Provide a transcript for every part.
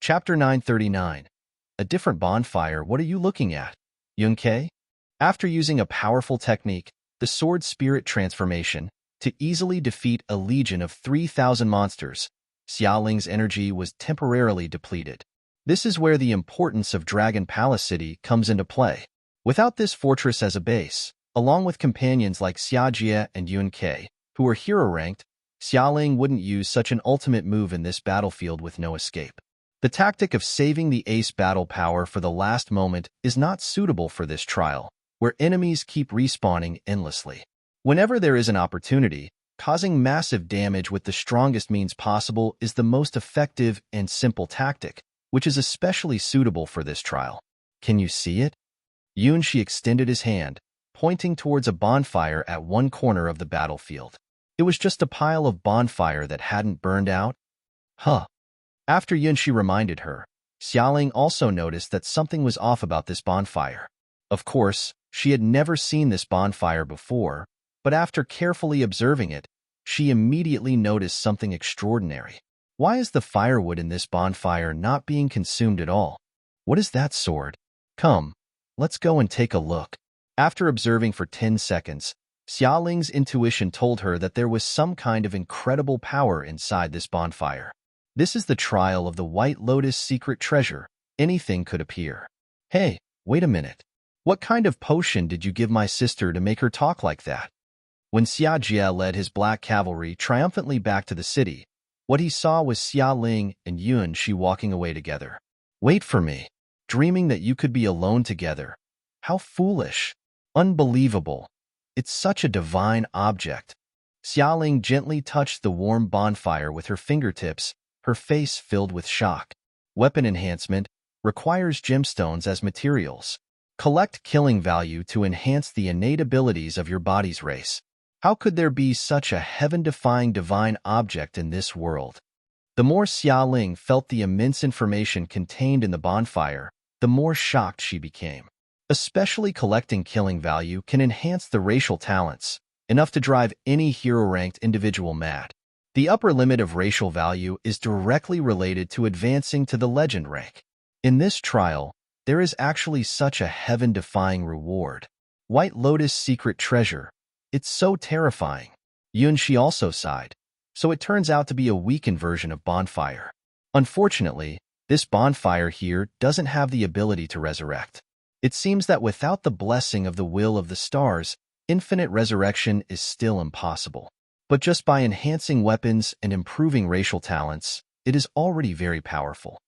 Chapter 939. A different bonfire. What are you looking at? Yunke? After using a powerful technique, the sword spirit transformation, to easily defeat a legion of 3,000 monsters, Xiaoling's energy was temporarily depleted. This is where the importance of Dragon Palace City comes into play. Without this fortress as a base, along with companions like Xiajie and Yunke, who are hero-ranked, Xiaoling wouldn't use such an ultimate move in this battlefield with no escape. The tactic of saving the ace battle power for the last moment is not suitable for this trial, where enemies keep respawning endlessly. Whenever there is an opportunity, causing massive damage with the strongest means possible is the most effective and simple tactic, which is especially suitable for this trial. Can you see it? Yunshi extended his hand, pointing towards a bonfire at one corner of the battlefield. It was just a pile of bonfire that hadn't burned out. Huh. After Yunshi reminded her, Xiaoling also noticed that something was off about this bonfire. Of course, she had never seen this bonfire before, but after carefully observing it, she immediately noticed something extraordinary. Why is the firewood in this bonfire not being consumed at all? What is that sword? Come, let's go and take a look. After observing for 10 seconds, Xiaoling's intuition told her that there was some kind of incredible power inside this bonfire. This is the trial of the White Lotus secret treasure. Anything could appear. Hey, wait a minute. What kind of potion did you give my sister to make her talk like that? When Xiajie led his black cavalry triumphantly back to the city, what he saw was Xiaoling and Yunshi walking away together. Wait for me. Dreaming that you could be alone together. How foolish. Unbelievable. It's such a divine object. Xiaoling gently touched the warm bonfire with her fingertips, her face filled with shock. Weapon enhancement requires gemstones as materials. Collect killing value to enhance the innate abilities of your body's race. How could there be such a heaven-defying divine object in this world? The more Xiaoling felt the immense information contained in the bonfire, the more shocked she became. Especially collecting killing value can enhance the racial talents, enough to drive any hero-ranked individual mad. The upper limit of racial value is directly related to advancing to the legend rank. In this trial, there is actually such a heaven-defying reward. White Lotus secret treasure. It's so terrifying. Yunshi also sighed. So it turns out to be a weakened version of bonfire. Unfortunately, this bonfire here doesn't have the ability to resurrect. It seems that without the blessing of the will of the stars, infinite resurrection is still impossible. But just by enhancing weapons and improving racial talents, it is already very powerful.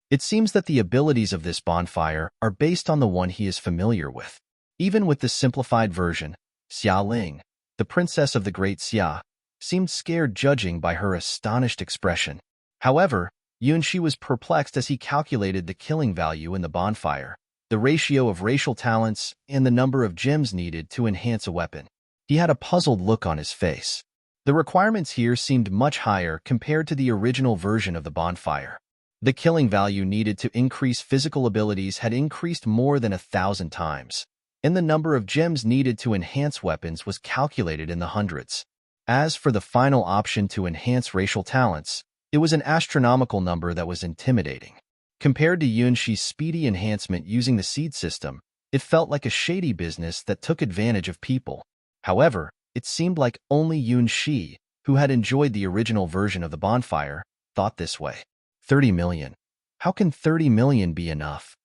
It seems that the abilities of this bonfire are based on the one he is familiar with. Even with the simplified version, Xiaoling, the princess of the Great Xia, seemed scared judging by her astonished expression. However, Yunshi was perplexed as he calculated the killing value in the bonfire, the ratio of racial talents, and the number of gems needed to enhance a weapon. He had a puzzled look on his face. The requirements here seemed much higher compared to the original version of the bonfire. The killing value needed to increase physical abilities had increased more than 1,000 times, and the number of gems needed to enhance weapons was calculated in the hundreds. As for the final option to enhance racial talents, it was an astronomical number that was intimidating. Compared to Yunshi's speedy enhancement using the seed system, it felt like a shady business that took advantage of people. However, it seemed like only Yunshi, who had enjoyed the original version of the bonfire, thought this way. 30 million. How can 30 million be enough?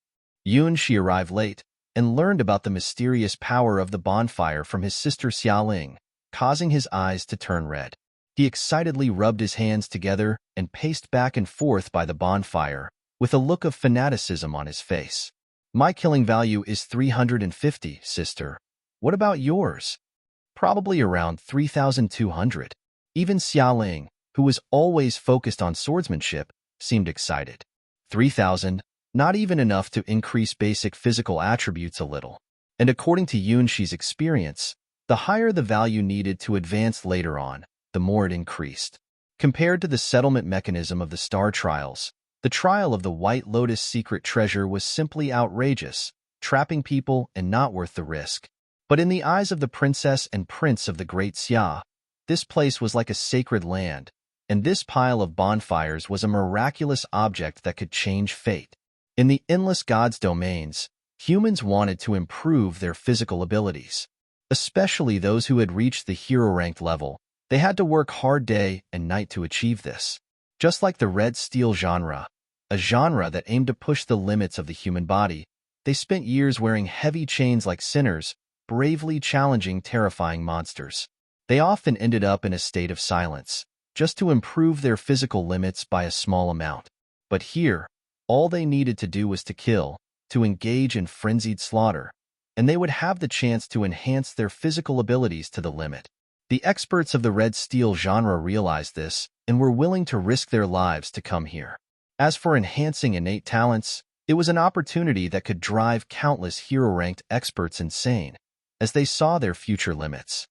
Yunshi arrived late and learned about the mysterious power of the bonfire from his sister Xiaoling, causing his eyes to turn red. He excitedly rubbed his hands together and paced back and forth by the bonfire, with a look of fanaticism on his face. My killing value is 350, sister. What about yours? Probably around 3,200. Even Xiaoling, who was always focused on swordsmanship, seemed excited. 3,000, not even enough to increase basic physical attributes a little. And according to Yunshi's experience, the higher the value needed to advance later on, the more it increased. Compared to the settlement mechanism of the star trials, the trial of the White Lotus secret treasure was simply outrageous, trapping people and not worth the risk. But in the eyes of the princess and prince of the Great Xia, this place was like a sacred land, and this pile of bonfires was a miraculous object that could change fate. In the endless gods' domains, humans wanted to improve their physical abilities. Especially those who had reached the hero-ranked level, they had to work hard day and night to achieve this. Just like the Red Steel genre, a genre that aimed to push the limits of the human body, they spent years wearing heavy chains like sinners, bravely challenging terrifying monsters. They often ended up in a state of silence, just to improve their physical limits by a small amount. But here, all they needed to do was to kill, to engage in frenzied slaughter, and they would have the chance to enhance their physical abilities to the limit. The experts of the Red Steel genre realized this and were willing to risk their lives to come here. As for enhancing innate talents, it was an opportunity that could drive countless hero-ranked experts insane, as they saw their future limits.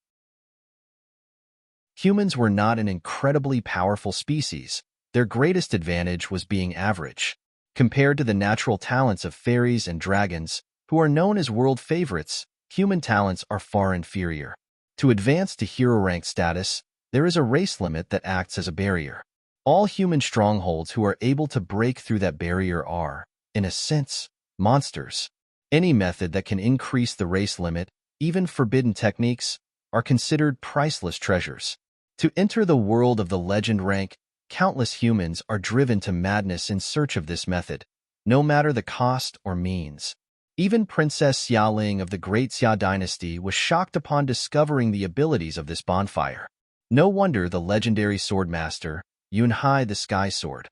Humans were not an incredibly powerful species. Their greatest advantage was being average. Compared to the natural talents of fairies and dragons, who are known as world favorites, human talents are far inferior. To advance to hero-rank status, there is a race limit that acts as a barrier. All human strongholds who are able to break through that barrier are, in a sense, monsters. Any method that can increase the race limit, even forbidden techniques, are considered priceless treasures. To enter the world of the legend rank, countless humans are driven to madness in search of this method, no matter the cost or means. Even Princess Xiaoling of the Great Xia dynasty was shocked upon discovering the abilities of this bonfire. No wonder the legendary swordmaster, Yunhai the Sky Sword,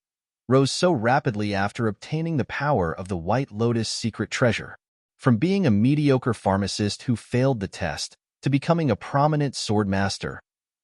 rose so rapidly after obtaining the power of the White Lotus secret treasure. From being a mediocre pharmacist who failed the test to becoming a prominent swordmaster,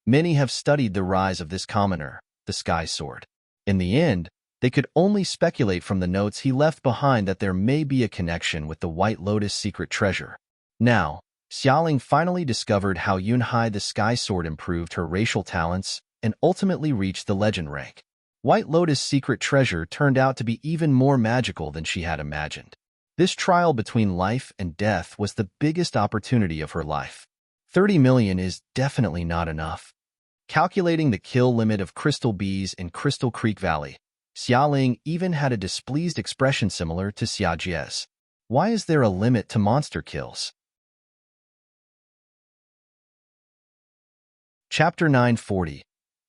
many have studied the rise of this commoner, the Sky Sword. In the end, they could only speculate from the notes he left behind that there may be a connection with the White Lotus secret treasure. Now, Xiaoling finally discovered how Yunhai the Sky Sword improved her racial talents and ultimately reached the legend rank. White Lotus secret treasure turned out to be even more magical than she had imagined. This trial between life and death was the biggest opportunity of her life. 30 million is definitely not enough. Calculating the kill limit of crystal bees in Crystal Creek Valley, Xiaoling even had a displeased expression similar to Xia Jie's. Why is there a limit to monster kills? Chapter 940.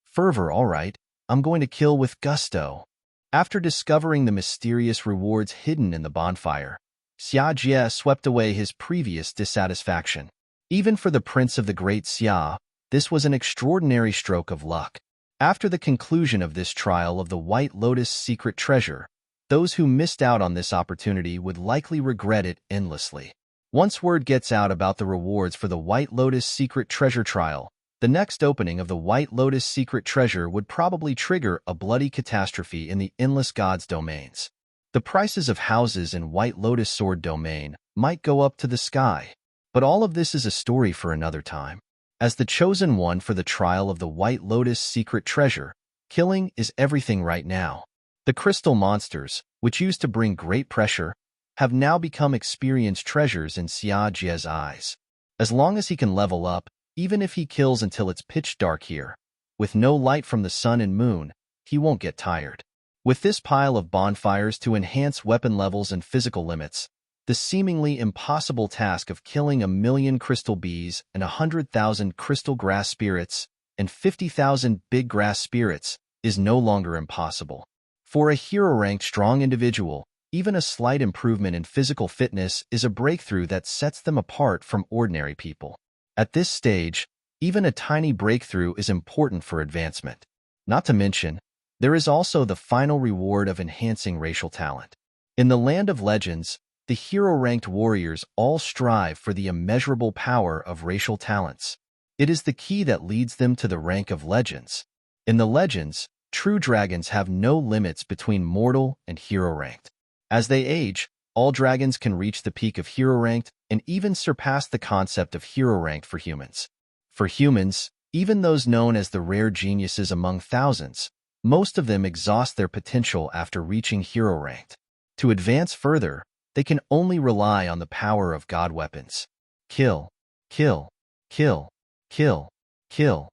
Fervor. All right, I'm going to kill with gusto. After discovering the mysterious rewards hidden in the bonfire, Xia Jie swept away his previous dissatisfaction. Even for the Prince of the Great Xia, this was an extraordinary stroke of luck. After the conclusion of this trial of the White Lotus secret treasure, those who missed out on this opportunity would likely regret it endlessly. Once word gets out about the rewards for the White Lotus secret treasure trial, the next opening of the White Lotus secret treasure would probably trigger a bloody catastrophe in the endless gods' domains. The prices of houses in White Lotus Sword domain might go up to the sky, but all of this is a story for another time. As the chosen one for the trial of the White Lotus secret treasure, killing is everything right now. The crystal monsters, which used to bring great pressure, have now become experienced treasures in Xia Jie's eyes. As long as he can level up, even if he kills until it's pitch dark here, with no light from the sun and moon, he won't get tired. With this pile of bonfires to enhance weapon levels and physical limits, the seemingly impossible task of killing 1 million crystal bees and 100,000 crystal grass spirits and 50,000 big grass spirits is no longer impossible. For a hero-ranked strong individual, even a slight improvement in physical fitness is a breakthrough that sets them apart from ordinary people. At this stage, even a tiny breakthrough is important for advancement. Not to mention, there is also the final reward of enhancing racial talent. In the land of legends, the hero-ranked warriors all strive for the immeasurable power of racial talents. It is the key that leads them to the rank of legends. In the legends, true dragons have no limits between mortal and hero-ranked. As they age, all dragons can reach the peak of hero-ranked and even surpass the concept of hero-ranked for humans. For humans, even those known as the rare geniuses among thousands, most of them exhaust their potential after reaching hero-ranked. To advance further, they can only rely on the power of god weapons. Kill, kill, kill, kill, kill.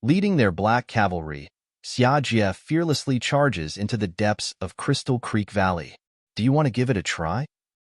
Leading their black cavalry, Xia Jie fearlessly charges into the depths of Crystal Creek Valley. Do you want to give it a try?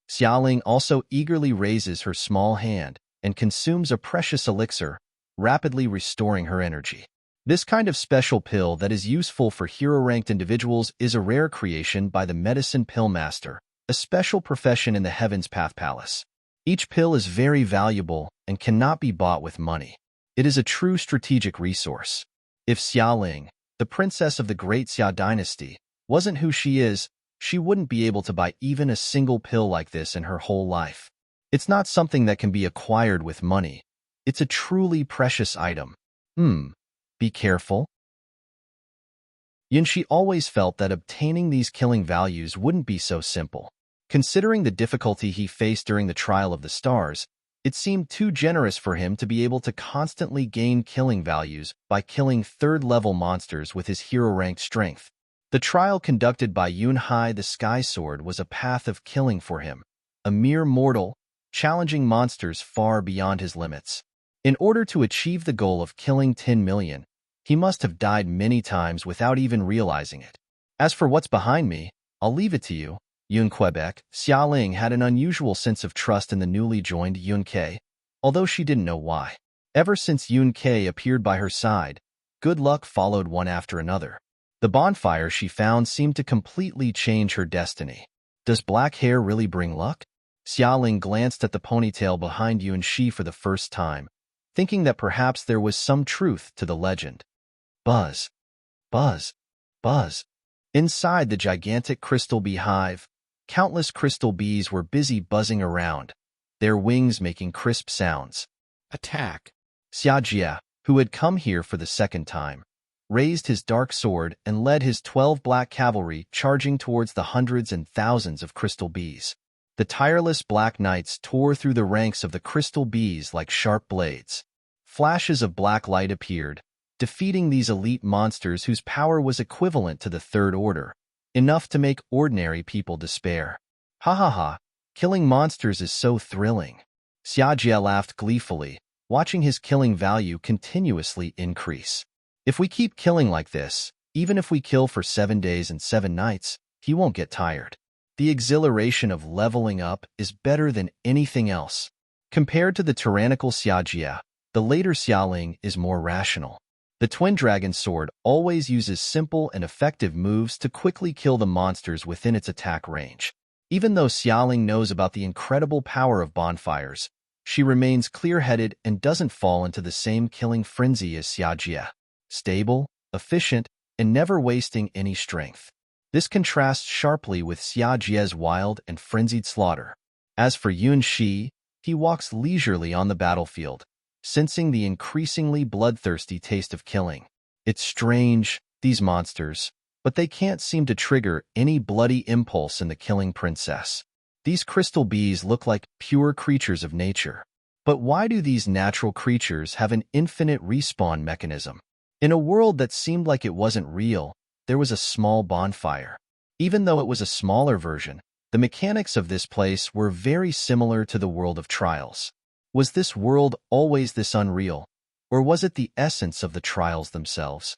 Xiaoling also eagerly raises her small hand and consumes a precious elixir, rapidly restoring her energy. This kind of special pill that is useful for hero-ranked individuals is a rare creation by the Medicine Pill Master, a special profession in the Heaven's Path Palace. Each pill is very valuable and cannot be bought with money. It is a true strategic resource. If Xiaoling, the princess of the Great Xia dynasty, wasn't who she is, she wouldn't be able to buy even a single pill like this in her whole life. It's not something that can be acquired with money. It's a truly precious item. Be careful. Yunxi always felt that obtaining these killing values wouldn't be so simple. Considering the difficulty he faced during the Trial of the Stars, it seemed too generous for him to be able to constantly gain killing values by killing third-level monsters with his hero-ranked strength. The trial conducted by Yunhai the Sky Sword was a path of killing for him, a mere mortal, challenging monsters far beyond his limits. In order to achieve the goal of killing 10 million, he must have died many times without even realizing it. As for what's behind me, I'll leave it to you. Yun Quebec, Xiaoling had an unusual sense of trust in the newly joined Yun Ke, although she didn't know why. Ever since Yun Ke appeared by her side, good luck followed one after another. The bonfire she found seemed to completely change her destiny. Does black hair really bring luck? Xiaoling glanced at the ponytail behind Yun Shi for the first time, thinking that perhaps there was some truth to the legend. Buzz. Buzz. Buzz. Inside the gigantic crystal beehive, countless crystal bees were busy buzzing around, their wings making crisp sounds. Attack! Xia Jie, who had come here for the second time, raised his dark sword and led his 12 black cavalry charging towards the hundreds and thousands of crystal bees. The tireless black knights tore through the ranks of the crystal bees like sharp blades. Flashes of black light appeared, defeating these elite monsters whose power was equivalent to the Third Order, enough to make ordinary people despair. Ha ha ha, killing monsters is so thrilling. Xia Jie laughed gleefully, watching his killing value continuously increase. If we keep killing like this, even if we kill for 7 days and 7 nights, he won't get tired. The exhilaration of leveling up is better than anything else. Compared to the tyrannical Xia Jie, the later Xiaoling is more rational. The Twin Dragon Sword always uses simple and effective moves to quickly kill the monsters within its attack range. Even though Xiaoling knows about the incredible power of bonfires, she remains clear-headed and doesn't fall into the same killing frenzy as Xia Jie. Stable, efficient, and never wasting any strength. This contrasts sharply with Xia Jie's wild and frenzied slaughter. As for Yun Shi, he walks leisurely on the battlefield, sensing the increasingly bloodthirsty taste of killing. It's strange, these monsters, but they can't seem to trigger any bloody impulse in the killing princess. These crystal bees look like pure creatures of nature. But why do these natural creatures have an infinite respawn mechanism? In a world that seemed like it wasn't real, there was a small bonfire. Even though it was a smaller version, the mechanics of this place were very similar to the world of trials. Was this world always this unreal, or was it the essence of the trials themselves?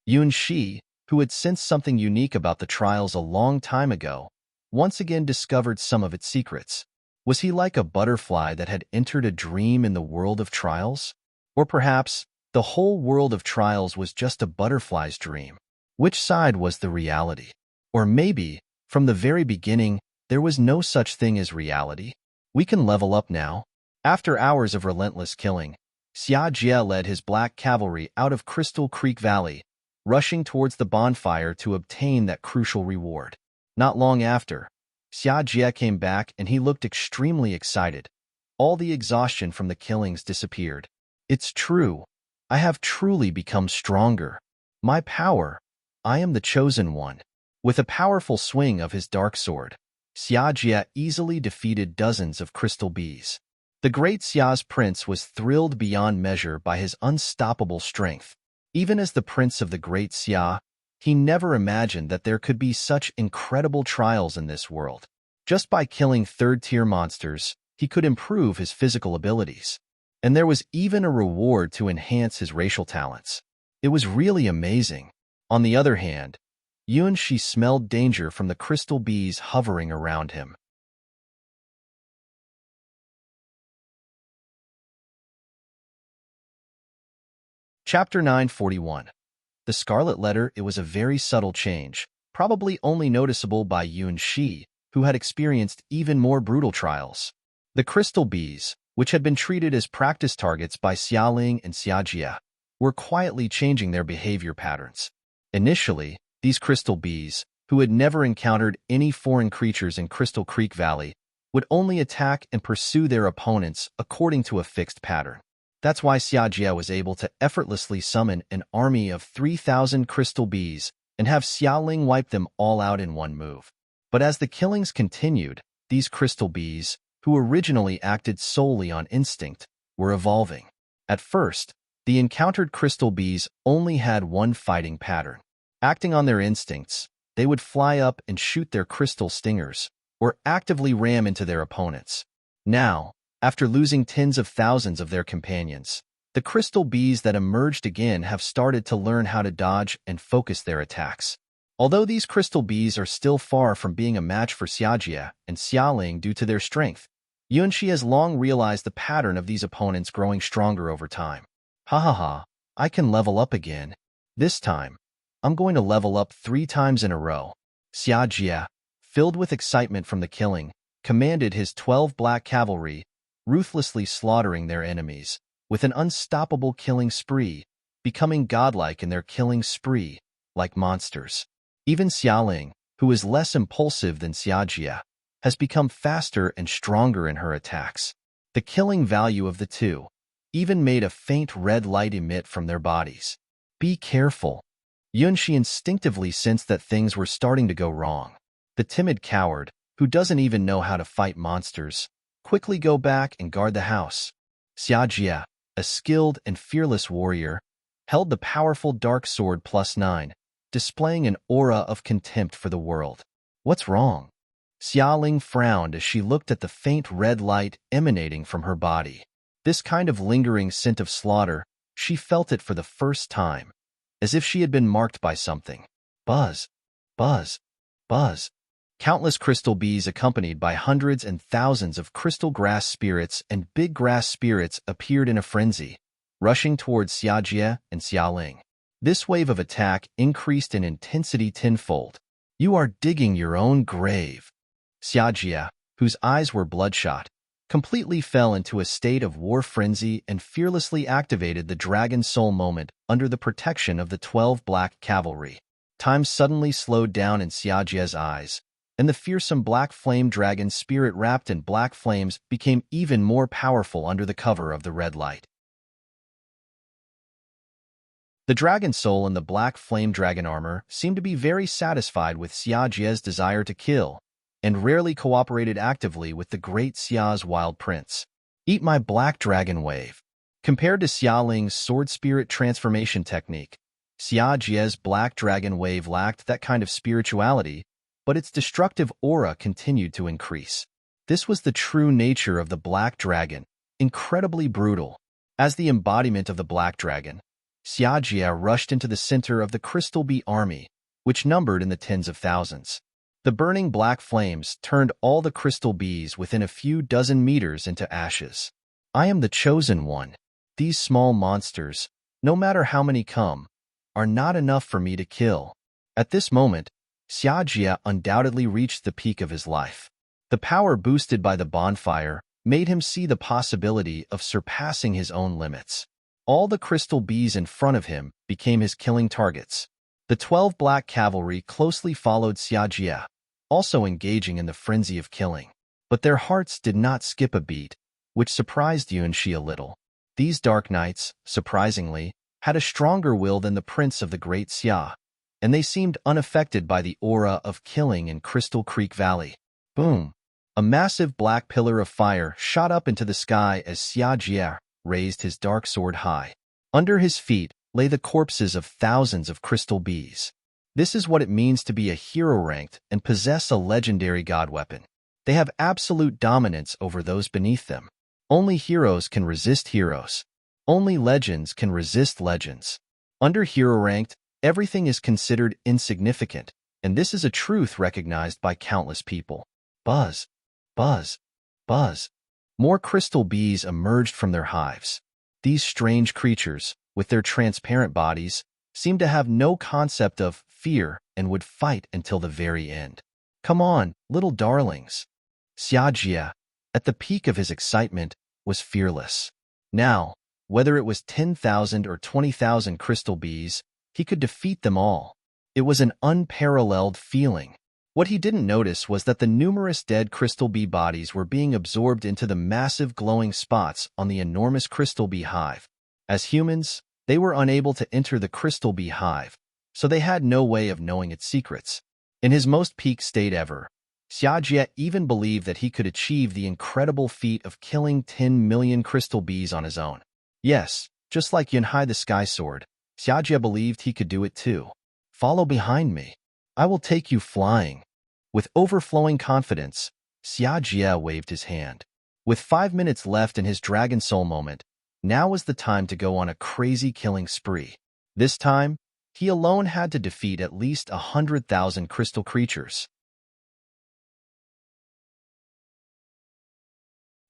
Yun Shi, who had sensed something unique about the trials a long time ago, once again discovered some of its secrets. Was he like a butterfly that had entered a dream in the world of trials? Or perhaps, the whole world of trials was just a butterfly's dream? Which side was the reality? Or maybe, from the very beginning, there was no such thing as reality? We can level up now. After hours of relentless killing, Xia Jie led his black cavalry out of Crystal Creek Valley, rushing towards the bonfire to obtain that crucial reward. Not long after, Xia Jie came back and he looked extremely excited. All the exhaustion from the killings disappeared. It's true. I have truly become stronger. My power. I am the chosen one. With a powerful swing of his dark sword, Xia Jie easily defeated dozens of crystal bees. The great Xia's prince was thrilled beyond measure by his unstoppable strength. Even as the prince of the great Xia, he never imagined that there could be such incredible trials in this world. Just by killing third-tier monsters, he could improve his physical abilities. and there was even a reward to enhance his racial talents. It was really amazing. On the other hand, Yuanxi smelled danger from the crystal bees hovering around him. Chapter 941. The Scarlet Letter. It was a very subtle change, probably only noticeable by Yuanxi, who had experienced even more brutal trials. The crystal bees, which had been treated as practice targets by Xialing and Xiajia, were quietly changing their behavior patterns. Initially, these crystal bees, who had never encountered any foreign creatures in Crystal Creek Valley, would only attack and pursue their opponents according to a fixed pattern. That's why Xiajia was able to effortlessly summon an army of 3,000 crystal bees and have Xialing wipe them all out in one move. But as the killings continued, these crystal bees, who originally acted solely on instinct, were evolving. At first, the encountered crystal bees only had one fighting pattern. Acting on their instincts, they would fly up and shoot their crystal stingers, or actively ram into their opponents. Now, after losing tens of thousands of their companions, the crystal bees that emerged again have started to learn how to dodge and focus their attacks. Although these crystal bees are still far from being a match for Xiajia and Xialing due to their strength, Yuanxi has long realized the pattern of these opponents growing stronger over time. Ha ha ha, I can level up again. This time, I'm going to level up 3 times in a row. Xiajia, filled with excitement from the killing, commanded his 12 black cavalry, ruthlessly slaughtering their enemies, with an unstoppable killing spree, becoming godlike in their killing spree, like monsters. Even Xialing, who is less impulsive than Xiajia, has become faster and stronger in her attacks. The killing value of the two even made a faint red light emit from their bodies. Be careful. Yuanxi instinctively sensed that things were starting to go wrong. The timid coward, who doesn't even know how to fight monsters, quickly go back and guard the house. Xiajia, a skilled and fearless warrior, held the powerful dark sword +9, displaying an aura of contempt for the world. What's wrong? Xialing frowned as she looked at the faint red light emanating from her body. This kind of lingering scent of slaughter, she felt it for the first time, as if she had been marked by something. Buzz, buzz, buzz. Countless crystal bees accompanied by hundreds and thousands of crystal grass spirits and big grass spirits appeared in a frenzy, rushing towards Xiajia and Xialing. This wave of attack increased in intensity tenfold. You are digging your own grave. Xiajia, whose eyes were bloodshot, completely fell into a state of war frenzy and fearlessly activated the Dragon Soul moment under the protection of the 12 black cavalry. Time suddenly slowed down in Xiajia's eyes, and the fearsome black flame dragon spirit wrapped in black flames became even more powerful under the cover of the red light. The dragon soul and the black flame dragon armor seemed to be very satisfied with Xiajia's desire to kill, and rarely cooperated actively with the great Xia's wild prince. Eat my black dragon wave. Compared to Xialing's sword spirit transformation technique, Xiajia's black dragon wave lacked that kind of spirituality, but its destructive aura continued to increase. This was the true nature of the black dragon, incredibly brutal. As the embodiment of the black dragon, Xiajia rushed into the center of the crystal bee army, which numbered in the tens of thousands. The burning black flames turned all the crystal bees within a few dozen meters into ashes. I am the chosen one. These small monsters, no matter how many come, are not enough for me to kill. At this moment, Xiajia undoubtedly reached the peak of his life. The power boosted by the bonfire made him see the possibility of surpassing his own limits. All the crystal bees in front of him became his killing targets. The 12 black cavalry closely followed Xiajia, also engaging in the frenzy of killing. But their hearts did not skip a beat, which surprised Yuanxi a little. These dark knights, surprisingly, had a stronger will than the prince of the Great Xia, and they seemed unaffected by the aura of killing in Crystal Creek Valley. Boom! A massive black pillar of fire shot up into the sky as Xiajia raised his dark sword high. Under his feet lay the corpses of thousands of crystal bees. This is what it means to be a hero ranked and possess a legendary god weapon. They have absolute dominance over those beneath them. Only heroes can resist heroes. Only legends can resist legends. Under hero ranked, everything is considered insignificant, and this is a truth recognized by countless people. Buzz, buzz, buzz. More crystal bees emerged from their hives. These strange creatures, with their transparent bodies, seemed to have no concept of fear and would fight until the very end. Come on, little darlings. Xiajia, at the peak of his excitement, was fearless. Now, whether it was 10,000 or 20,000 crystal bees, he could defeat them all. It was an unparalleled feeling. What he didn't notice was that the numerous dead crystal bee bodies were being absorbed into the massive glowing spots on the enormous crystal bee hive. As humans, they were unable to enter the crystal bee hive, so they had no way of knowing its secrets. In his most peak state ever, Xiajie even believed that he could achieve the incredible feat of killing 10 million crystal bees on his own. Yes, just like Yunhai the Sky Sword, Xiajie believed he could do it too. Follow behind me. I will take you flying. With overflowing confidence, Xiajie waved his hand. With 5 minutes left in his Dragon Soul moment, now was the time to go on a crazy killing spree. This time, he alone had to defeat at least 100,000 crystal creatures.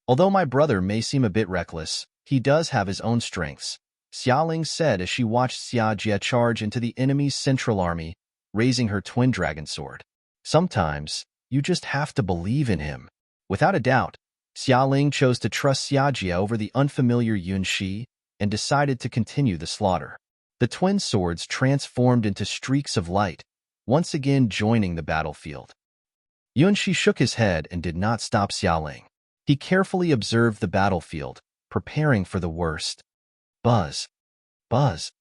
Although my brother may seem a bit reckless, he does have his own strengths, Xiaoling said as she watched Xiajie charge into the enemy's central army, raising her twin dragon sword. Sometimes, you just have to believe in him. Without a doubt, Xiaoling chose to trust Xiajie over the unfamiliar Yunxi and decided to continue the slaughter. The twin swords transformed into streaks of light, once again joining the battlefield. Yunxi shook his head and did not stop Xiaoling. He carefully observed the battlefield, preparing for the worst. Buzz, buzz,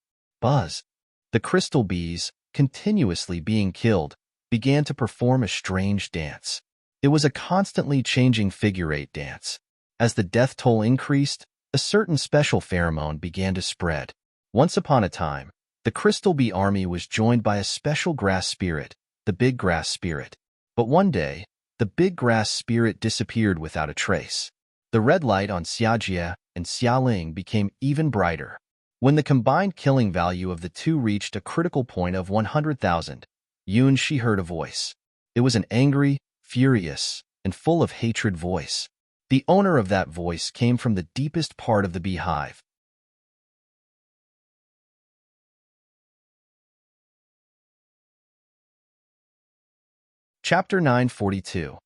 buzz. The crystal bees, continuously being killed, began to perform a strange dance. It was a constantly changing figure-8 dance. As the death toll increased, a certain special pheromone began to spread. Once upon a time, the crystal bee army was joined by a special grass spirit, the big grass spirit. But one day, the big grass spirit disappeared without a trace. The red light on Xiajie and Xiaoling became even brighter. When the combined killing value of the two reached a critical point of 100,000, Yunxi heard a voice. It was an angry, furious, and full of hatred voice. The owner of that voice came from the deepest part of the beehive. Chapter 942.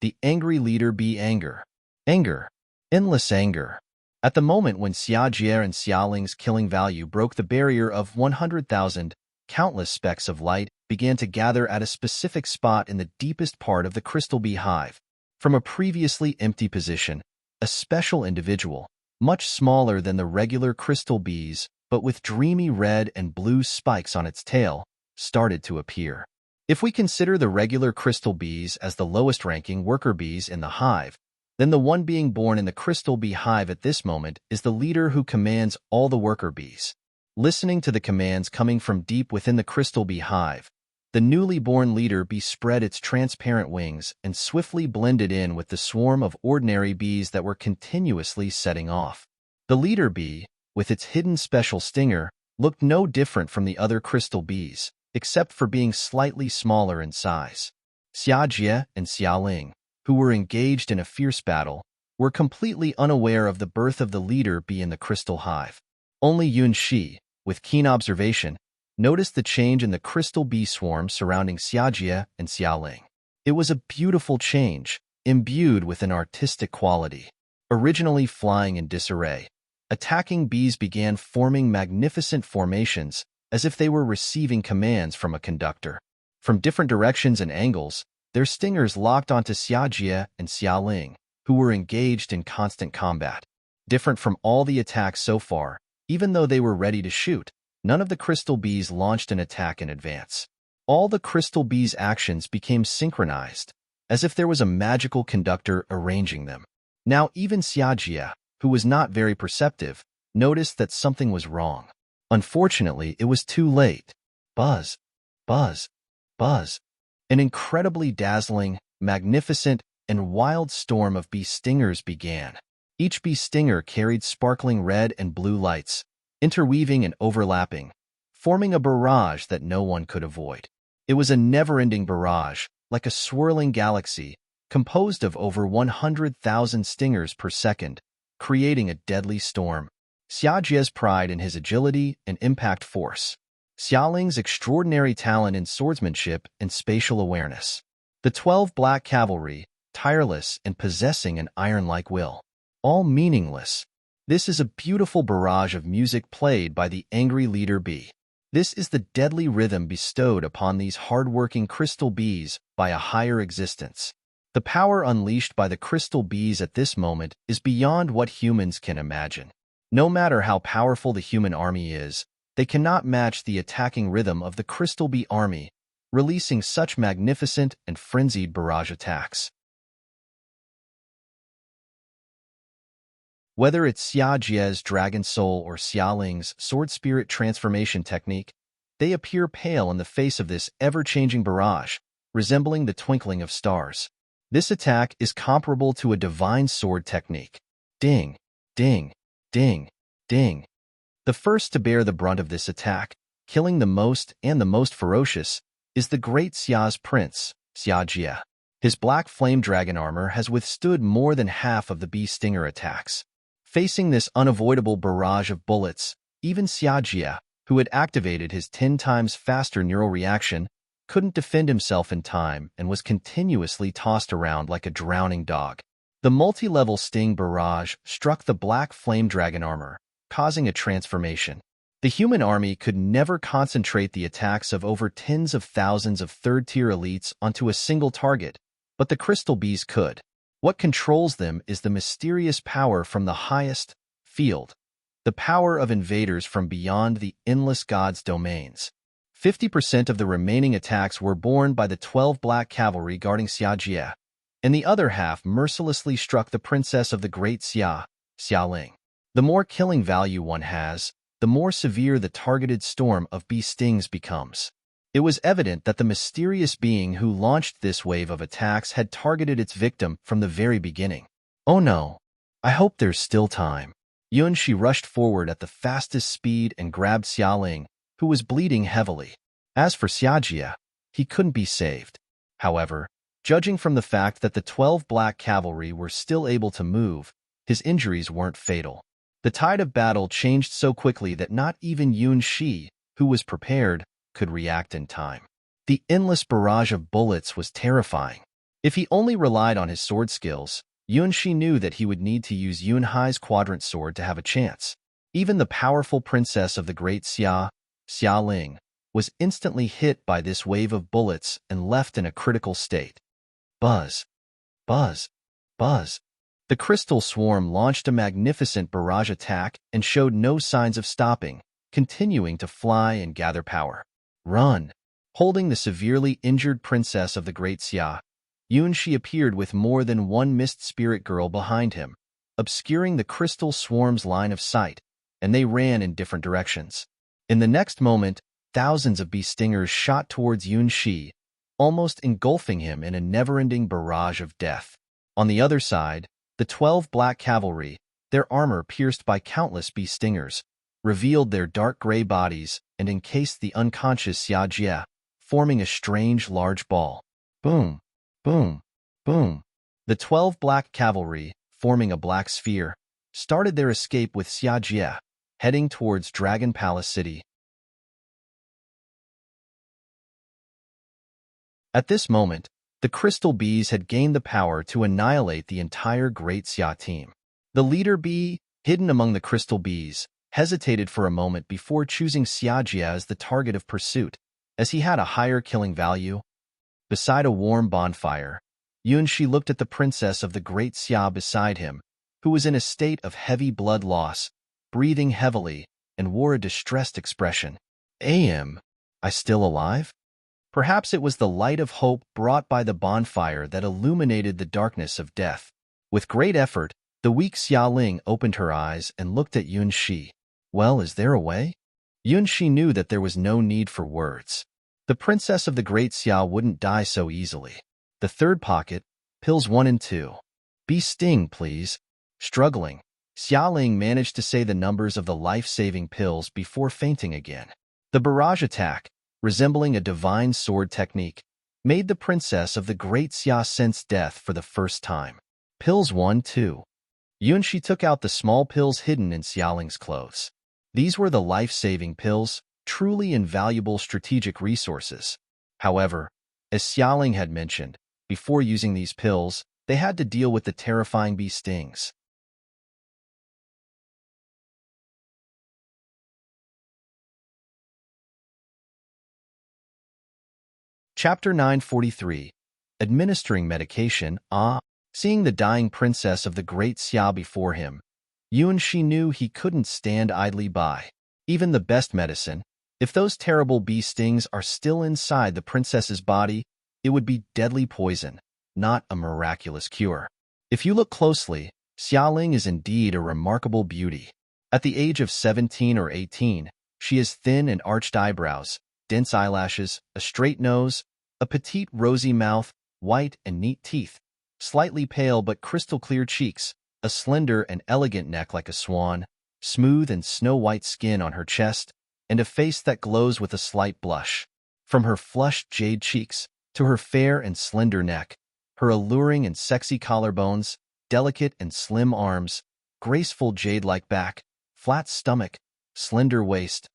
The Angry Leader Bee Anger. Anger. Endless anger. At the moment when Xiajie and Xiaoling's killing value broke the barrier of 100,000, countless specks of light began to gather at a specific spot in the deepest part of the crystal bee hive. From a previously empty position, a special individual, much smaller than the regular crystal bees, but with dreamy red and blue spikes on its tail, started to appear. If we consider the regular crystal bees as the lowest-ranking worker bees in the hive, then the one being born in the crystal bee hive at this moment is the leader who commands all the worker bees. Listening to the commands coming from deep within the crystal bee hive, the newly born leader bee spread its transparent wings and swiftly blended in with the swarm of ordinary bees that were continuously setting off. The leader bee, with its hidden special stinger, looked no different from the other crystal bees, except for being slightly smaller in size. Xiajie and Xiaoling, who were engaged in a fierce battle, were completely unaware of the birth of the leader bee in the crystal hive. Only Yunxi, with keen observation, noticed the change in the crystal bee swarm surrounding Xiajie and Xiaoling. It was a beautiful change, imbued with an artistic quality. Originally flying in disarray, attacking bees began forming magnificent formations as if they were receiving commands from a conductor. From different directions and angles, their stingers locked onto Xiajie and Xiaoling, who were engaged in constant combat. Different from all the attacks so far, even though they were ready to shoot, none of the crystal bees launched an attack in advance. All the crystal bees' actions became synchronized, as if there was a magical conductor arranging them. Now even Xiajie, who was not very perceptive, noticed that something was wrong. Unfortunately, it was too late. Buzz, buzz, buzz. An incredibly dazzling, magnificent, and wild storm of bee stingers began. Each bee stinger carried sparkling red and blue lights, interweaving and overlapping, forming a barrage that no one could avoid. It was a never-ending barrage, like a swirling galaxy, composed of over 100,000 stingers per second, creating a deadly storm. Xiaojie's pride in his agility and impact force. Xiaoling's extraordinary talent in swordsmanship and spatial awareness. The 12 Black Cavalry, tireless and possessing an iron-like will. All meaningless. This is a beautiful barrage of music played by the angry leader bee. This is the deadly rhythm bestowed upon these hard-working crystal bees by a higher existence. The power unleashed by the crystal bees at this moment is beyond what humans can imagine. No matter how powerful the human army is, they cannot match the attacking rhythm of the crystal bee army, releasing such magnificent and frenzied barrage attacks. Whether it's Xiaojie's Dragon Soul or Xiaoling's Sword Spirit transformation technique, they appear pale in the face of this ever-changing barrage, resembling the twinkling of stars. This attack is comparable to a divine sword technique. Ding, ding, ding, ding. The first to bear the brunt of this attack, killing the most ferocious, is the great Xia's prince, Xiaojie. His black flame dragon armor has withstood more than half of the bee stinger attacks. Facing this unavoidable barrage of bullets, even Xiaojie, who had activated his 10 times faster neural reaction, couldn't defend himself in time and was continuously tossed around like a drowning dog. The multi-level sting barrage struck the black flame dragon armor, causing a transformation. The human army could never concentrate the attacks of over tens of thousands of third-tier elites onto a single target, but the crystal bees could. What controls them is the mysterious power from the highest field, the power of invaders from beyond the endless gods' domains. 50% of the remaining attacks were borne by the 12 Black Cavalry guarding Xiaojie, and the other half mercilessly struck the princess of the great Xia, Xiaoling. The more killing value one has, the more severe the targeted storm of bee stings becomes. It was evident that the mysterious being who launched this wave of attacks had targeted its victim from the very beginning. Oh no, I hope there's still time. Yunshi rushed forward at the fastest speed and grabbed Xiaoling, who was bleeding heavily. As for Xiaojie, he couldn't be saved. However, judging from the fact that the 12 Black Cavalry were still able to move, his injuries weren't fatal. The tide of battle changed so quickly that not even Yunshi, who was prepared, could react in time. The endless barrage of bullets was terrifying. If he only relied on his sword skills, Yunshi knew that he would need to use Yunhai's quadrant sword to have a chance. Even the powerful princess of the great Xia, Xiaoling, was instantly hit by this wave of bullets and left in a critical state. Buzz, buzz, buzz. The crystal swarm launched a magnificent barrage attack and showed no signs of stopping, continuing to fly and gather power. Run! Holding the severely injured princess of the great Xia, Yunshi appeared with more than one mist spirit girl behind him, obscuring the crystal swarm's line of sight, and they ran in different directions. In the next moment, thousands of bee stingers shot towards Yunshi, almost engulfing him in a never-ending barrage of death. On the other side, the 12 Black Cavalry, their armor pierced by countless bee stingers, revealed their dark gray bodies and encased the unconscious Xiaojie, forming a strange large ball. Boom, boom, boom. The 12 Black Cavalry, forming a black sphere, started their escape with Xiaojie, heading towards Dragon Palace City. At this moment, the crystal bees had gained the power to annihilate the entire Great Xia team. The leader bee, hidden among the crystal bees, hesitated for a moment before choosing Xiaojie as the target of pursuit, as he had a higher killing value. Beside a warm bonfire, Yunshi looked at the princess of the great Xia beside him, who was in a state of heavy blood loss, breathing heavily, and wore a distressed expression. I still alive? Perhaps it was the light of hope brought by the bonfire that illuminated the darkness of death. With great effort, the weak Xiaoling opened her eyes and looked at Yunshi. Well, is there a way? Yunshi knew that there was no need for words. The princess of the great Xia wouldn't die so easily. The third pocket, pills 1 and 2. Bee sting, please. Struggling, Xialing managed to say the numbers of the life-saving pills before fainting again. The barrage attack, resembling a divine sword technique, made the princess of the Great Xia sense death for the first time. Pills 1, 2. Yunshi took out the small pills hidden in Xialing's clothes. These were the life-saving pills, truly invaluable strategic resources. However, as Xialing had mentioned, before using these pills, they had to deal with the terrifying bee stings. Chapter 943. Administering Medication. Seeing the dying princess of the Great Xia before him, Yunshi knew he couldn't stand idly by. Even the best medicine, if those terrible bee stings are still inside the princess's body, it would be deadly poison, not a miraculous cure. If you look closely, Xialing is indeed a remarkable beauty. At the age of 17 or 18, she has thin and arched eyebrows, dense eyelashes, a straight nose, a petite rosy mouth, white and neat teeth, slightly pale but crystal-clear cheeks, a slender and elegant neck like a swan, smooth and snow-white skin on her chest, and a face that glows with a slight blush. From her flushed jade cheeks to her fair and slender neck, her alluring and sexy collarbones, delicate and slim arms, graceful jade-like back, flat stomach, slender waist,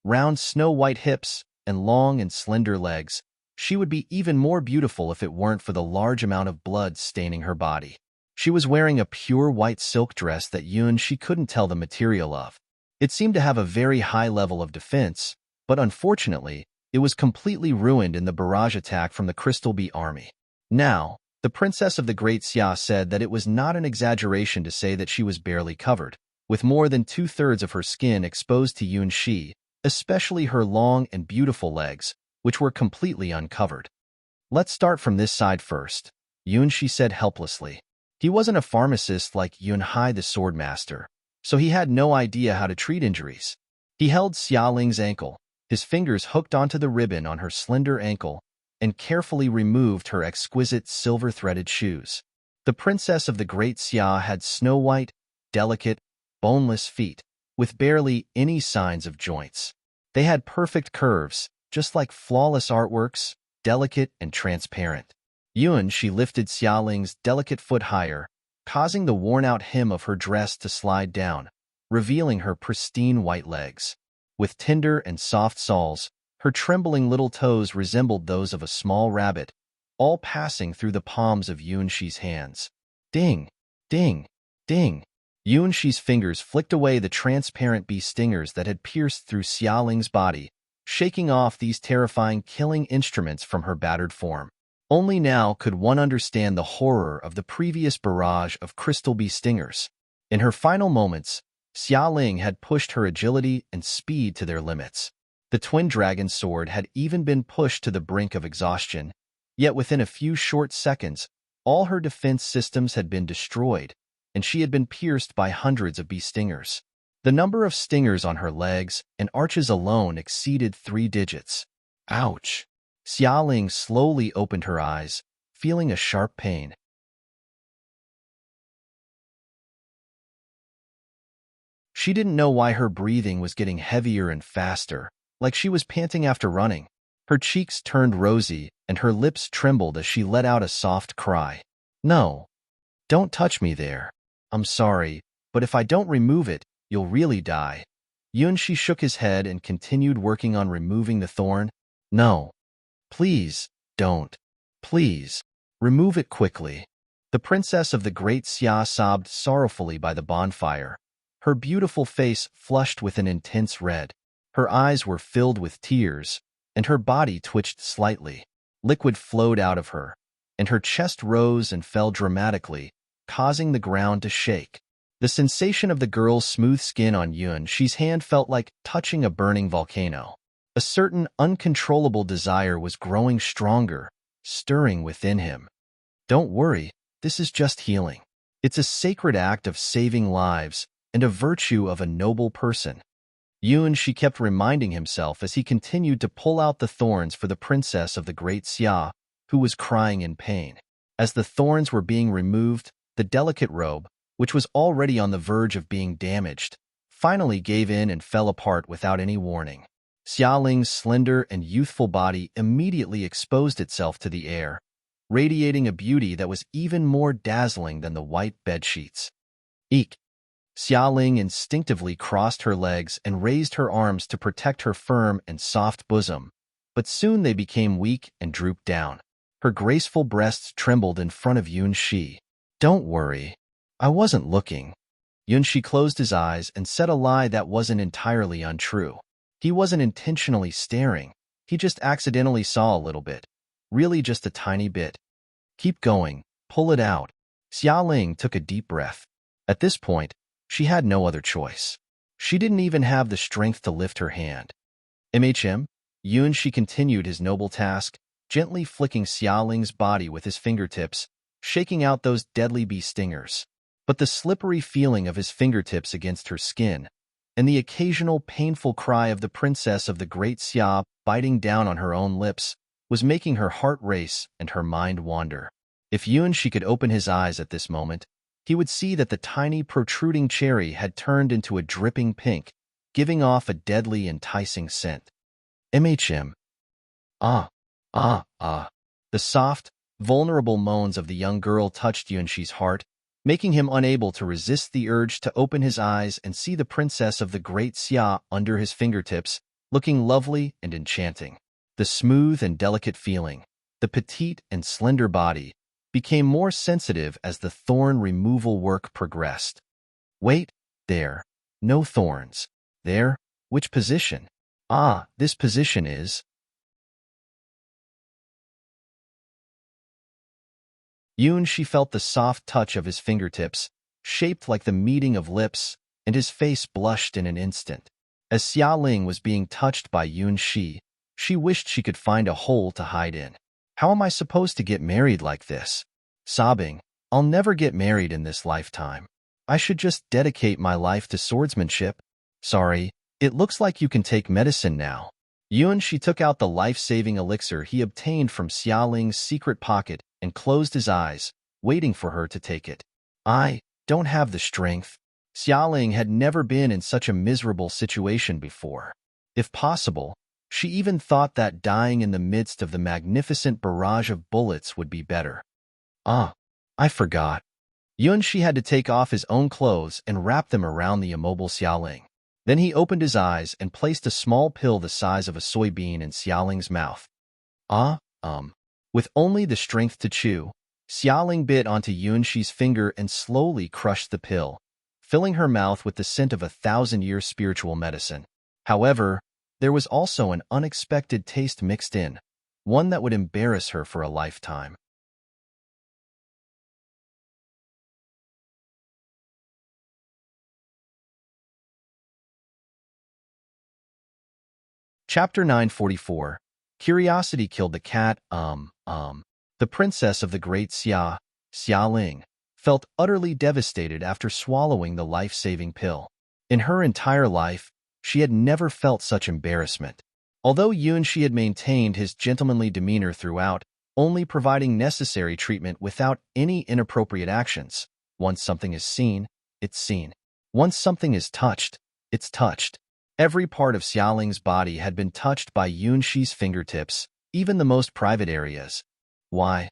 round snow-white hips, and long and slender legs, she would be even more beautiful if it weren't for the large amount of blood staining her body. She was wearing a pure white silk dress that she couldn't tell the material of. It seemed to have a very high level of defense, but unfortunately, it was completely ruined in the barrage attack from the Crystal Bee army. Now, the princess of the Great Xia said that it was not an exaggeration to say that she was barely covered, with more than 2/3 of her skin exposed to Yunshi, especially her long and beautiful legs, which were completely uncovered. Let's start from this side first, Yunshi said helplessly. He wasn't a pharmacist like Yunhai the swordmaster, so he had no idea how to treat injuries. He held Xialing's ankle, his fingers hooked onto the ribbon on her slender ankle, and carefully removed her exquisite silver-threaded shoes. The princess of the Great Xia had snow-white, delicate, boneless feet, with barely any signs of joints. They had perfect curves, just like flawless artworks, delicate and transparent. She lifted Xialing's delicate foot higher, causing the worn-out hem of her dress to slide down, revealing her pristine white legs. With tender and soft soles, her trembling little toes resembled those of a small rabbit, all passing through the palms of Yunshi's hands. Ding! Ding! Ding! Yunshi's fingers flicked away the transparent bee stingers that had pierced through Xialing's body, shaking off these terrifying killing instruments from her battered form. Only now could one understand the horror of the previous barrage of crystal bee stingers. In her final moments, Xialing had pushed her agility and speed to their limits. The twin dragon sword had even been pushed to the brink of exhaustion, yet within a few short seconds, all her defense systems had been destroyed, and she had been pierced by hundreds of bee stingers. The number of stingers on her legs and arches alone exceeded 3 digits. Ouch! Xialing slowly opened her eyes, feeling a sharp pain. She didn't know why her breathing was getting heavier and faster, like she was panting after running. Her cheeks turned rosy, and her lips trembled as she let out a soft cry. No, don't touch me there. I'm sorry, but if I don't remove it, you'll really die. Yunshi shook his head and continued working on removing the thorn. No. Please, don't. Please. Remove it quickly. The princess of the Great Xia sobbed sorrowfully by the bonfire, her beautiful face flushed with an intense red. Her eyes were filled with tears, and her body twitched slightly. Liquid flowed out of her, and her chest rose and fell dramatically, causing the ground to shake. The sensation of the girl's smooth skin on Yunshi's hand felt like touching a burning volcano. A certain uncontrollable desire was growing stronger, stirring within him. Don't worry, this is just healing. It's a sacred act of saving lives and a virtue of a noble person. Yunshi kept reminding himself as he continued to pull out the thorns for the princess of the Great Xia, who was crying in pain. As the thorns were being removed, the delicate robe, which was already on the verge of being damaged, finally gave in and fell apart without any warning. Xiaoling's slender and youthful body immediately exposed itself to the air, radiating a beauty that was even more dazzling than the white bedsheets. Eek! Xiaoling instinctively crossed her legs and raised her arms to protect her firm and soft bosom, but soon they became weak and drooped down. Her graceful breasts trembled in front of Yunxi. "Don't worry. I wasn't looking." Yunxi closed his eyes and said a lie that wasn't entirely untrue. He wasn't intentionally staring. He just accidentally saw a little bit. Really just a tiny bit. "Keep going. Pull it out." Xiaoling took a deep breath. At this point, she had no other choice. She didn't even have the strength to lift her hand. Yunxi continued his noble task, gently flicking Xiaoling's body with his fingertips, shaking out those deadly bee stingers. But the slippery feeling of his fingertips against her skin, and the occasional painful cry of the princess of the Great Xia biting down on her own lips, was making her heart race and her mind wander. If Yunxi could open his eyes at this moment, he would see that the tiny protruding cherry had turned into a dripping pink, giving off a deadly enticing scent. Ah, ah, ah. The soft, vulnerable moans of the young girl touched Yunxi's heart, making him unable to resist the urge to open his eyes and see the princess of the Great Xia under his fingertips, looking lovely and enchanting. The smooth and delicate feeling, the petite and slender body, became more sensitive as the thorn removal work progressed. "Wait, there. No thorns. There? Which position?" "Ah, this position is..." Yunxi felt the soft touch of his fingertips, shaped like the meeting of lips, and his face blushed in an instant. As Xiaoling was being touched by Yunxi, she wished she could find a hole to hide in. "How am I supposed to get married like this?" Sobbing, "I'll never get married in this lifetime. I should just dedicate my life to swordsmanship." "Sorry, it looks like you can take medicine now." Yunxi took out the life-saving elixir he obtained from Xiaoling's secret pocket and closed his eyes, waiting for her to take it. "I don't have the strength." Xiaoling had never been in such a miserable situation before. If possible, she even thought that dying in the midst of the magnificent barrage of bullets would be better. "Ah, I forgot." Yunxi had to take off his own clothes and wrap them around the immobile Xiaoling. Then he opened his eyes and placed a small pill the size of a soybean in Xiaoling's mouth. With only the strength to chew, Xiaoling bit onto Yunxi's finger and slowly crushed the pill, filling her mouth with the scent of 1,000-year spiritual medicine. However, there was also an unexpected taste mixed in, one that would embarrass her for a lifetime. Chapter 944. Curiosity Killed the Cat. The princess of the Great Xia, Xiaoling, felt utterly devastated after swallowing the life-saving pill. In her entire life, she had never felt such embarrassment. Although Yunxi had maintained his gentlemanly demeanor throughout, only providing necessary treatment without any inappropriate actions. Once something is seen, it's seen. Once something is touched, it's touched. Every part of Xiaoling's body had been touched by Yunxi's fingertips, even the most private areas. Why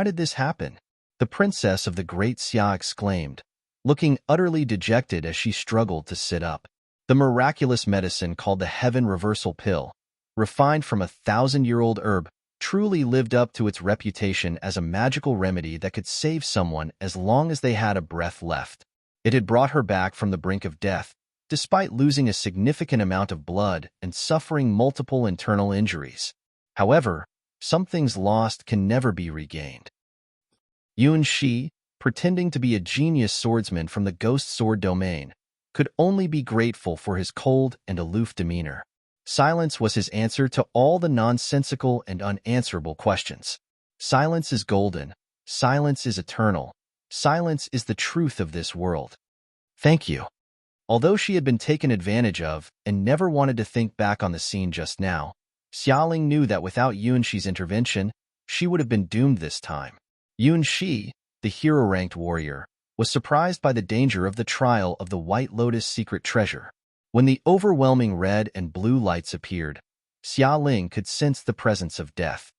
did this happen?" the princess of the Great Xia exclaimed, looking utterly dejected as she struggled to sit up. The miraculous medicine called the Heaven Reversal Pill, refined from a 1,000-year-old herb, truly lived up to its reputation as a magical remedy that could save someone as long as they had a breath left. It had brought her back from the brink of death, despite losing a significant amount of blood and suffering multiple internal injuries. However, some things lost can never be regained. Yunxi, pretending to be a genius swordsman from the ghost sword domain, could only be grateful for his cold and aloof demeanor. Silence was his answer to all the nonsensical and unanswerable questions. Silence is golden. Silence is eternal. Silence is the truth of this world. "Thank you." Although she had been taken advantage of and never wanted to think back on the scene just now, Xiaoling knew that without Yunxi's intervention, she would have been doomed this time. Yunxi, the hero-ranked warrior, was surprised by the danger of the trial of the White Lotus secret treasure. When the overwhelming red and blue lights appeared, Xiaoling could sense the presence of death.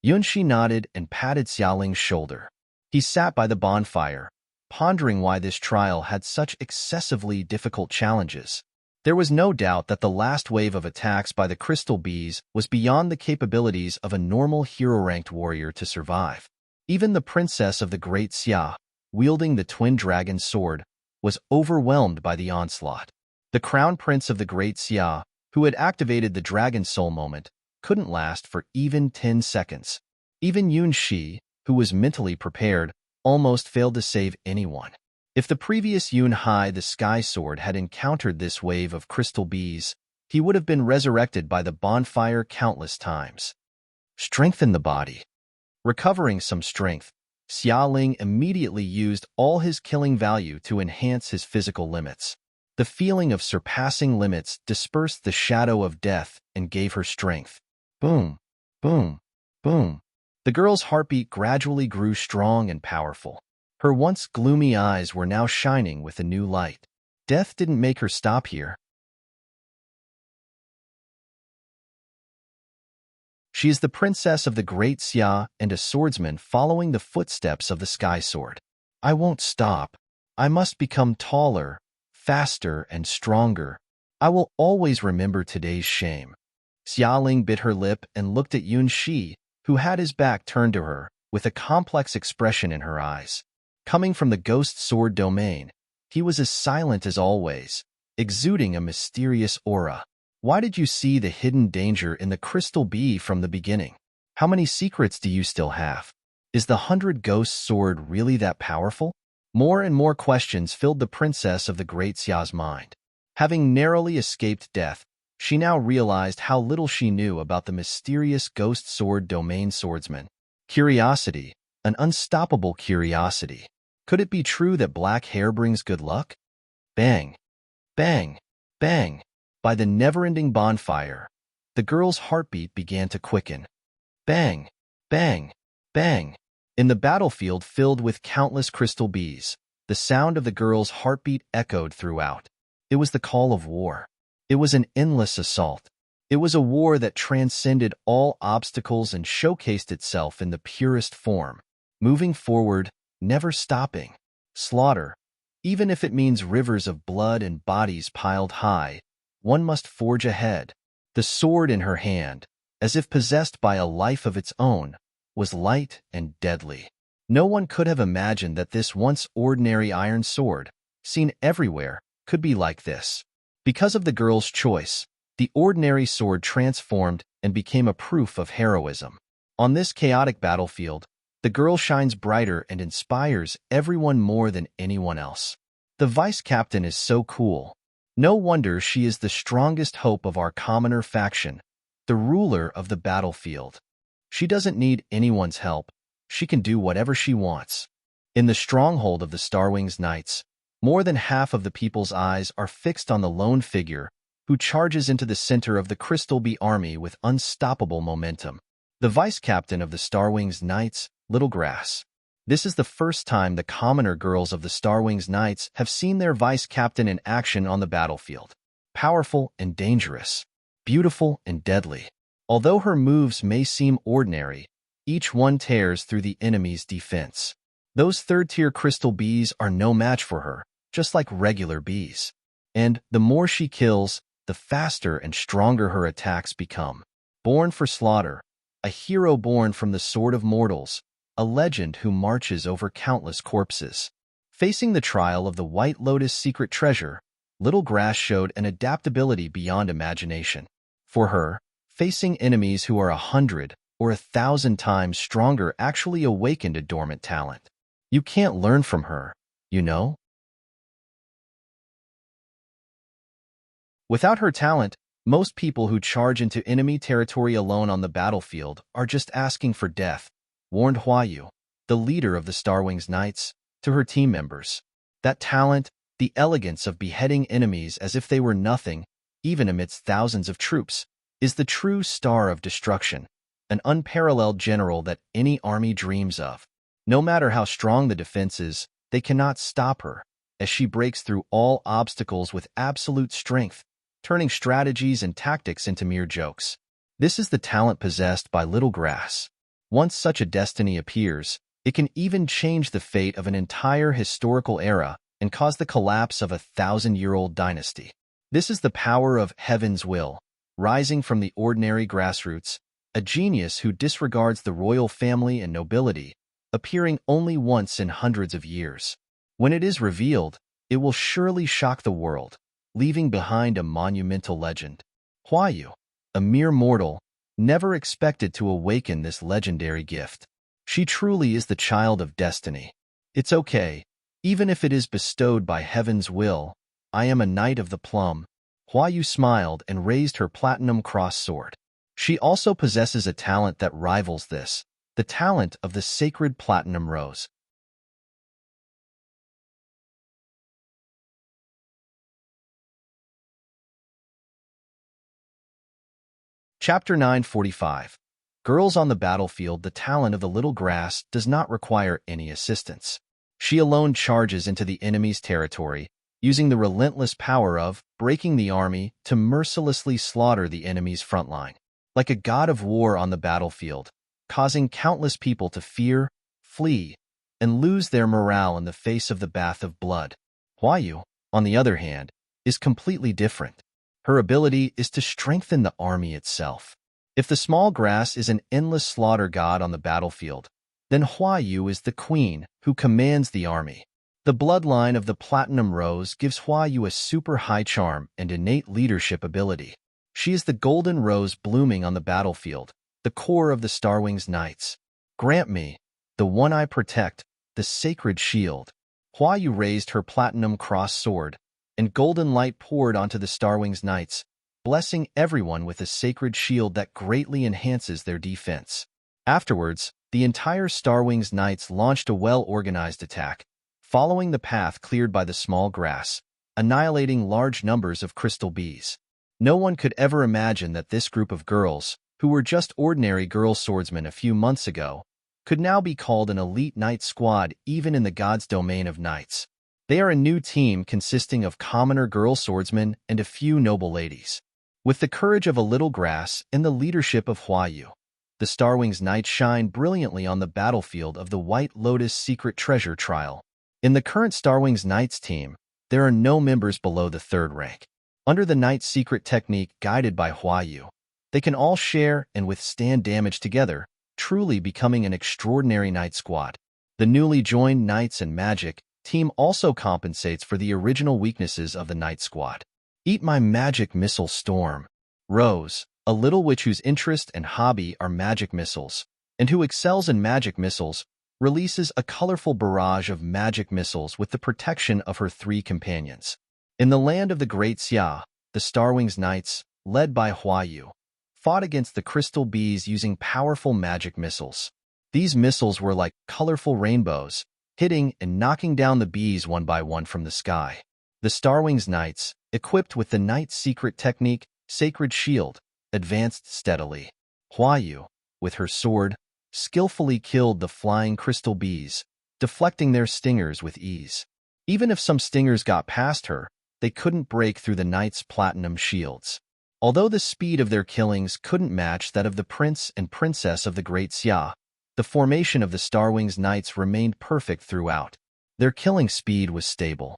Yunxi nodded and patted Xiaoling's shoulder. He sat by the bonfire, pondering why this trial had such excessively difficult challenges. There was no doubt that the last wave of attacks by the crystal bees was beyond the capabilities of a normal hero-ranked warrior to survive. Even the princess of the Great Xia, wielding the twin dragon sword, was overwhelmed by the onslaught. The crown prince of the Great Xia, who had activated the Dragon Soul moment, couldn't last for even 10 seconds. Even Yunxi, who was mentally prepared, almost failed to save anyone. If the previous Yun Hai the Sky Sword had encountered this wave of crystal bees, he would have been resurrected by the bonfire countless times. Strengthen the body. Recovering some strength, Xiaoling immediately used all his killing value to enhance his physical limits. The feeling of surpassing limits dispersed the shadow of death and gave her strength. Boom, boom, boom. The girl's heartbeat gradually grew strong and powerful. Her once gloomy eyes were now shining with a new light. Death didn't make her stop here. She is the princess of the Great Xia and a swordsman following the footsteps of the Sky Sword. I won't stop. I must become taller, faster, and stronger. I will always remember today's shame. Xiaoling bit her lip and looked at Yunxi, who had his back turned to her, with a complex expression in her eyes. Coming from the ghost sword domain, he was as silent as always, exuding a mysterious aura. Why did you see the hidden danger in the crystal bee from the beginning? How many secrets do you still have? Is the 100 Ghost Sword really that powerful? More and more questions filled the princess of the Great Xia's mind. Having narrowly escaped death, she now realized how little she knew about the mysterious Ghost Sword domain swordsman. Curiosity, an unstoppable curiosity. Could it be true that black hair brings good luck? Bang, bang, bang. By the never-ending bonfire, the girl's heartbeat began to quicken. Bang, bang, bang. In the battlefield filled with countless crystal bees, the sound of the girl's heartbeat echoed throughout. It was the call of war. It was an endless assault. It was a war that transcended all obstacles and showcased itself in the purest form, moving forward, never stopping. Slaughter, even if it means rivers of blood and bodies piled high, one must forge ahead. The sword in her hand, as if possessed by a life of its own, was light and deadly. No one could have imagined that this once ordinary iron sword, seen everywhere, could be like this. Because of the girl's choice, the ordinary sword transformed and became a proof of heroism. On this chaotic battlefield, the girl shines brighter and inspires everyone more than anyone else. The vice captain is so cool. No wonder she is the strongest hope of our commoner faction, the ruler of the battlefield. She doesn't need anyone's help. She can do whatever she wants. In the stronghold of the Starwings Knights, more than half of the people's eyes are fixed on the lone figure who charges into the center of the Crystal Bee army with unstoppable momentum. The vice captain of the Starwings Knights, Little Grass. This is the first time the commoner girls of the Starwings Knights have seen their vice captain in action on the battlefield. Powerful and dangerous. Beautiful and deadly. Although her moves may seem ordinary, each one tears through the enemy's defense. Those third-tier crystal bees are no match for her, just like regular bees. And the more she kills, the faster and stronger her attacks become. Born for slaughter, a hero born from the sword of mortals, a legend who marches over countless corpses. Facing the trial of the White Lotus secret treasure, Little Grass showed an adaptability beyond imagination. For her, facing enemies who are 100 or 1,000 times stronger actually awakened a dormant talent. You can't learn from her, you know? Without her talent, most people who charge into enemy territory alone on the battlefield are just asking for death, warned Huayu, the leader of the Starwings Knights, to her team members. That talent, the elegance of beheading enemies as if they were nothing, even amidst thousands of troops, is the true star of destruction, an unparalleled general that any army dreams of. No matter how strong the defenses, they cannot stop her, as she breaks through all obstacles with absolute strength, turning strategies and tactics into mere jokes. This is the talent possessed by Little Grass. Once such a destiny appears, it can even change the fate of an entire historical era and cause the collapse of a 1,000-year-old dynasty. This is the power of Heaven's will, rising from the ordinary grassroots, a genius who disregards the royal family and nobility, appearing only once in hundreds of years. When it is revealed, it will surely shock the world, leaving behind a monumental legend. Huayu, a mere mortal, never expected to awaken this legendary gift. She truly is the child of destiny. It's okay, even if it is bestowed by Heaven's will. I am a knight of the plum. Huayu smiled and raised her platinum cross sword. She also possesses a talent that rivals this, the talent of the sacred platinum rose. Chapter 945. Girls on the battlefield. The talent of the Little Grass does not require any assistance. She alone charges into the enemy's territory, using the relentless power of breaking the army to mercilessly slaughter the enemy's front line. Like a god of war on the battlefield, causing countless people to fear, flee, and lose their morale in the face of the bath of blood. Huayu, on the other hand, is completely different. Her ability is to strengthen the army itself. If the small grass is an endless slaughter god on the battlefield, then Huayu is the queen who commands the army. The bloodline of the Platinum Rose gives Huayu a super high charm and innate leadership ability. She is the golden rose blooming on the battlefield, the core of the Starwings Knights. Grant me, the one I protect, the sacred shield. Huayu raised her platinum cross sword, and golden light poured onto the Starwings Knights, blessing everyone with a sacred shield that greatly enhances their defense. Afterwards, the entire Starwings Knights launched a well-organized attack, following the path cleared by the small grass, annihilating large numbers of crystal bees. No one could ever imagine that this group of girls, who were just ordinary girl swordsmen a few months ago, could now be called an elite knight squad even in the god's domain of knights. They are a new team consisting of commoner girl swordsmen and a few noble ladies. With the courage of a Little Grass and the leadership of Huayu, the Starwings Knights shine brilliantly on the battlefield of the White Lotus Secret Treasure Trial. In the current Starwings Knights team, there are no members below the 3rd rank. Under the Knight's secret technique guided by Huayu, they can all share and withstand damage together, truly becoming an extraordinary knight squad. The newly joined Knights and Magic team also compensates for the original weaknesses of the Knight squad. Eat my magic missile storm. Rose, a little witch whose interest and hobby are magic missiles, and who excels in magic missiles, releases a colorful barrage of magic missiles with the protection of her 3 companions. In the land of the Great Xia, the Starwings Knights, led by Huayu, fought against the crystal bees using powerful magic missiles. These missiles were like colorful rainbows, hitting and knocking down the bees one by one from the sky. The Starwings Knights, equipped with the Knight's secret technique, Sacred Shield, advanced steadily. Huayu, with her sword, skillfully killed the flying crystal bees, deflecting their stingers with ease. Even if some stingers got past her, they couldn't break through the Knight's platinum shields. Although the speed of their killings couldn't match that of the prince and princess of the Great Xia, the formation of the Starwings Knights remained perfect throughout. Their killing speed was stable.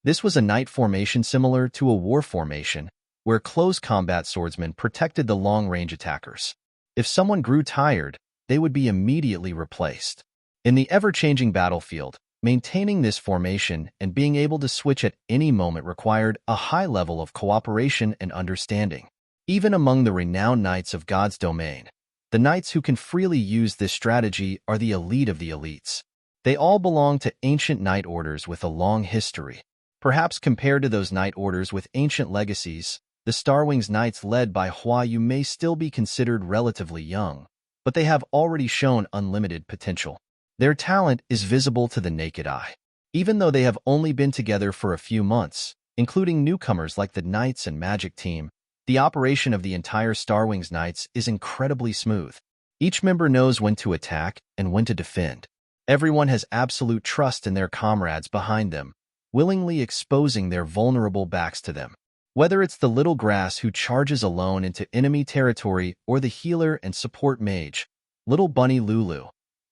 This was a knight formation similar to a war formation, where close combat swordsmen protected the long-range attackers. If someone grew tired, they would be immediately replaced. In the ever-changing battlefield, maintaining this formation and being able to switch at any moment required a high level of cooperation and understanding. Even among the renowned knights of God's domain, the knights who can freely use this strategy are the elite of the elites. They all belong to ancient knight orders with a long history. Perhaps compared to those knight orders with ancient legacies, the Starwings Knights led by Huayu may still be considered relatively young, but they have already shown unlimited potential. Their talent is visible to the naked eye. Even though they have only been together for a few months, including newcomers like the Knights and Magic team, the operation of the entire Starwings Knights is incredibly smooth. Each member knows when to attack and when to defend. Everyone has absolute trust in their comrades behind them, willingly exposing their vulnerable backs to them. Whether it's the little grass who charges alone into enemy territory or the healer and support mage, little bunny Lulu,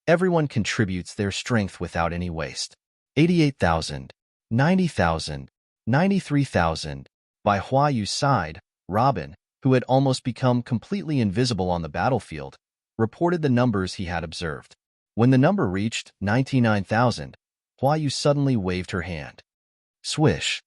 everyone contributes their strength without any waste. 88,000, 90,000, 93,000. By Hua Yu's side, Robin, who had almost become completely invisible on the battlefield, reported the numbers he had observed. When the number reached 99,000, Hua Yu suddenly waved her hand. Swish!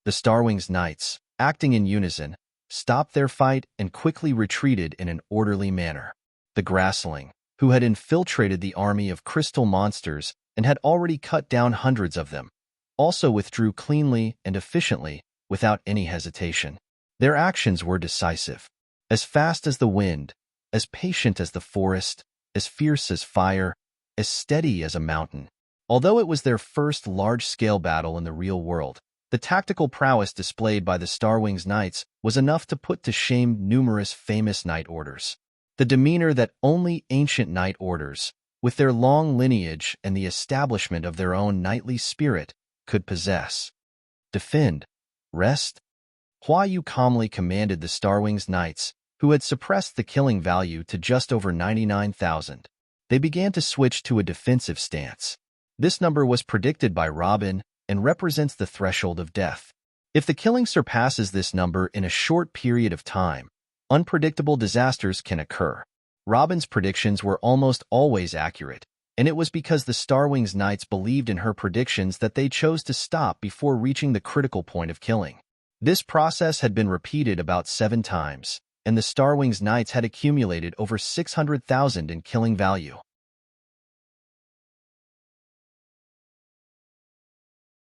The Starwings Knights, acting in unison, stopped their fight and quickly retreated in an orderly manner. The Grassling, who had infiltrated the army of crystal monsters and had already cut down hundreds of them, also withdrew cleanly and efficiently without any hesitation. Their actions were decisive. As fast as the wind, as patient as the forest, as fierce as fire, as steady as a mountain. Although it was their first large-scale battle in the real world, the tactical prowess displayed by the Starwings Knights was enough to put to shame numerous famous knight orders. The demeanor that only ancient knight orders, with their long lineage and the establishment of their own knightly spirit, could possess. Defend. Rest. Hua Yu calmly commanded the Starwings Knights, who had suppressed the killing value to just over 99,000. They began to switch to a defensive stance. This number was predicted by Robin and represents the threshold of death. If the killing surpasses this number in a short period of time, unpredictable disasters can occur. Robin's predictions were almost always accurate, and it was because the Starwings Knights believed in her predictions that they chose to stop before reaching the critical point of killing. This process had been repeated about 7 times, and the Starwings Knights had accumulated over 600,000 in killing value.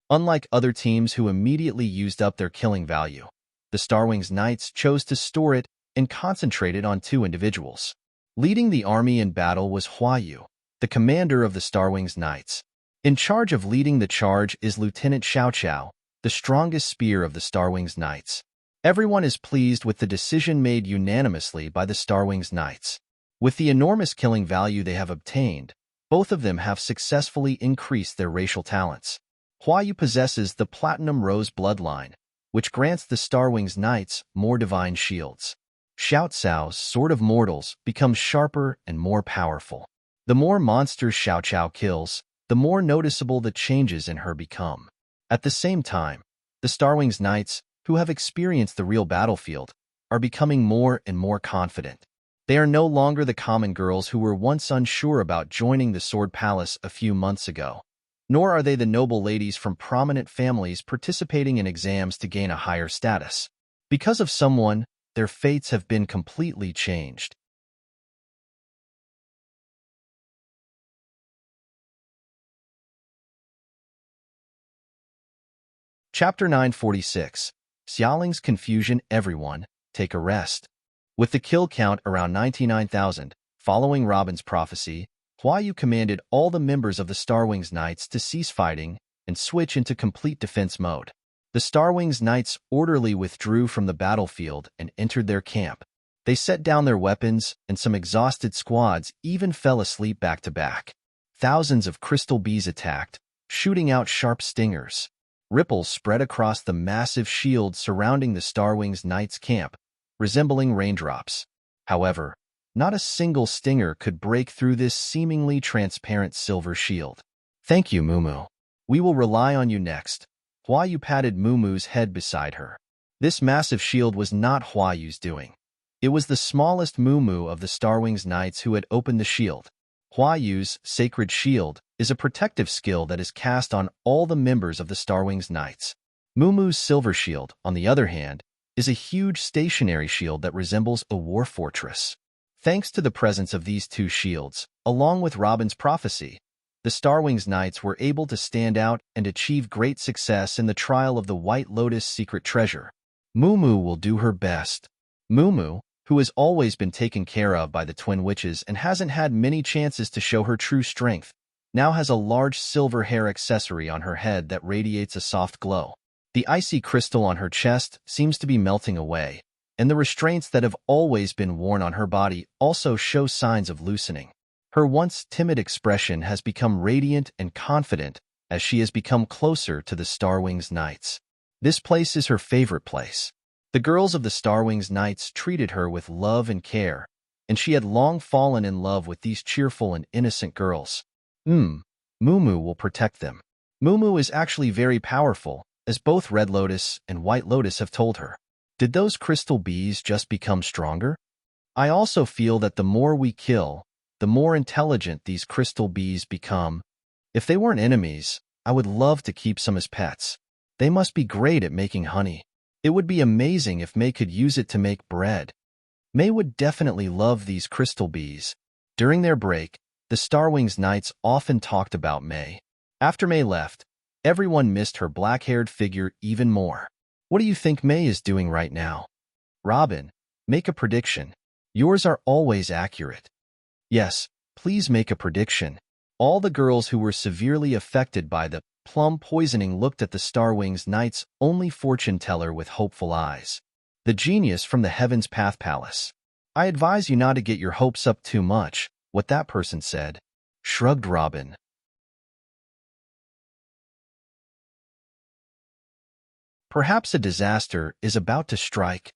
Unlike other teams who immediately used up their killing value, the Starwings Knights chose to store it and concentrate it on 2 individuals. Leading the army in battle was Hua Yu, the commander of the Starwings Knights. In charge of leading the charge is Lieutenant Xiao Xiao, the strongest spear of the Starwings Knights. Everyone is pleased with the decision made unanimously by the Starwings Knights. With the enormous killing value they have obtained, both of them have successfully increased their racial talents. Hua Yu possesses the Platinum Rose bloodline, which grants the Starwings Knights more divine shields. Xiao Xiao's Sword of Mortals becomes sharper and more powerful. The more monsters Xiao Xiao kills, the more noticeable the changes in her become. At the same time, the Starwings Knights, who have experienced the real battlefield, are becoming more and more confident. They are no longer the common girls who were once unsure about joining the Sword Palace a few months ago, nor are they the noble ladies from prominent families participating in exams to gain a higher status. Because of someone, their fates have been completely changed. Chapter 946. Xiaoling's Confusion. Everyone, take a rest. With the kill count around 99,000, following Robin's prophecy, Hua Yu commanded all the members of the Starwings Knights to cease fighting and switch into complete defense mode. The Starwings Knights orderly withdrew from the battlefield and entered their camp. They set down their weapons, and some exhausted squads even fell asleep back to back. Thousands of crystal bees attacked, shooting out sharp stingers. Ripples spread across the massive shield surrounding the Starwings Knights' camp, resembling raindrops. However, not a single stinger could break through this seemingly transparent silver shield. Thank you, Mumu. We will rely on you next. Hua Yu patted Mumu's head beside her. This massive shield was not Hua Yu's doing. It was the smallest Mumu of the Starwings Knights who had opened the shield. Hua Yu's Sacred Shield is a protective skill that is cast on all the members of the Starwings Knights. Mumu's Silver Shield, on the other hand, is a huge stationary shield that resembles a war fortress. Thanks to the presence of these 2 shields, along with Robin's prophecy, the Starwings Knights were able to stand out and achieve great success in the trial of the White Lotus secret treasure. Mumu will do her best. Mumu, who has always been taken care of by the twin witches and hasn't had many chances to show her true strength, now has a large silver hair accessory on her head that radiates a soft glow. The icy crystal on her chest seems to be melting away, and the restraints that have always been worn on her body also show signs of loosening. Her once timid expression has become radiant and confident as she has become closer to the Starwings Knights. This place is her favorite place. The girls of the Starwings Knights treated her with love and care, and she had long fallen in love with these cheerful and innocent girls. Mumu will protect them. Mumu is actually very powerful, as both Red Lotus and White Lotus have told her. Did those crystal bees just become stronger? I also feel that the more we kill, the more intelligent these crystal bees become. If they weren't enemies, I would love to keep some as pets. They must be great at making honey. It would be amazing if May could use it to make bread. May would definitely love these crystal bees. During their break, the Starwings Knights often talked about May. After May left, everyone missed her black-haired figure even more. What do you think May is doing right now? Robin, make a prediction. Yours are always accurate. Yes, please make a prediction. All the girls who were severely affected by the plum poisoning looked at the Starwings Knight's only fortune teller with hopeful eyes. The genius from the Heaven's Path Palace. I advise you not to get your hopes up too much, what that person said. Shrugged Robin. Perhaps a disaster is about to strike.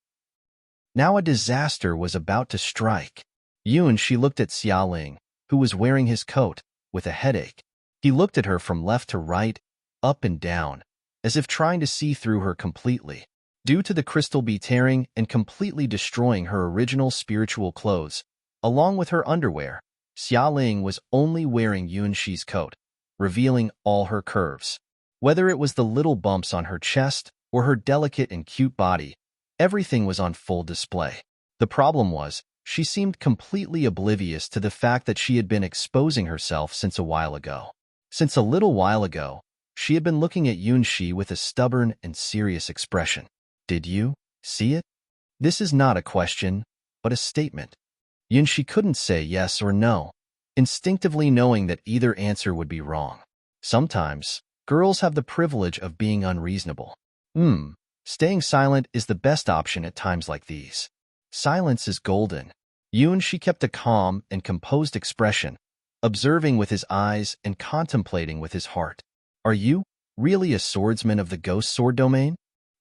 Now a disaster was about to strike. She looked at Xiaoling, who was wearing his coat, with a headache. He looked at her from left to right, up and down, as if trying to see through her completely. Due to the crystal bee tearing and completely destroying her original spiritual clothes, along with her underwear, Xiaoling was only wearing Yunshi's coat, revealing all her curves. Whether it was the little bumps on her chest or her delicate and cute body, everything was on full display. The problem was, she seemed completely oblivious to the fact that she had been exposing herself since a while ago. Since a little while ago, she had been looking at Yunshi with a stubborn and serious expression. Did you see it? This is not a question, but a statement. Yunshi couldn't say yes or no, instinctively knowing that either answer would be wrong. Sometimes, girls have the privilege of being unreasonable. Staying silent is the best option at times like these. Silence is golden. Yunshi kept a calm and composed expression, observing with his eyes and contemplating with his heart. Are you really a swordsman of the ghost sword domain?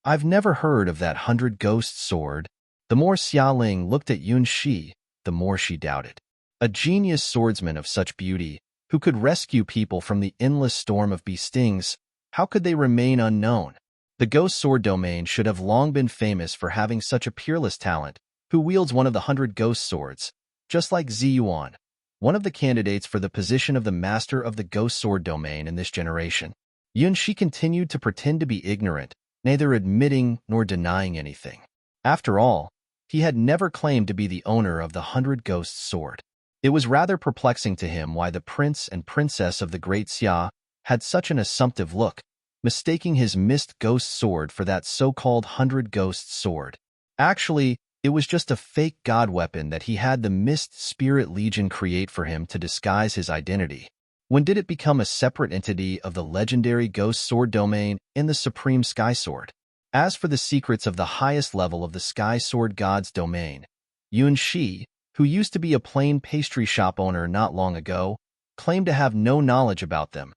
I've never heard of that 100-ghost sword. The more Xiaoling looked at Yunshi, the more she doubted. A genius swordsman of such beauty, who could rescue people from the endless storm of bee stings, how could they remain unknown? The ghost sword domain should have long been famous for having such a peerless talent, who wields one of the 100 ghost swords, just like Ziyuan, one of the candidates for the position of the master of the ghost sword domain in this generation. Yunshi continued to pretend to be ignorant, neither admitting nor denying anything. After all, he had never claimed to be the owner of the 100 ghost sword. It was rather perplexing to him why the prince and princess of the Great Xia had such an assumptive look, mistaking his mist ghost sword for that so-called 100 ghost sword. Actually, it was just a fake god weapon that he had the Mist Spirit Legion create for him to disguise his identity. When did it become a separate entity of the legendary Ghost Sword domain in the Supreme Sky Sword? As for the secrets of the highest level of the Sky Sword God's domain, Yunshi, who used to be a plain pastry shop owner not long ago, claimed to have no knowledge about them.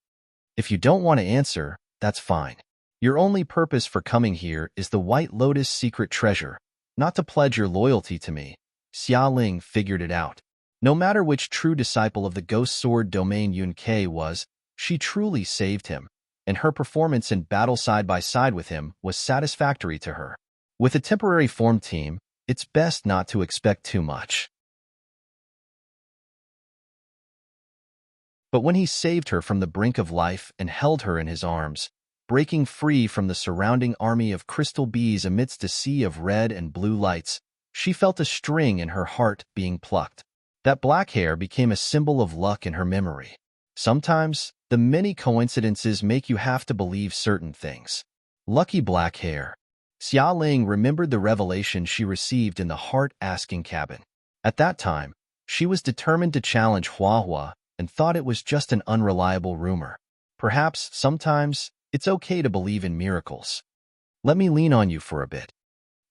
If you don't want to answer, that's fine. Your only purpose for coming here is the White Lotus secret treasure, not to pledge your loyalty to me. Xiaoling figured it out. No matter which true disciple of the Ghost Sword domain Yun-Kei was, she truly saved him, and her performance in battle side by side with him was satisfactory to her. With a temporary form team, it's best not to expect too much. But when he saved her from the brink of life and held her in his arms, breaking free from the surrounding army of crystal bees amidst a sea of red and blue lights, she felt a string in her heart being plucked. That black hair became a symbol of luck in her memory. Sometimes, the many coincidences make you have to believe certain things. Lucky black hair. Xiaoling remembered the revelation she received in the heart-asking cabin. At that time, she was determined to challenge Huahua and thought it was just an unreliable rumor. Perhaps, sometimes, it's okay to believe in miracles. Let me lean on you for a bit.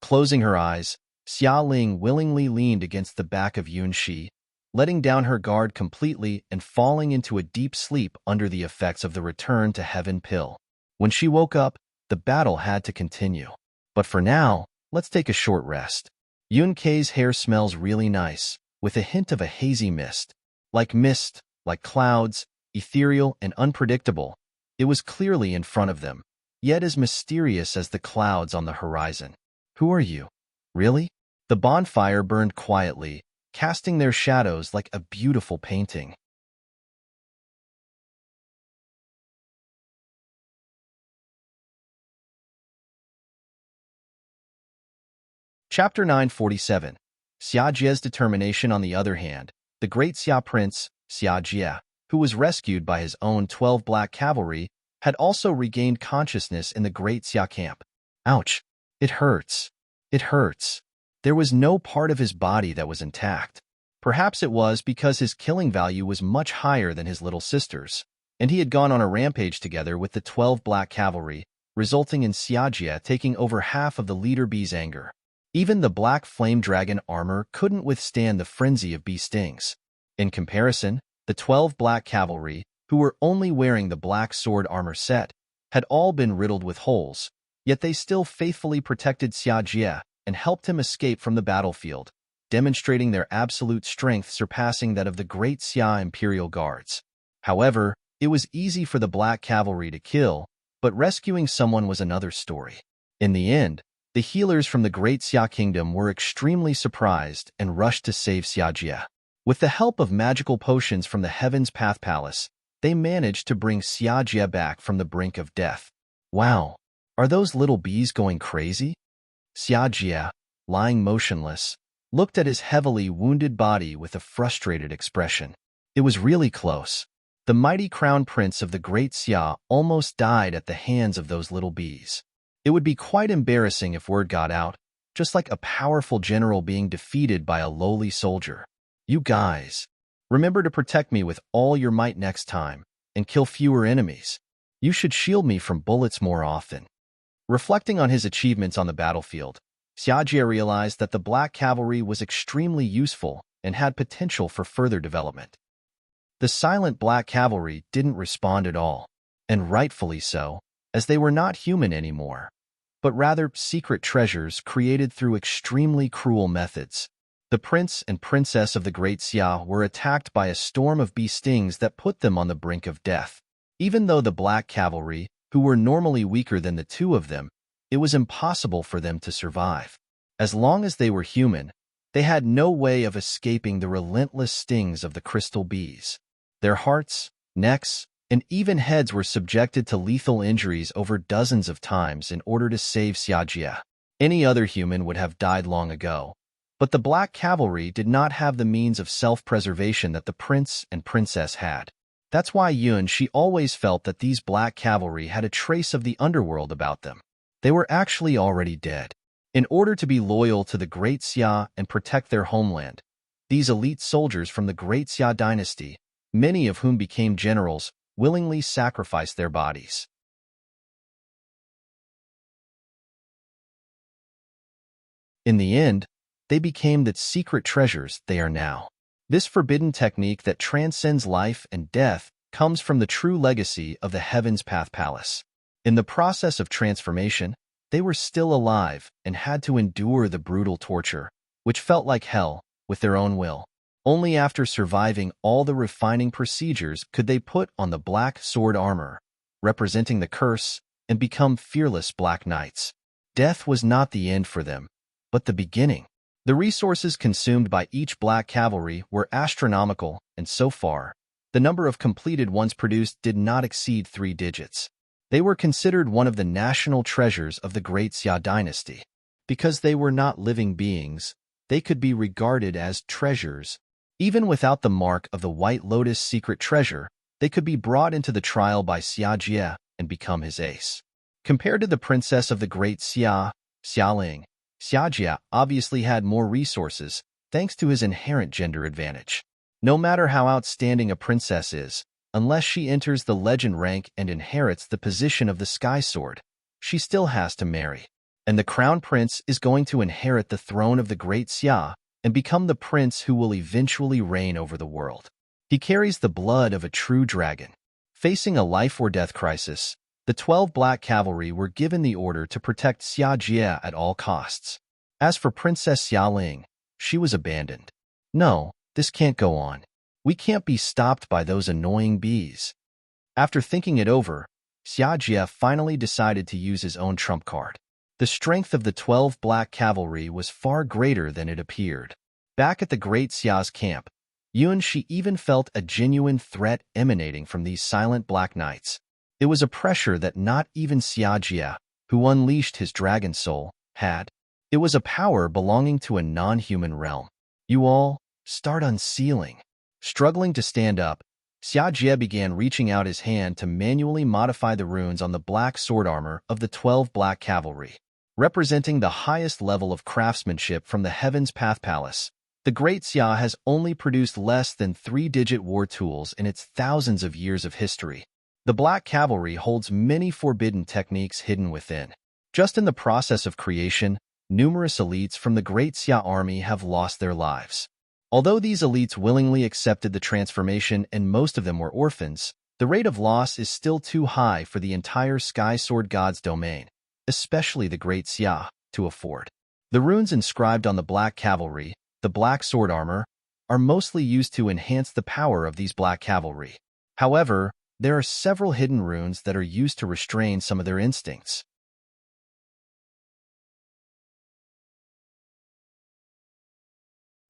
Closing her eyes, Xia Ling willingly leaned against the back of Yun Shi, letting down her guard completely and falling into a deep sleep under the effects of the return to heaven pill. When she woke up, the battle had to continue. But for now, let's take a short rest. Yun Kei's hair smells really nice, with a hint of a hazy mist. Like clouds, ethereal and unpredictable. It was clearly in front of them, yet as mysterious as the clouds on the horizon. Who are you? Really? The bonfire burned quietly, casting their shadows like a beautiful painting. Chapter 947. Xia Jie's determination. On the other hand, the great Xia prince, Xia Jie, who was rescued by his own 12 black cavalry, had also regained consciousness in the great Xia camp. Ouch! It hurts. It hurts. There was no part of his body that was intact. Perhaps it was because his killing value was much higher than his little sister's, and he had gone on a rampage together with the 12 black cavalry, resulting in Xia Jie taking over half of the leader bee's anger. Even the black flame dragon armor couldn't withstand the frenzy of bee stings. In comparison, the 12 black cavalry, who were only wearing the black sword armor set, had all been riddled with holes, yet they still faithfully protected Xia Jie and helped him escape from the battlefield, demonstrating their absolute strength surpassing that of the great Xia Imperial Guards. However, it was easy for the black cavalry to kill, but rescuing someone was another story. In the end, the healers from the Great Xia Kingdom were extremely surprised and rushed to save Xia Jie. With the help of magical potions from the Heaven's Path Palace, they managed to bring Xia Jie back from the brink of death. Wow, are those little bees going crazy? Xia Jie, lying motionless, looked at his heavily wounded body with a frustrated expression. It was really close. The mighty crown prince of the Great Xia almost died at the hands of those little bees. It would be quite embarrassing if word got out, just like a powerful general being defeated by a lowly soldier. You guys, remember to protect me with all your might next time, and kill fewer enemies. You should shield me from bullets more often. Reflecting on his achievements on the battlefield, Xia Jie realized that the black cavalry was extremely useful and had potential for further development. The silent black cavalry didn't respond at all, and rightfully so, as they were not human anymore, but rather secret treasures created through extremely cruel methods. The prince and princess of the Great Xia were attacked by a storm of bee stings that put them on the brink of death. Even though the black cavalry, who were normally weaker than the two of them, it was impossible for them to survive. As long as they were human, they had no way of escaping the relentless stings of the crystal bees. Their hearts, necks, and even heads were subjected to lethal injuries over dozens of times in order to save Xia Jie. Any other human would have died long ago, but the black cavalry did not have the means of self-preservation that the prince and princess had. That's why Yun Shi always felt that these black cavalry had a trace of the underworld about them. They were actually already dead. In order to be loyal to the Great Xia and protect their homeland, these elite soldiers from the Great Xia dynasty, many of whom became generals, willingly sacrificed their bodies. In the end, they became the secret treasures they are now. This forbidden technique that transcends life and death comes from the true legacy of the Heaven's Path Palace. In the process of transformation, they were still alive and had to endure the brutal torture, which felt like hell, with their own will. Only after surviving all the refining procedures could they put on the black sword armor, representing the curse, and become fearless black knights. Death was not the end for them, but the beginning. The resources consumed by each black cavalry were astronomical, and so far, the number of completed ones produced did not exceed 3 digits. They were considered one of the national treasures of the Great Xia dynasty. Because they were not living beings, they could be regarded as treasures. Even without the mark of the White Lotus secret treasure, they could be brought into the trial by Xia Jie and become his ace. Compared to the princess of the Great Xia, Xia Ling, Xia Jie obviously had more resources, thanks to his inherent gender advantage. No matter how outstanding a princess is, unless she enters the legend rank and inherits the position of the Sky Sword, she still has to marry. and the crown prince is going to inherit the throne of the great Xia and become the prince who will eventually reign over the world. He carries the blood of a true dragon. Facing a life-or-death crisis, the 12 Black Cavalry were given the order to protect Xia Jie at all costs. As for Princess Xiaoling, she was abandoned. No, this can't go on. We can't be stopped by those annoying bees. After thinking it over, Xia Jie finally decided to use his own trump card. The strength of the 12 Black Cavalry was far greater than it appeared. Back at the Great Xia's camp, She even felt a genuine threat emanating from these silent Black Knights. It was a pressure that not even Xia Jie, who unleashed his dragon soul, had. It was a power belonging to a non-human realm. You all, start unsealing. Struggling to stand up, Xia Jie began reaching out his hand to manually modify the runes on the black sword armor of the 12 Black Cavalry. Representing the highest level of craftsmanship from the Heaven's Path Palace, the Great Xia has only produced less than 3-digit war tools in its thousands of years of history. The Black Cavalry holds many forbidden techniques hidden within. Just in the process of creation, numerous elites from the Great Xia army have lost their lives. Although these elites willingly accepted the transformation and most of them were orphans, the rate of loss is still too high for the entire Sky Sword God's domain, especially the Great Xia, to afford. The runes inscribed on the Black Cavalry, the black sword armor, are mostly used to enhance the power of these Black Cavalry. However, there are several hidden runes that are used to restrain some of their instincts.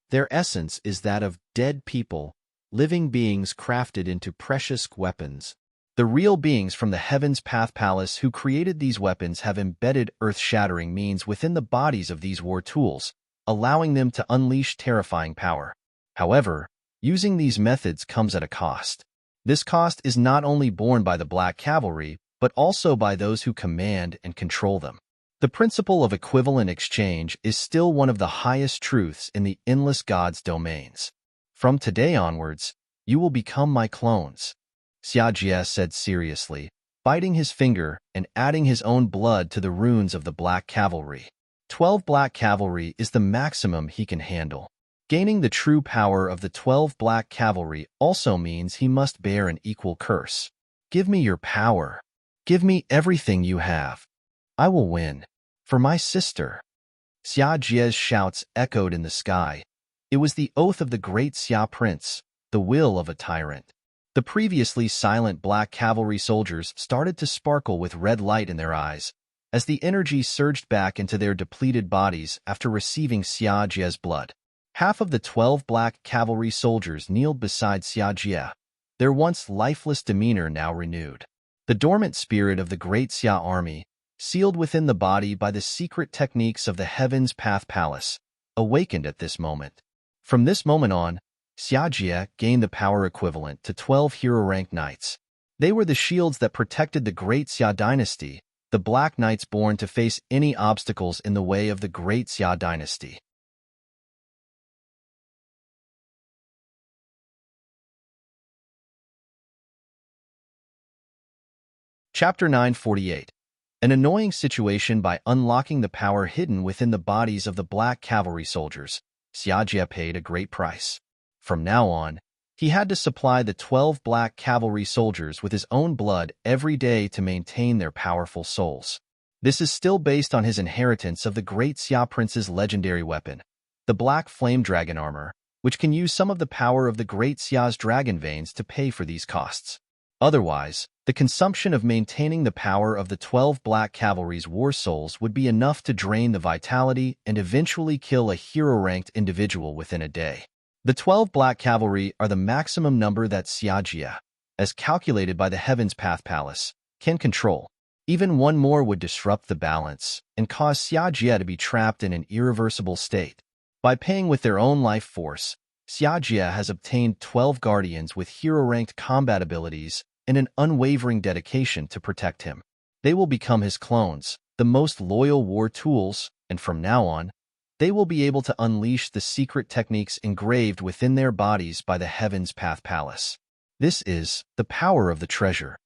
Their essence is that of dead people, living beings crafted into precious weapons. The real beings from the Heaven's Path Palace who created these weapons have embedded earth-shattering means within the bodies of these war tools, allowing them to unleash terrifying power. However, using these methods comes at a cost. This cost is not only borne by the Black Cavalry, but also by those who command and control them. The principle of equivalent exchange is still one of the highest truths in the endless God's domains. From today onwards, you will become my clones, Xia Jie said seriously, biting his finger and adding his own blood to the runes of the Black Cavalry. 12 Black Cavalry is the maximum he can handle. Gaining the true power of the 12 Black Cavalry also means he must bear an equal curse. Give me your power. Give me everything you have. I will win. For my sister. Xia Jie's shouts echoed in the sky. It was the oath of the great Xia Prince, the will of a tyrant. The previously silent Black Cavalry soldiers started to sparkle with red light in their eyes, as the energy surged back into their depleted bodies after receiving Xia Jie's blood. Half of the 12 Black Cavalry soldiers kneeled beside Xia Jie, their once lifeless demeanor now renewed. The dormant spirit of the Great Xia army, sealed within the body by the secret techniques of the Heaven's Path Palace, awakened at this moment. From this moment on, Xia Jie gained the power equivalent to 12 hero-rank knights. They were the shields that protected the Great Xia dynasty, the Black Knights born to face any obstacles in the way of the Great Xia dynasty. Chapter 948. An annoying situation by unlocking the power hidden within the bodies of the Black Cavalry soldiers. Xia Jie paid a great price. From now on, he had to supply the 12 Black Cavalry soldiers with his own blood every day to maintain their powerful souls. This is still based on his inheritance of the Great Xia Prince's legendary weapon, the Black Flame Dragon armor, which can use some of the power of the Great Xia's dragon veins to pay for these costs. Otherwise, the consumption of maintaining the power of the 12 Black Cavalry's war souls would be enough to drain the vitality and eventually kill a hero-ranked individual within a day. The 12 Black Cavalry are the maximum number that Xia Jie, as calculated by the Heaven's Path Palace, can control. Even one more would disrupt the balance and cause Xia Jie to be trapped in an irreversible state. By paying with their own life force, Xia Jie has obtained 12 guardians with hero-ranked combat abilities and an unwavering dedication to protect him. They will become his clones, the most loyal war tools, and from now on, they will be able to unleash the secret techniques engraved within their bodies by the Heaven's Path Palace. This is the power of the treasure.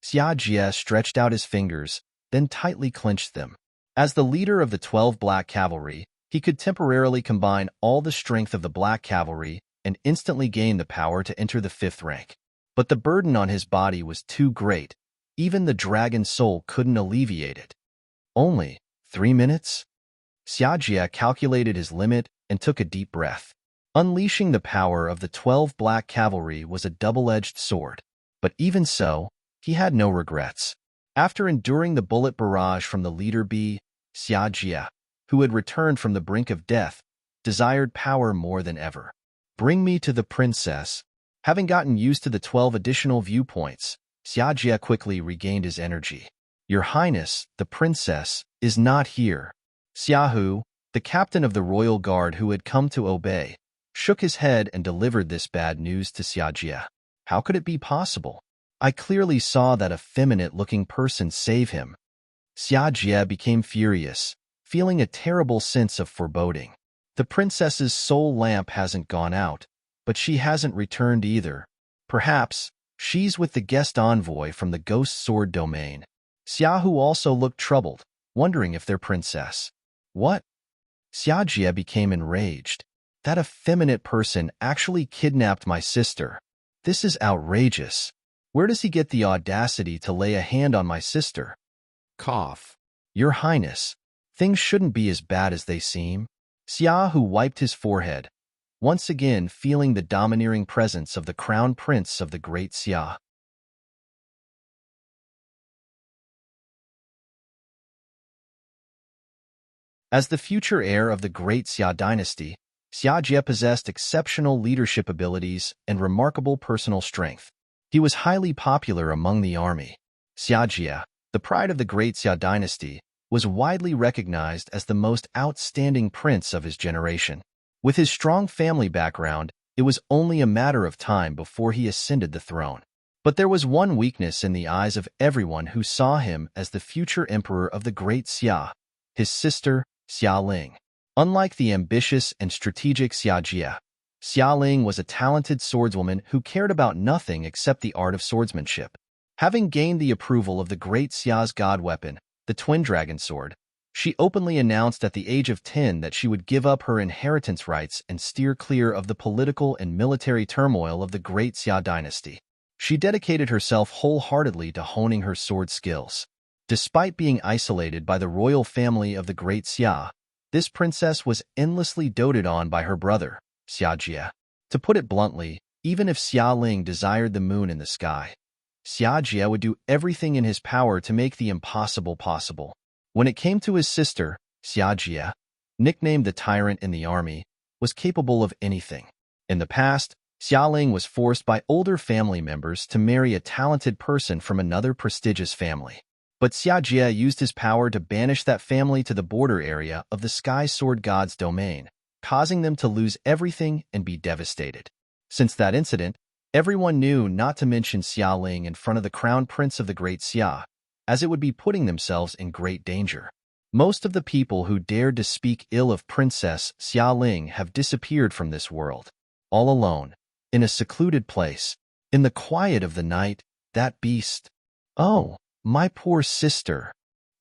Xia Jie stretched out his fingers, then tightly clenched them. As the leader of the 12 Black Cavalry, he could temporarily combine all the strength of the Black Cavalry and instantly gain the power to enter the 5th rank. But the burden on his body was too great. Even the dragon soul couldn't alleviate it. Only 3 minutes? Xiajia calculated his limit and took a deep breath. Unleashing the power of the 12 Black Cavalry was a double-edged sword. But even so, he had no regrets. After enduring the bullet barrage from the leader B, Xiajia, who had returned from the brink of death, desired power more than ever. Bring me to the princess. Having gotten used to the 12 additional viewpoints, Xiajia quickly regained his energy. Your Highness, the princess, is not here. Xiahu, the captain of the royal guard who had come to obey, shook his head and delivered this bad news to Xiajia. How could it be possible? I clearly saw that effeminate-looking person save him. Xiajia became furious, feeling a terrible sense of foreboding. The princess's soul lamp hasn't gone out, but she hasn't returned either. Perhaps she's with the guest envoy from the Ghost Sword domain. Xiahu also looked troubled, wondering if their princess. What? Xiajia became enraged. That effeminate person actually kidnapped my sister. This is outrageous. Where does he get the audacity to lay a hand on my sister? Cough. Your Highness, things shouldn't be as bad as they seem. Xiahu wiped his forehead, once again feeling the domineering presence of the crown prince of the Great Xia. As the future heir of the Great Xia dynasty, Xiajia possessed exceptional leadership abilities and remarkable personal strength. He was highly popular among the army. Xiajia, the pride of the Great Xia dynasty, was widely recognized as the most outstanding prince of his generation. With his strong family background, it was only a matter of time before he ascended the throne. But there was one weakness in the eyes of everyone who saw him as the future emperor of the Great Xia: his sister, Xialing. Unlike the ambitious and strategic Xiajia, Xialing was a talented swordswoman who cared about nothing except the art of swordsmanship. Having gained the approval of the Great Xia's god weapon, the Twin Dragon Sword, she openly announced at the age of 10 that she would give up her inheritance rights and steer clear of the political and military turmoil of the Great Xia dynasty. She dedicated herself wholeheartedly to honing her sword skills. Despite being isolated by the royal family of the Great Xia, this princess was endlessly doted on by her brother, Xiajia. To put it bluntly, even if Xialing desired the moon in the sky, Xiajia would do everything in his power to make the impossible possible. When it came to his sister, Xiajia, nicknamed the Tyrant in the army, was capable of anything. In the past, Xialing was forced by older family members to marry a talented person from another prestigious family. But Xiajia used his power to banish that family to the border area of the Sky Sword God's domain, causing them to lose everything and be devastated. Since that incident, everyone knew not to mention Xialing in front of the crown prince of the Great Xia, as it would be putting themselves in great danger. Most of the people who dared to speak ill of Princess Xialing have disappeared from this world. All alone, in a secluded place, in the quiet of the night, that beast. Oh, my poor sister.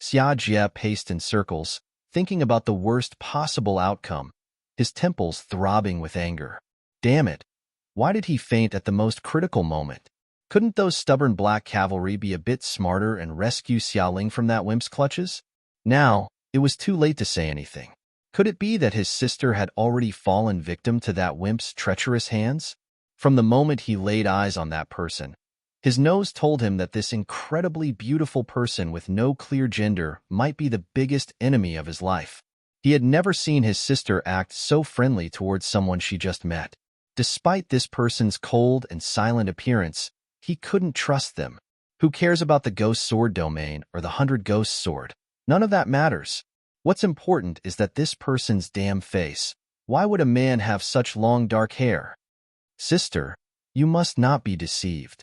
Xiajia paced in circles, thinking about the worst possible outcome, his temples throbbing with anger. Damn it. Why did he faint at the most critical moment? Couldn't those stubborn Black Cavalry be a bit smarter and rescue Xialing from that wimp's clutches? Now, it was too late to say anything. Could it be that his sister had already fallen victim to that wimp's treacherous hands? From the moment he laid eyes on that person, his nose told him that this incredibly beautiful person with no clear gender might be the biggest enemy of his life. He had never seen his sister act so friendly towards someone she just met. Despite this person's cold and silent appearance, he couldn't trust them. Who cares about the Ghost Sword domain or the 100 Ghost Sword? None of that matters. What's important is that this person's damn face. Why would a man have such long dark hair? Sister, you must not be deceived.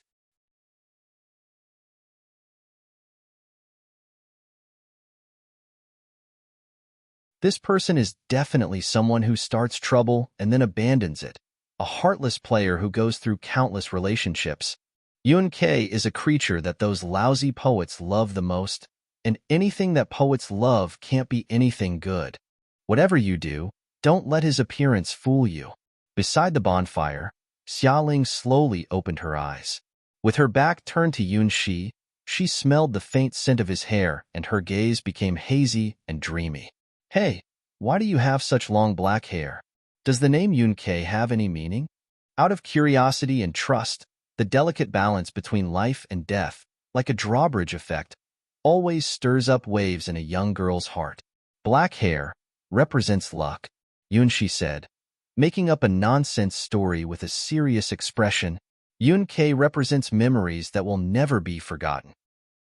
This person is definitely someone who starts trouble and then abandons it. A heartless player who goes through countless relationships. Yun Ke is a creature that those lousy poets love the most. and anything that poets love can't be anything good. Whatever you do, don't let his appearance fool you. Beside the bonfire, Xialing slowly opened her eyes. With her back turned to Yunxi, she smelled the faint scent of his hair, and her gaze became hazy and dreamy. Hey, why do you have such long black hair? Does the name Yunkei have any meaning? Out of curiosity and trust, the delicate balance between life and death, like a drawbridge effect, always stirs up waves in a young girl's heart. Black hair represents luck, Yunxi said, making up a nonsense story with a serious expression. Yunkei represents memories that will never be forgotten.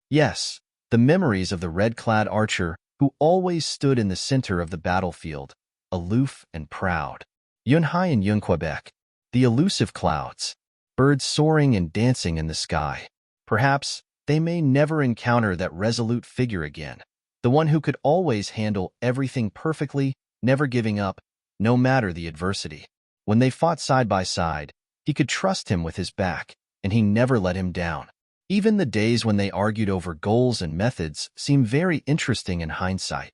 Yes, the memories of the red-clad archer who always stood in the center of the battlefield, aloof and proud. Yunhai and Yunquebec, the elusive clouds, birds soaring and dancing in the sky. Perhaps they may never encounter that resolute figure again, the one who could always handle everything perfectly, never giving up, no matter the adversity. When they fought side by side, he could trust him with his back, and he never let him down. Even the days when they argued over goals and methods seem very interesting in hindsight.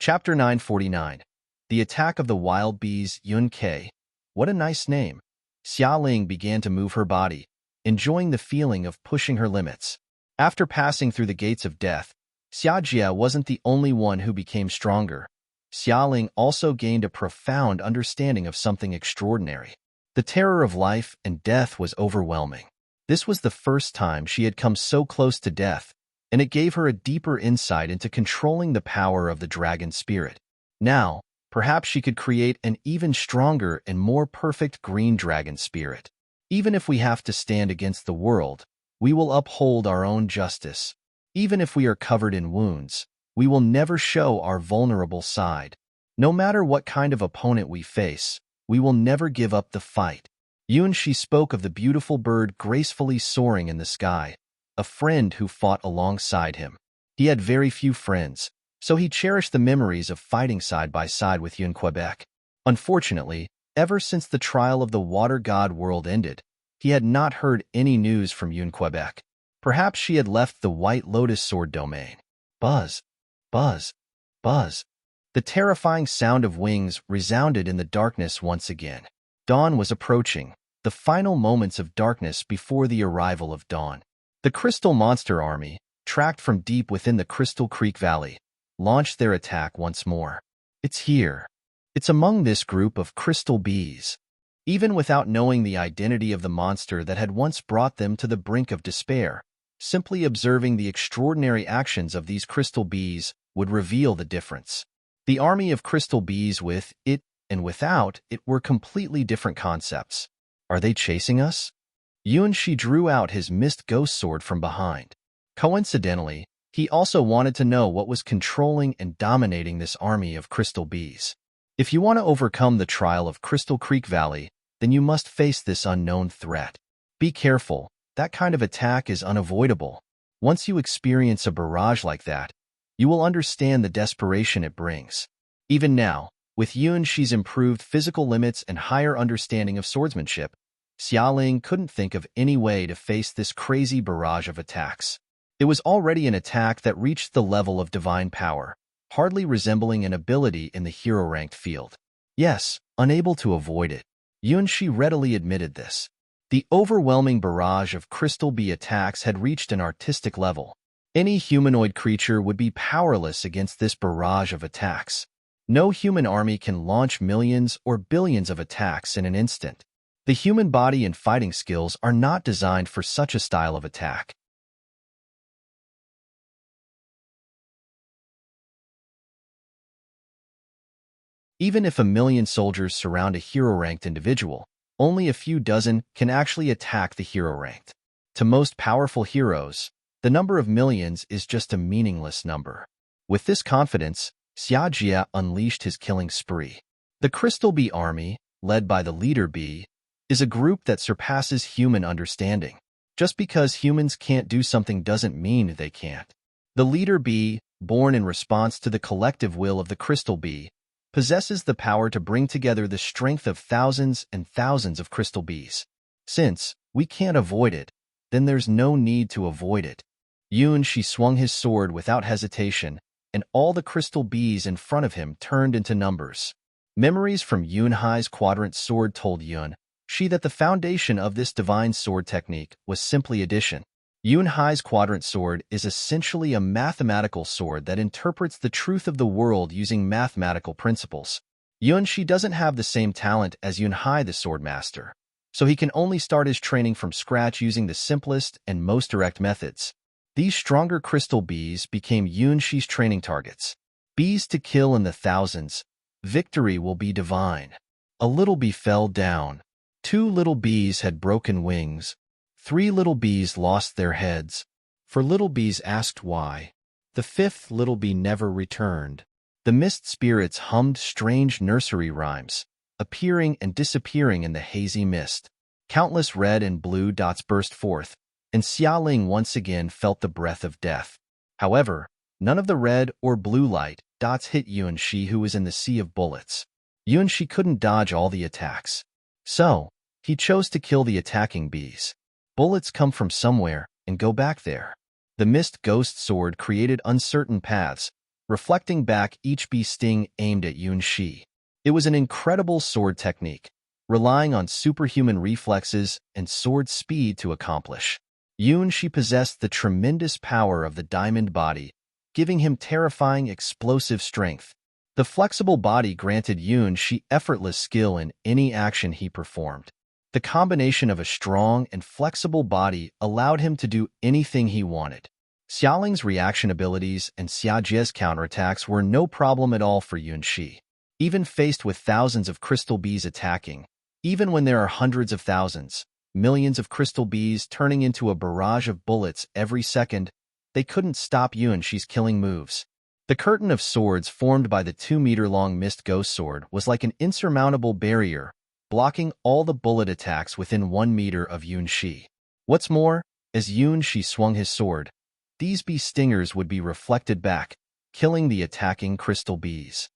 Chapter 949. The Attack of the Wild Bees. Yunkei. What a nice name. Xialing began to move her body, enjoying the feeling of pushing her limits. After passing through the gates of death, Xiajia wasn't the only one who became stronger. Xialing also gained a profound understanding of something extraordinary. The terror of life and death was overwhelming. This was the first time she had come so close to death, and it gave her a deeper insight into controlling the power of the dragon spirit. Now, perhaps she could create an even stronger and more perfect green dragon spirit. Even if we have to stand against the world, we will uphold our own justice. Even if we are covered in wounds, we will never show our vulnerable side. No matter what kind of opponent we face, we will never give up the fight. Yunxi spoke of the beautiful bird gracefully soaring in the sky, a friend who fought alongside him. He had very few friends, so he cherished the memories of fighting side by side with Yunquebec. Unfortunately, ever since the trial of the water god world ended, he had not heard any news from Yunquebec. Perhaps she had left the White Lotus Sword domain. Buzz, buzz, buzz. The terrifying sound of wings resounded in the darkness once again. Dawn was approaching, the final moments of darkness before the arrival of dawn. The Crystal Monster Army, tracked from deep within the Crystal Creek Valley, launched their attack once more. It's here. It's among this group of crystal bees. Even without knowing the identity of the monster that had once brought them to the brink of despair, simply observing the extraordinary actions of these crystal bees would reveal the difference. The army of crystal bees with it and without it were completely different concepts. Are they chasing us? Yunxi drew out his mist ghost sword from behind. Coincidentally, he also wanted to know what was controlling and dominating this army of crystal bees. If you want to overcome the trial of Crystal Creek Valley, then you must face this unknown threat. Be careful, that kind of attack is unavoidable. Once you experience a barrage like that, you will understand the desperation it brings. Even now, with Yunxi's improved physical limits and higher understanding of swordsmanship, Xialing couldn't think of any way to face this crazy barrage of attacks. It was already an attack that reached the level of divine power, hardly resembling an ability in the hero-ranked field. Yes, unable to avoid it. Yunxi readily admitted this. The overwhelming barrage of crystal bee attacks had reached an artistic level. Any humanoid creature would be powerless against this barrage of attacks. No human army can launch millions or billions of attacks in an instant. The human body and fighting skills are not designed for such a style of attack. Even if 1,000,000 soldiers surround a hero-ranked individual, only a few dozen can actually attack the hero-ranked. To most powerful heroes, the number of millions is just a meaningless number. With this confidence, Xiajia unleashed his killing spree. The Crystal Bee Army, led by the leader bee, is a group that surpasses human understanding. Just because humans can't do something doesn't mean they can't. The leader bee, born in response to the collective will of the crystal bee, possesses the power to bring together the strength of thousands and thousands of crystal bees. Since we can't avoid it, then there's no need to avoid it. She swung his sword without hesitation, and all the crystal bees in front of him turned into numbers. Memories from Hai's quadrant sword told she that the foundation of this divine sword technique was simply addition. Hai's quadrant sword is essentially a mathematical sword that interprets the truth of the world using mathematical principles. She doesn't have the same talent as Hai the sword master, so he can only start his training from scratch using the simplest and most direct methods. These stronger crystal bees became Shi's training targets. Bees to kill in the thousands. Victory will be divine. A little bee fell down. 2 little bees had broken wings. 3 little bees lost their heads. 4 little bees asked why. The 5th little bee never returned. The mist spirits hummed strange nursery rhymes, appearing and disappearing in the hazy mist. Countless red and blue dots burst forth, and Xialing once again felt the breath of death. However, none of the red or blue light dots hit Shi, who was in the sea of bullets. Shi couldn't dodge all the attacks. So, he chose to kill the attacking bees. Bullets come from somewhere and go back there. The mist ghost sword created uncertain paths, reflecting back each bee sting aimed at Shi. It was an incredible sword technique, relying on superhuman reflexes and sword speed to accomplish. Shi possessed the tremendous power of the diamond body, giving him terrifying explosive strength. The flexible body granted Shi effortless skill in any action he performed. The combination of a strong and flexible body allowed him to do anything he wanted. Xiaoling's reaction abilities and Xiajie's counterattacks were no problem at all for Shi. Even faced with thousands of crystal bees attacking, even when there are hundreds of thousands, millions of crystal bees turning into a barrage of bullets every second, they couldn't stop Shi's killing moves. The curtain of swords formed by the 2-meter-long mist ghost sword was like an insurmountable barrier, blocking all the bullet attacks within 1 meter of Shi. What's more, as Shi swung his sword, these bee stingers would be reflected back, killing the attacking crystal bees.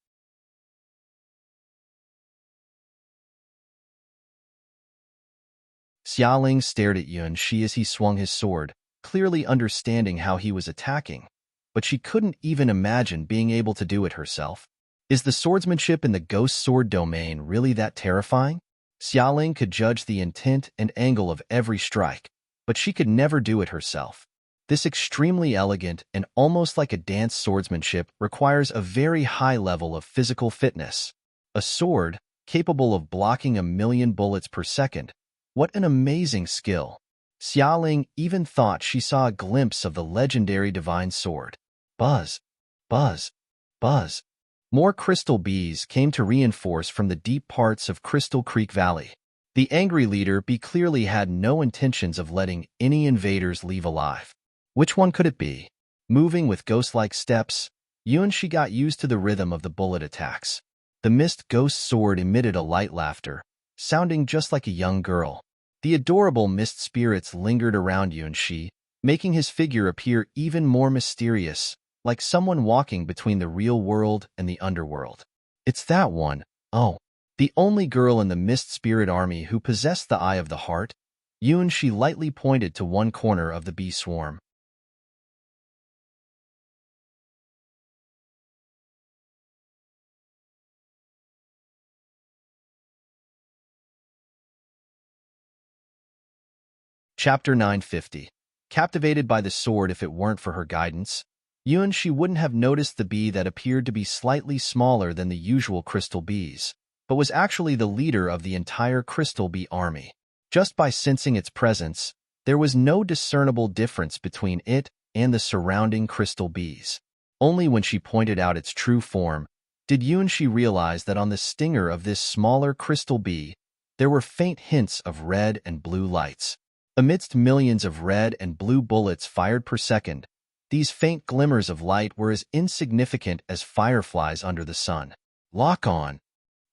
Xialing stared at Shi as he swung his sword, clearly understanding how he was attacking, but she couldn't even imagine being able to do it herself. Is the swordsmanship in the ghost sword domain really that terrifying? Xialing could judge the intent and angle of every strike, but she could never do it herself. This extremely elegant and almost like a dance swordsmanship requires a very high level of physical fitness. A sword, capable of blocking 1,000,000 bullets per second. What an amazing skill! Xialing even thought she saw a glimpse of the legendary divine sword. Buzz, buzz, buzz. More crystal bees came to reinforce from the deep parts of Crystal Creek Valley. The angry leader bee clearly had no intentions of letting any invaders leave alive. Which one could it be? Moving with ghost-like steps, Shi got used to the rhythm of the bullet attacks. The mist ghost sword emitted a light laughter, sounding just like a young girl. The adorable mist spirits lingered around Shi, making his figure appear even more mysterious, like someone walking between the real world and the underworld. It's that one, oh, the only girl in the mist spirit army who possessed the eye of the heart. Shi lightly pointed to one corner of the bee swarm. Chapter 950. Captivated by the sword, if it weren't for her guidance, Shi wouldn't have noticed the bee that appeared to be slightly smaller than the usual crystal bees, but was actually the leader of the entire crystal bee army. Just by sensing its presence, there was no discernible difference between it and the surrounding crystal bees. Only when she pointed out its true form did Shi realize that on the stinger of this smaller crystal bee, there were faint hints of red and blue lights. Amidst millions of red and blue bullets fired per second, these faint glimmers of light were as insignificant as fireflies under the sun. Lock on.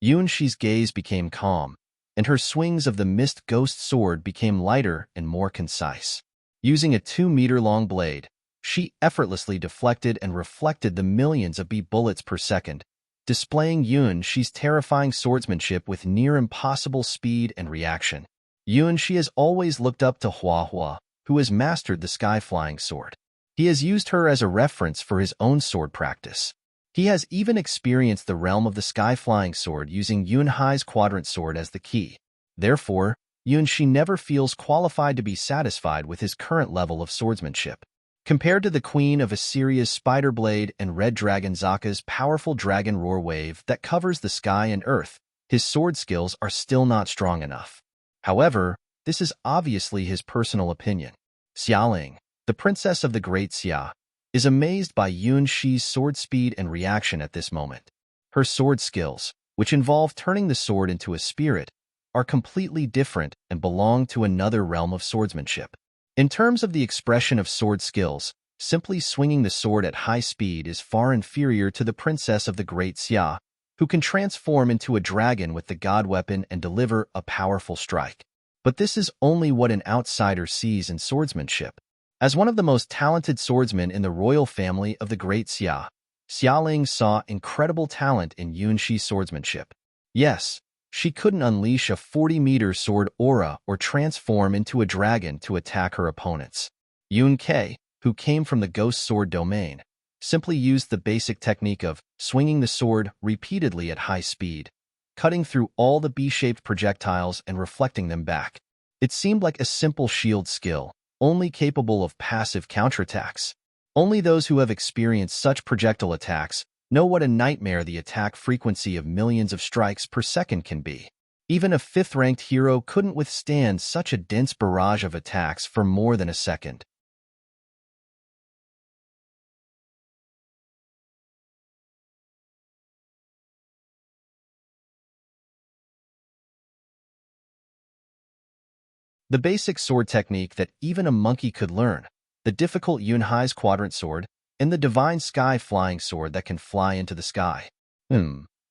Shi's gaze became calm, and her swings of the mist ghost sword became lighter and more concise. Using a 2-meter-long blade, she effortlessly deflected and reflected the millions of bee bullets per second, displaying Yunshi's terrifying swordsmanship with near-impossible speed and reaction. Yunshi has always looked up to Hua, who has mastered the sky-flying sword. He has used her as a reference for his own sword practice. He has even experienced the realm of the sky-flying sword using Yunhai's quadrant sword as the key. Therefore, Yunshi never feels qualified to be satisfied with his current level of swordsmanship. Compared to the Queen of Assyria's Spider Blade and Red Dragon Zaka's powerful dragon roar wave that covers the sky and earth, his sword skills are still not strong enough. However, this is obviously his personal opinion. Xiaoling, the princess of the Great Xia, is amazed by Yunshi's sword speed and reaction at this moment. Her sword skills, which involve turning the sword into a spirit, are completely different and belong to another realm of swordsmanship. In terms of the expression of sword skills, simply swinging the sword at high speed is far inferior to the princess of the Great Xia, who can transform into a dragon with the god weapon and deliver a powerful strike. But this is only what an outsider sees in swordsmanship. As one of the most talented swordsmen in the royal family of the Great Xia, Xiaoling saw incredible talent in Yunshi's swordsmanship. Yes, she couldn't unleash a 40-meter sword aura or transform into a dragon to attack her opponents. Yun Ke, who came from the ghost sword domain, simply used the basic technique of swinging the sword repeatedly at high speed, cutting through all the B-shaped projectiles and reflecting them back. It seemed like a simple shield skill, only capable of passive counterattacks. Only those who have experienced such projectile attacks know what a nightmare the attack frequency of millions of strikes per second can be. Even a 5th-ranked hero couldn't withstand such a dense barrage of attacks for more than a second. The basic sword technique that even a monkey could learn, the difficult Yunhai's quadrant sword, and the divine sky flying sword that can fly into the sky.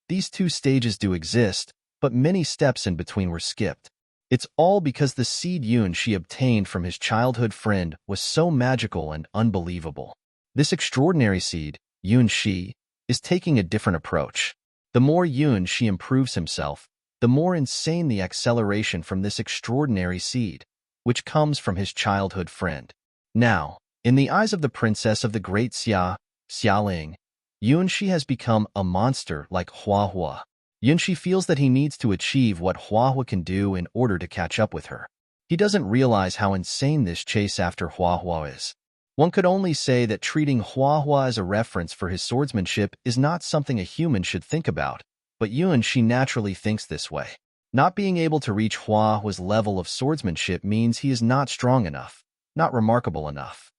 These 2 stages do exist, but many steps in between were skipped. It's all because the seed Yunshi obtained from his childhood friend was so magical and unbelievable. This extraordinary seed, Yunshi, is taking a different approach. The more Yunshi improves himself, the more insane the acceleration from this extraordinary seed, which comes from his childhood friend. Now, in the eyes of the princess of the Great Xia, Xiaoling, Yunshi has become a monster like Hua. Yunshi feels that he needs to achieve what Hua can do in order to catch up with her. He doesn't realize how insane this chase after Hua is. One could only say that treating Hua as a reference for his swordsmanship is not something a human should think about, but Yunshi naturally thinks this way. Not being able to reach Hua's level of swordsmanship means he is not strong enough, not remarkable enough.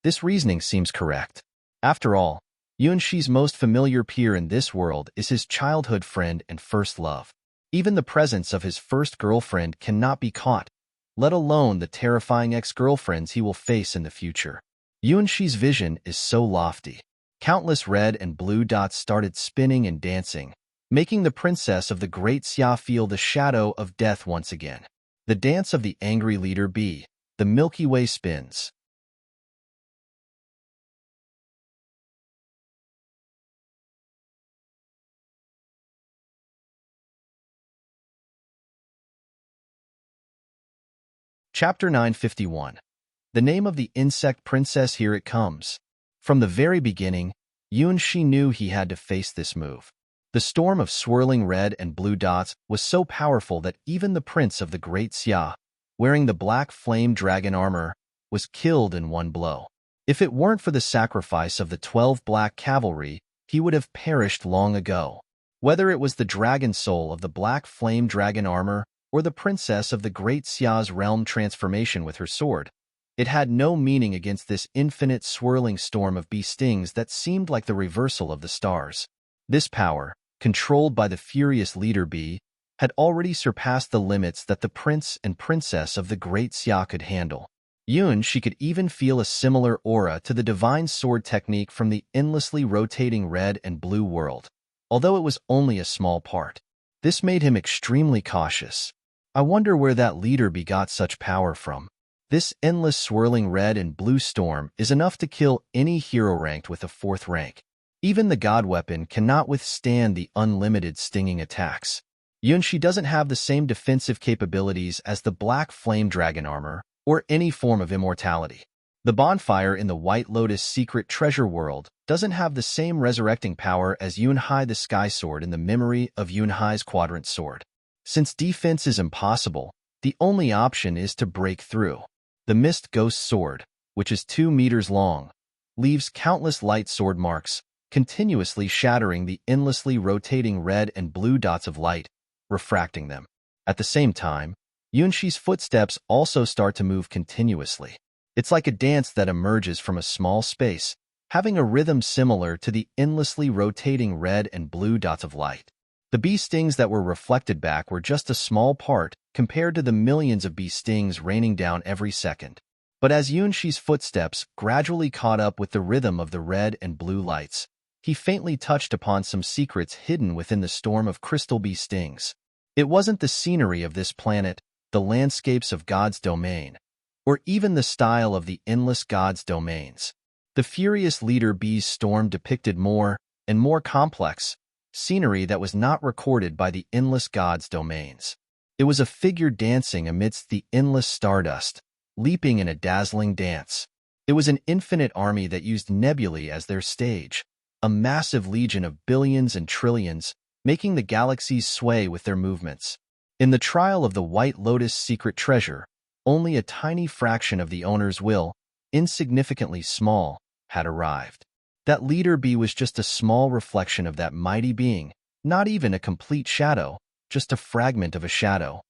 This reasoning seems correct. After all, Yunshi's most familiar peer in this world is his childhood friend and first love. Even the presence of his first girlfriend cannot be caught, let alone the terrifying ex-girlfriends he will face in the future. Yunshi's vision is so lofty. Countless red and blue dots started spinning and dancing, making the princess of the Great Xia feel the shadow of death once again. The dance of the angry leader B, the Milky Way spins. Chapter 951. The name of the insect princess. Here it comes. From the very beginning, Yunshi knew he had to face this move. The storm of swirling red and blue dots was so powerful that even the prince of the Great Xia, wearing the black flame dragon armor, was killed in one blow. If it weren't for the sacrifice of the 12 black cavalry, he would have perished long ago. Whether it was the dragon soul of the black flame dragon armor or the princess of the Great Xia's realm transformation with her sword, it had no meaning against this infinite swirling storm of bee stings that seemed like the reversal of the stars. This power, controlled by the furious leader bee, had already surpassed the limits that the prince and princess of the Great Xia could handle. She could even feel a similar aura to the divine sword technique from the endlessly rotating red and blue world, although it was only a small part. This made him extremely cautious. I wonder where that leader bee got such power from. This endless swirling red and blue storm is enough to kill any hero ranked with a 4th rank. Even the god weapon cannot withstand the unlimited stinging attacks. Yunshi doesn't have the same defensive capabilities as the black flame dragon armor or any form of immortality. The bonfire in the White Lotus secret treasure world doesn't have the same resurrecting power as Yunhai the Sky Sword in the memory of Yunhai's Quadrant Sword. Since defense is impossible, the only option is to break through. The Mist Ghost Sword, which is 2 meters long, leaves countless light sword marks, continuously shattering the endlessly rotating red and blue dots of light, refracting them. At the same time, Yunshi's footsteps also start to move continuously. It's like a dance that emerges from a small space, having a rhythm similar to the endlessly rotating red and blue dots of light. The bee stings that were reflected back were just a small part compared to the millions of bee stings raining down every second. But as Yunshi's footsteps gradually caught up with the rhythm of the red and blue lights, he faintly touched upon some secrets hidden within the storm of crystal bee stings. It wasn't the scenery of this planet, the landscapes of God's domain, or even the style of the endless God's domains. The furious leader bee's storm depicted more and more complex scenery that was not recorded by the endless God's domains. It was a figure dancing amidst the endless stardust, leaping in a dazzling dance. It was an infinite army that used nebulae as their stage, a massive legion of billions and trillions, making the galaxies sway with their movements. In the trial of the White Lotus secret treasure, only a tiny fraction of the owner's will, insignificantly small, had arrived. That leader bee was just a small reflection of that mighty being, not even a complete shadow, just a fragment of a shadow.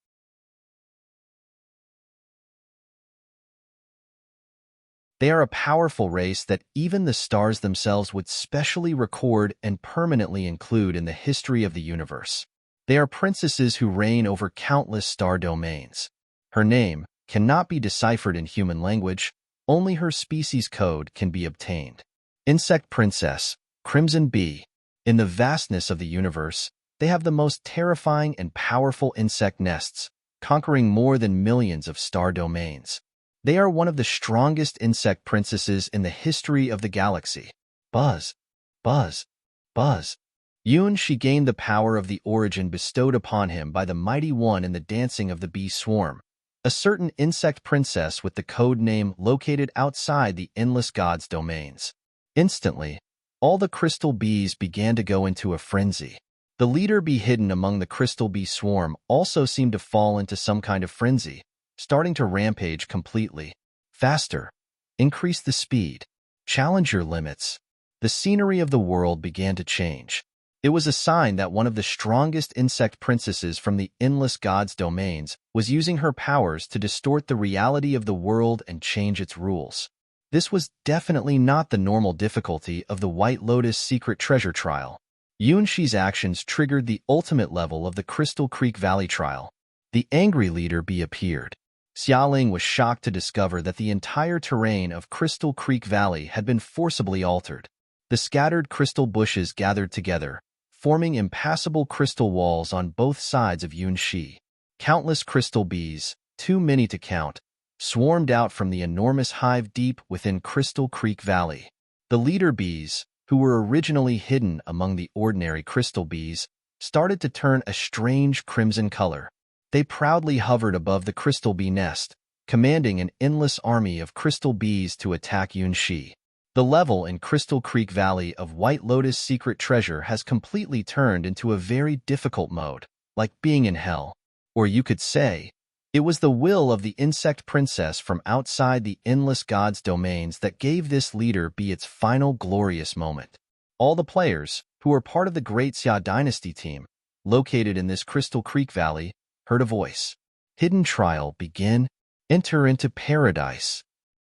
They are a powerful race that even the stars themselves would specially record and permanently include in the history of the universe. They are princesses who reign over countless star domains. Her name cannot be deciphered in human language, only her species code can be obtained. Insect Princess, Crimson Bee. In the vastness of the universe, they have the most terrifying and powerful insect nests, conquering more than millions of star domains. They are one of the strongest insect princesses in the history of the galaxy. Buzz, buzz, buzz. She gained the power of the origin bestowed upon him by the Mighty One in the dancing of the bee swarm, a certain insect princess with the code name located outside the endless God's domains. Instantly, all the crystal bees began to go into a frenzy. The leader bee hidden among the crystal bee swarm also seemed to fall into some kind of frenzy, starting to rampage completely. Faster. Increase the speed. Challenge your limits. The scenery of the world began to change. It was a sign that one of the strongest insect princesses from the endless God's domains was using her powers to distort the reality of the world and change its rules. This was definitely not the normal difficulty of the White Lotus secret treasure trial. Yunshi's actions triggered the ultimate level of the Crystal Creek Valley trial. The angry leader bee appeared. Xiaoling was shocked to discover that the entire terrain of Crystal Creek Valley had been forcibly altered. The scattered crystal bushes gathered together, forming impassable crystal walls on both sides of Yunshi. Countless crystal bees, too many to count, swarmed out from the enormous hive deep within Crystal Creek Valley. The leader bees, who were originally hidden among the ordinary crystal bees, started to turn a strange crimson color. They proudly hovered above the crystal bee nest, commanding an endless army of crystal bees to attack Yunshi. The level in Crystal Creek Valley of White Lotus secret treasure has completely turned into a very difficult mode, like being in hell. Or you could say, it was the will of the insect princess from outside the endless God's domains that gave this leader bee its final glorious moment. All the players, who were part of the Great Xia Dynasty team, located in this Crystal Creek Valley, heard a voice. Hidden trial begin. Enter into paradise.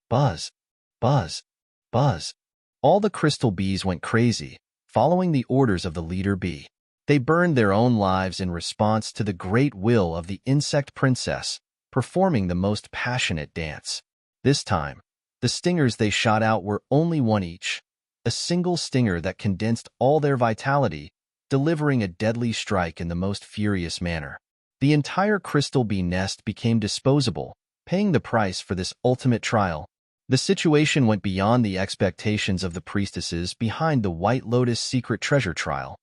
Buzz, buzz, buzz. All the crystal bees went crazy, following the orders of the leader bee. They burned their own lives in response to the great will of the insect princess, performing the most passionate dance. This time, the stingers they shot out were only one each, a single stinger that condensed all their vitality, delivering a deadly strike in the most furious manner. The entire crystal bee nest became disposable, paying the price for this ultimate trial. The situation went beyond the expectations of the priestesses behind the White Lotus secret treasure trial.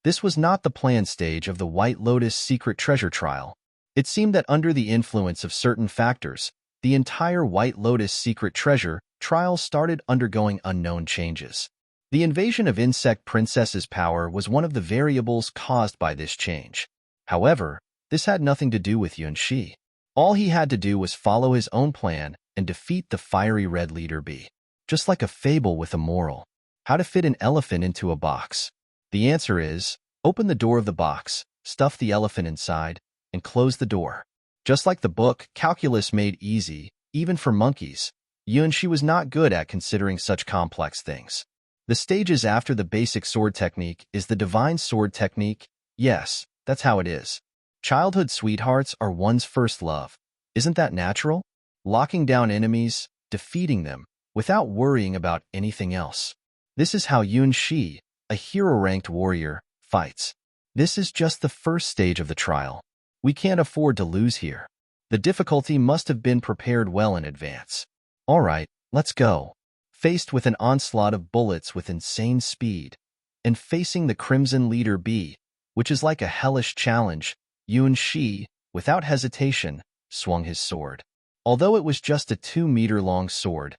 This was not the planned stage of the White Lotus secret treasure trial. It seemed that under the influence of certain factors, the entire White Lotus secret treasure trial started undergoing unknown changes. The invasion of Insect Princess's power was one of the variables caused by this change. However, this had nothing to do with Yunxi. All he had to do was follow his own plan and defeat the fiery red leader bee. Just like a fable with a moral. How to fit an elephant into a box. The answer is, open the door of the box, stuff the elephant inside, and close the door. Just like the book Calculus Made Easy, even for monkeys, Yunxi was not good at considering such complex things. The stages after the basic sword technique is the divine sword technique. Yes, that's how it is. Childhood sweethearts are one's first love. Isn't that natural? Locking down enemies, defeating them, without worrying about anything else. This is how Yunxi, a hero-ranked warrior, fights. This is just the first stage of the trial. We can't afford to lose here. The difficulty must have been prepared well in advance. All right, let's go. Faced with an onslaught of bullets with insane speed, and facing the Crimson Leader bee, which is like a hellish challenge, Yunxi, without hesitation, swung his sword. Although it was just a 2-meter-long sword,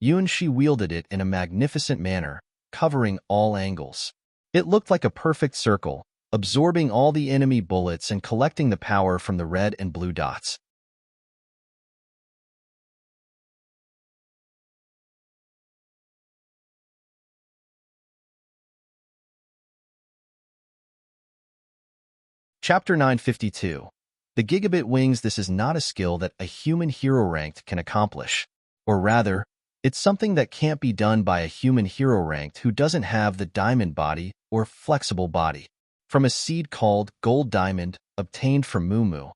Yunxi wielded it in a magnificent manner, covering all angles. It looked like a perfect circle, absorbing all the enemy bullets and collecting the power from the red and blue dots. Chapter 952. The Gigabit Wings. This is not a skill that a human hero ranked can accomplish. Or rather, it's something that can't be done by a human hero ranked who doesn't have the diamond body or flexible body. From a seed called Gold Diamond, obtained from Mumu,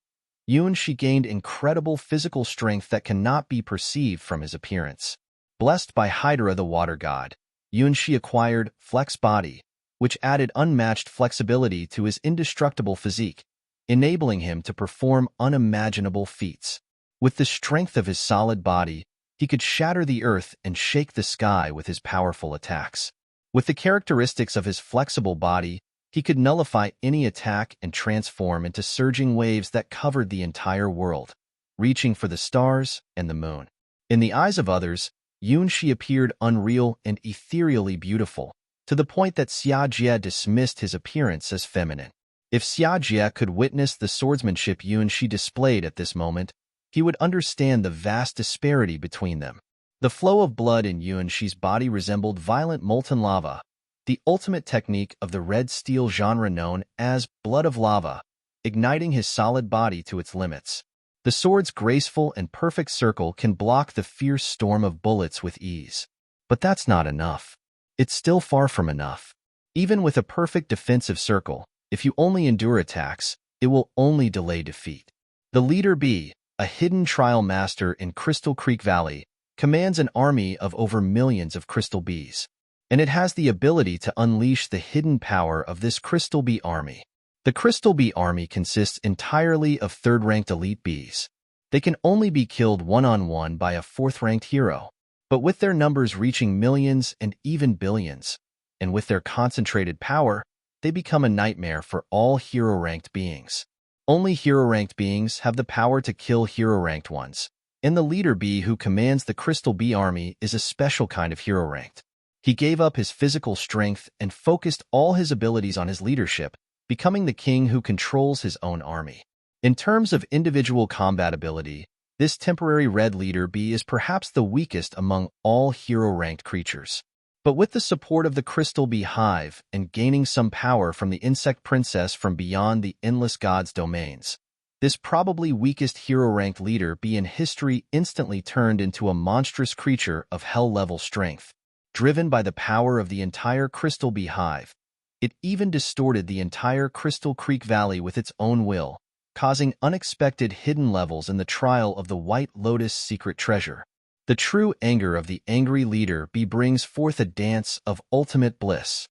Yunxi gained incredible physical strength that cannot be perceived from his appearance. Blessed by Hydra the water god, Yunxi acquired Flex Body, which added unmatched flexibility to his indestructible physique, enabling him to perform unimaginable feats. With the strength of his solid body, he could shatter the earth and shake the sky with his powerful attacks. With the characteristics of his flexible body, he could nullify any attack and transform into surging waves that covered the entire world, reaching for the stars and the moon. In the eyes of others, Yunxi appeared unreal and ethereally beautiful, to the point that Xia Jie dismissed his appearance as feminine. If Xia Jie could witness the swordsmanship Yunxi displayed at this moment, he would understand the vast disparity between them. The flow of blood in Yunxi's body resembled violent molten lava, the ultimate technique of the red steel genre known as blood of lava, igniting his solid body to its limits. The sword's graceful and perfect circle can block the fierce storm of bullets with ease. But that's not enough. It's still far from enough. Even with a perfect defensive circle, if you only endure attacks, it will only delay defeat. The leader bee, a hidden trial master in Crystal Creek Valley, commands an army of over millions of crystal bees, and it has the ability to unleash the hidden power of this crystal bee army. The crystal bee army consists entirely of third-ranked elite bees. They can only be killed one-on-one by a fourth-ranked hero. But with their numbers reaching millions and even billions, and with their concentrated power, they become a nightmare for all hero-ranked beings. Only hero-ranked beings have the power to kill hero-ranked ones, and the leader bee who commands the Crystal Bee Army is a special kind of hero-ranked. He gave up his physical strength and focused all his abilities on his leadership, becoming the king who controls his own army. In terms of individual combat ability, this temporary red leader bee is perhaps the weakest among all hero-ranked creatures. But with the support of the Crystal Bee Hive and gaining some power from the Insect Princess from beyond the Endless God's domains, this probably weakest hero-ranked leader bee in history instantly turned into a monstrous creature of hell-level strength. Driven by the power of the entire Crystal Bee Hive, it even distorted the entire Crystal Creek Valley with its own will, causing unexpected hidden levels in the trial of the White Lotus secret treasure. The true anger of the angry leader bee brings forth a dance of ultimate bliss.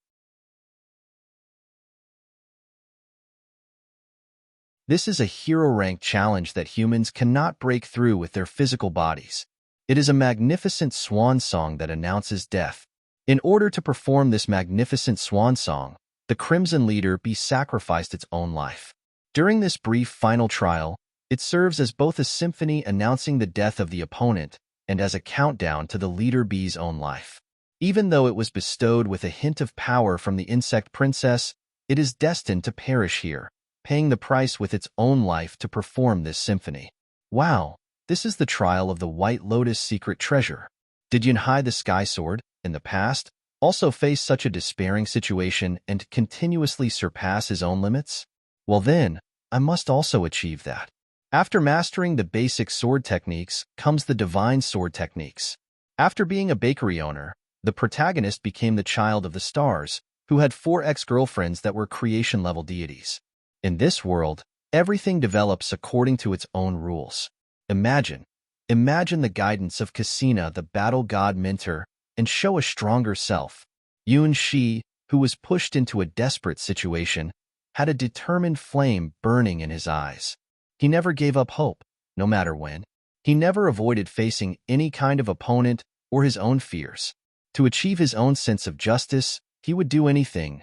This is a hero-rank challenge that humans cannot break through with their physical bodies. It is a magnificent swan song that announces death. In order to perform this magnificent swan song, the Crimson Leader Bee sacrificed its own life. During this brief final trial, it serves as both a symphony announcing the death of the opponent and as a countdown to the Leader Bee's own life. Even though it was bestowed with a hint of power from the insect princess, it is destined to perish here, paying the price with its own life to perform this symphony. Wow, this is the trial of the White Lotus secret treasure. Did Yunhai the Sky Sword, in the past, also face such a despairing situation and continuously surpass his own limits? Well then, I must also achieve that. After mastering the basic sword techniques comes the divine sword techniques. After being a bakery owner, the protagonist became the child of the stars, who had 4 ex-girlfriends that were creation-level deities. In this world, everything develops according to its own rules. Imagine the guidance of Cassina, the battle god mentor, and show a stronger self. Yun Shi, who was pushed into a desperate situation, had a determined flame burning in his eyes. He never gave up hope, no matter when. He never avoided facing any kind of opponent or his own fears. To achieve his own sense of justice, he would do anything,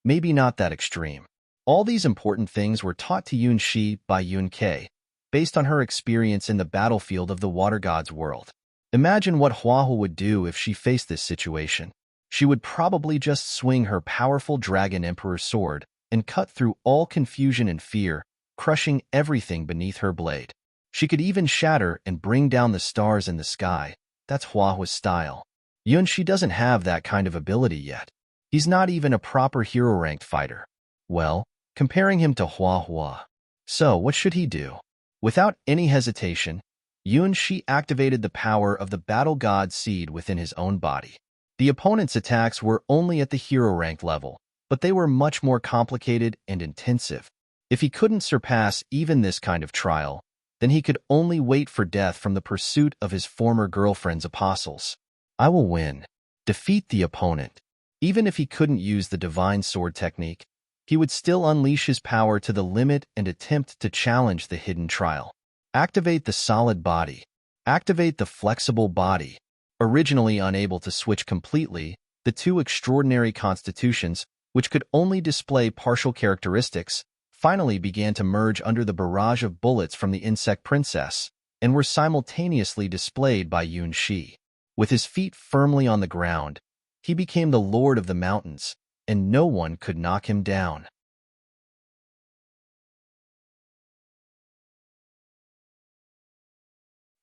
maybe not that extreme. All these important things were taught to Yun Shi by Yun Ke, based on her experience in the battlefield of the Water God's world. Imagine what Huahu would do if she faced this situation. She would probably just swing her powerful Dragon Emperor sword and cut through all confusion and fear, crushing everything beneath her blade. She could even shatter and bring down the stars in the sky. That's Huahu's style. Yun Shi doesn't have that kind of ability yet. He's not even a proper hero-ranked fighter. Well, comparing him to Huahua. So, what should he do? Without any hesitation, Yun Shi activated the power of the battle god seed within his own body. The opponent's attacks were only at the hero rank level, but they were much more complicated and intensive. If he couldn't surpass even this kind of trial, then he could only wait for death from the pursuit of his former girlfriend's apostles. I will win. Defeat the opponent. Even if he couldn't use the divine sword technique, he would still unleash his power to the limit and attempt to challenge the hidden trial. Activate the solid body. Activate the flexible body. Originally unable to switch completely, the 2 extraordinary constitutions, which could only display partial characteristics, finally began to merge under the barrage of bullets from the insect princess, and were simultaneously displayed by Yun Shi. With his feet firmly on the ground, he became the lord of the mountains, and no one could knock him down.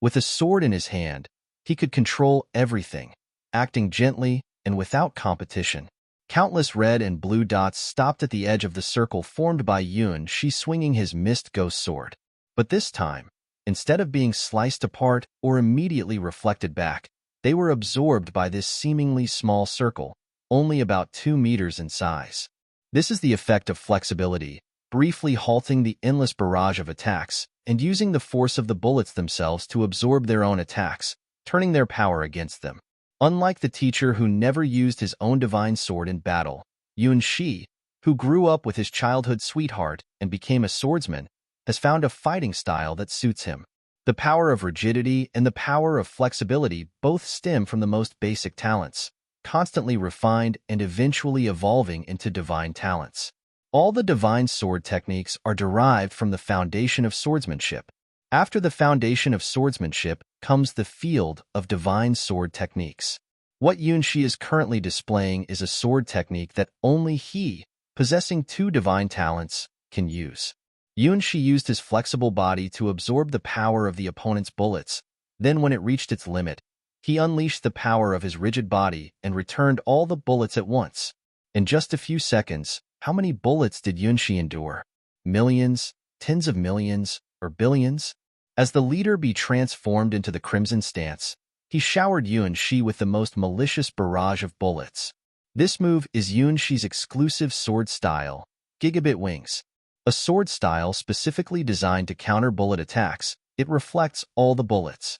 With a sword in his hand, he could control everything, acting gently and without competition. Countless red and blue dots stopped at the edge of the circle formed by Yun Shi swinging his mist ghost sword. But this time, instead of being sliced apart or immediately reflected back, they were absorbed by this seemingly small circle, only about 2 meters in size. This is the effect of flexibility, briefly halting the endless barrage of attacks and using the force of the bullets themselves to absorb their own attacks, turning their power against them. Unlike the teacher who never used his own divine sword in battle, Yun Shi, who grew up with his childhood sweetheart and became a swordsman, has found a fighting style that suits him. The power of rigidity and the power of flexibility both stem from the most basic talents, constantly refined and eventually evolving into divine talents. All the divine sword techniques are derived from the foundation of swordsmanship. After the foundation of swordsmanship comes the field of divine sword techniques. What Yun Shi is currently displaying is a sword technique that only he, possessing 2 divine talents, can use. Yun Shi used his flexible body to absorb the power of the opponent's bullets. Then when it reached its limit, he unleashed the power of his rigid body and returned all the bullets at once. In just a few seconds, how many bullets did Yun Shi endure? Millions, tens of millions, or billions? As the leader be transformed into the Crimson Stance, he showered Yun Shi with the most malicious barrage of bullets. This move is Yun Shi's exclusive sword style, Gigabit Wings. A sword style specifically designed to counter bullet attacks, it reflects all the bullets.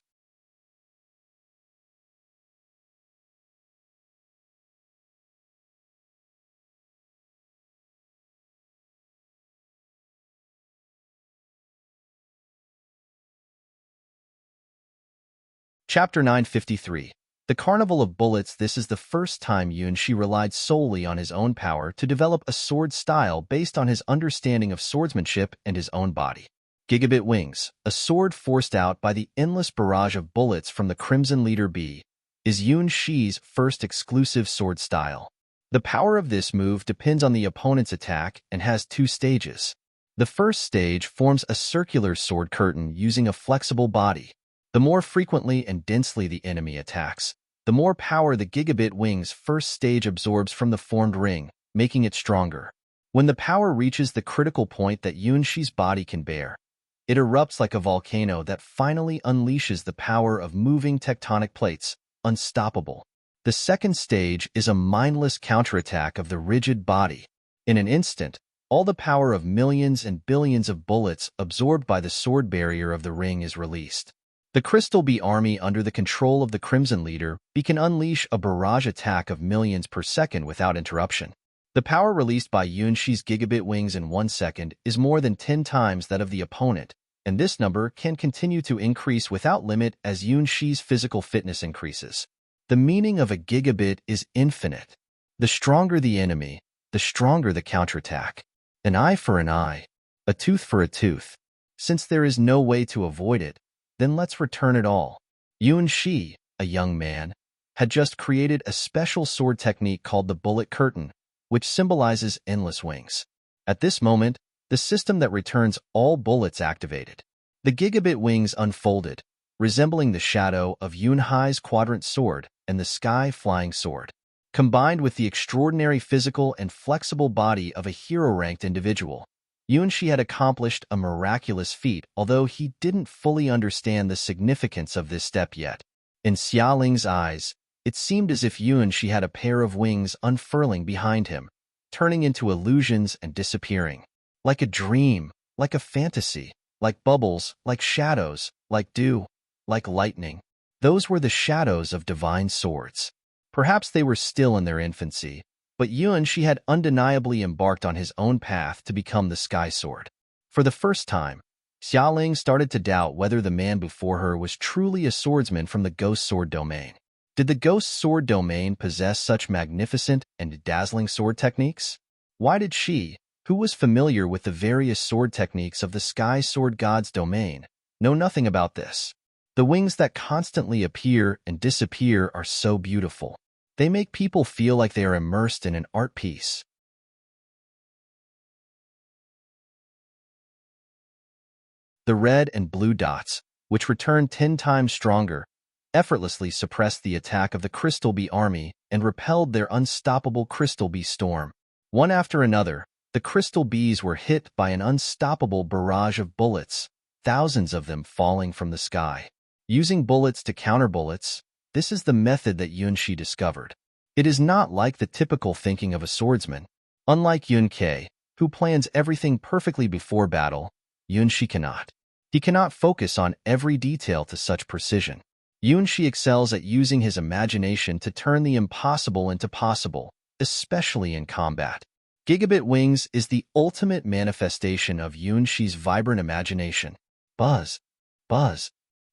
Chapter 953. The Carnival of Bullets. This is the first time Yunshi relied solely on his own power to develop a sword style based on his understanding of swordsmanship and his own body. Gigabit Wings, a sword forced out by the endless barrage of bullets from the Crimson Leader B, is Yunshi's first exclusive sword style. The power of this move depends on the opponent's attack and has two stages. The first stage forms a circular sword curtain using a flexible body. The more frequently and densely the enemy attacks, the more power the Gigabit Wings first stage absorbs from the formed ring, making it stronger. When the power reaches the critical point that Yunshi's body can bear, it erupts like a volcano that finally unleashes the power of moving tectonic plates, unstoppable. The second stage is a mindless counterattack of the rigid body. In an instant, all the power of millions and billions of bullets absorbed by the sword barrier of the ring is released. The Crystal B army under the control of the Crimson Leader B can unleash a barrage attack of millions per second without interruption. The power released by Yunshi's Gigabit Wings in 1 second is more than 10 times that of the opponent, and this number can continue to increase without limit as Yunshi's physical fitness increases. The meaning of a gigabit is infinite. The stronger the enemy, the stronger the counterattack. An eye for an eye, a tooth for a tooth. Since there is no way to avoid it, then let's return it all. Yunshi, a young man, had just created a special sword technique called the Bullet Curtain, which symbolizes endless wings. At this moment, the system that returns all bullets activated. The Gigabit Wings unfolded, resembling the shadow of Yunhai's quadrant sword and the sky flying sword. Combined with the extraordinary physical and flexible body of a hero-ranked individual, Yunshi had accomplished a miraculous feat, although he didn't fully understand the significance of this step yet. In Xiaoling's eyes, it seemed as if Yunshi had a pair of wings unfurling behind him, turning into illusions and disappearing. Like a dream, like a fantasy, like bubbles, like shadows, like dew, like lightning. Those were the shadows of divine swords. Perhaps they were still in their infancy, but Yunshi had undeniably embarked on his own path to become the Sky Sword. For the first time, Xiaoling started to doubt whether the man before her was truly a swordsman from the Ghost Sword domain. Did the Ghost Sword domain possess such magnificent and dazzling sword techniques? Why did she, who was familiar with the various sword techniques of the Sky Sword God's domain, know nothing about this? The wings that constantly appear and disappear are so beautiful. They make people feel like they are immersed in an art piece. The red and blue dots, which returned 10 times stronger, effortlessly suppressed the attack of the Crystal Bee army and repelled their unstoppable Crystal Bee storm. One after another, the Crystal Bees were hit by an unstoppable barrage of bullets, thousands of them falling from the sky. Using bullets to counter bullets, this is the method that Yunshi discovered. It is not like the typical thinking of a swordsman. Unlike Yun-Kei, who plans everything perfectly before battle, Yunshi cannot. He cannot focus on every detail to such precision. Yunshi excels at using his imagination to turn the impossible into possible, especially in combat. Gigabit Wings is the ultimate manifestation of Yunshi's vibrant imagination. Buzz, buzz,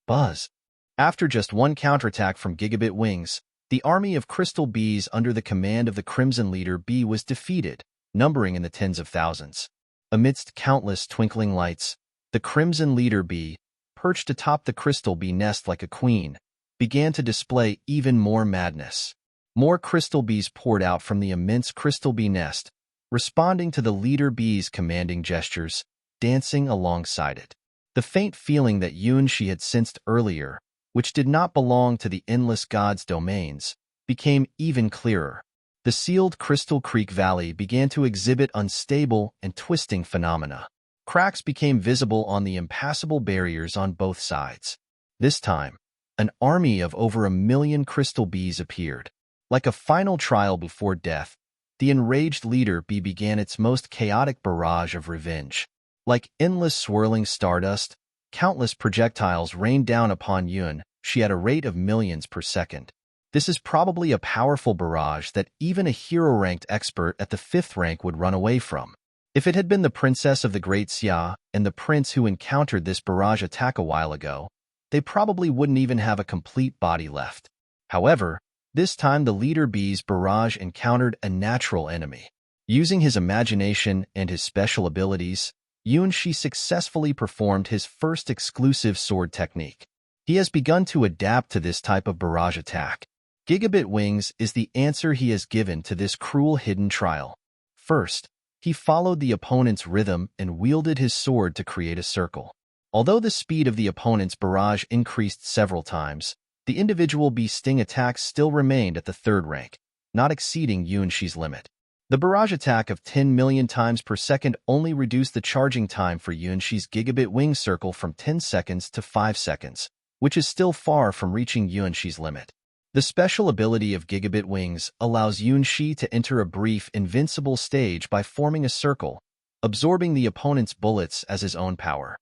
buzz. After just one counterattack from Gigabit Wings, the army of Crystal Bees under the command of the Crimson Leader B was defeated, numbering in the tens of thousands. Amidst countless twinkling lights, the Crimson Leader B, perched atop the Crystal Bee nest like a queen, began to display even more madness. More Crystal Bees poured out from the immense Crystal Bee nest, responding to the Leader Bee's commanding gestures, dancing alongside it. The faint feeling that Yunshi had sensed earlier, which did not belong to the Endless God's domains, became even clearer. The sealed Crystal Creek Valley began to exhibit unstable and twisting phenomena. Cracks became visible on the impassable barriers on both sides. This time, an army of over 1 million Crystal Bees appeared. Like a final trial before death, the enraged Leader Bee began its most chaotic barrage of revenge. Like endless swirling stardust, countless projectiles rained down upon Yunshi at a rate of millions per second. This is probably a powerful barrage that even a hero-ranked expert at the 5th rank would run away from. If it had been the princess of the Great Xia and the prince who encountered this barrage attack a while ago, they probably wouldn't even have a complete body left. However, this time the leader bee's barrage encountered a natural enemy. Using his imagination and his special abilities, Yunshi successfully performed his first exclusive sword technique. He has begun to adapt to this type of barrage attack. Gigabit Wings is the answer he has given to this cruel hidden trial. First, he followed the opponent's rhythm and wielded his sword to create a circle. Although the speed of the opponent's barrage increased several times, the individual bee sting attacks still remained at the third rank, not exceeding Yunshi's limit. The barrage attack of 10 million times per second only reduced the charging time for Yunshi's Gigabit Wing circle from 10 seconds to 5 seconds, which is still far from reaching Yunshi's limit. The special ability of Gigabit Wings allows Yunshi to enter a brief invincible stage by forming a circle, absorbing the opponent's bullets as his own power.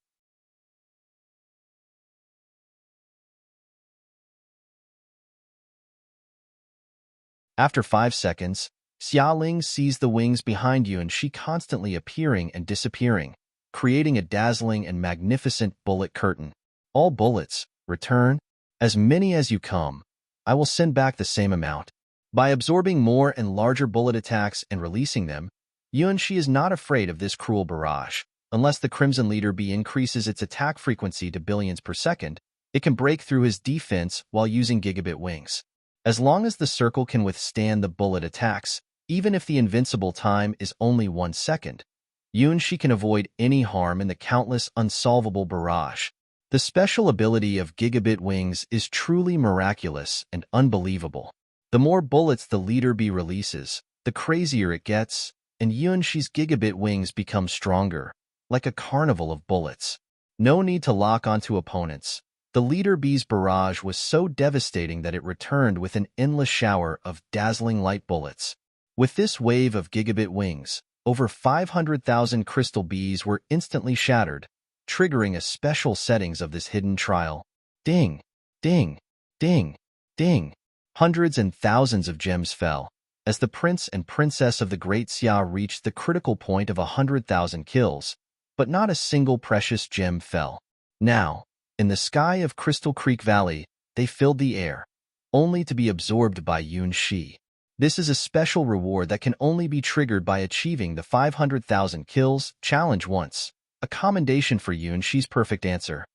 After 5 seconds, Xiaoling sees the wings behind Yunshi constantly appearing and disappearing, creating a dazzling and magnificent bullet curtain. All bullets, return, as many as you come. I will send back the same amount. By absorbing more and larger bullet attacks and releasing them, Yunshi is not afraid of this cruel barrage. Unless the Crimson Leader Bee increases its attack frequency to billions per second, it can break through his defense while using Gigabit Wings. As long as the circle can withstand the bullet attacks, even if the invincible time is only 1 second, Yunshi can avoid any harm in the countless unsolvable barrage. The special ability of Gigabit Wings is truly miraculous and unbelievable. The more bullets the leader bee releases, the crazier it gets, and Yunshi's Gigabit Wings become stronger, like a carnival of bullets. No need to lock onto opponents. The leader bee's barrage was so devastating that it returned with an endless shower of dazzling light bullets. With this wave of Gigabit Wings, over 500,000 crystal bees were instantly shattered, triggering a special settings of this hidden trial. Ding, ding, ding, ding. Hundreds and thousands of gems fell. As the prince and princess of the Great Xia reached the critical point of 100,000 kills, but not a single precious gem fell. Now, in the sky of Crystal Creek Valley, they filled the air, only to be absorbed by Yunshi. This is a special reward that can only be triggered by achieving the 500,000 kills challenge once. A commendation for Yunshi's perfect answer.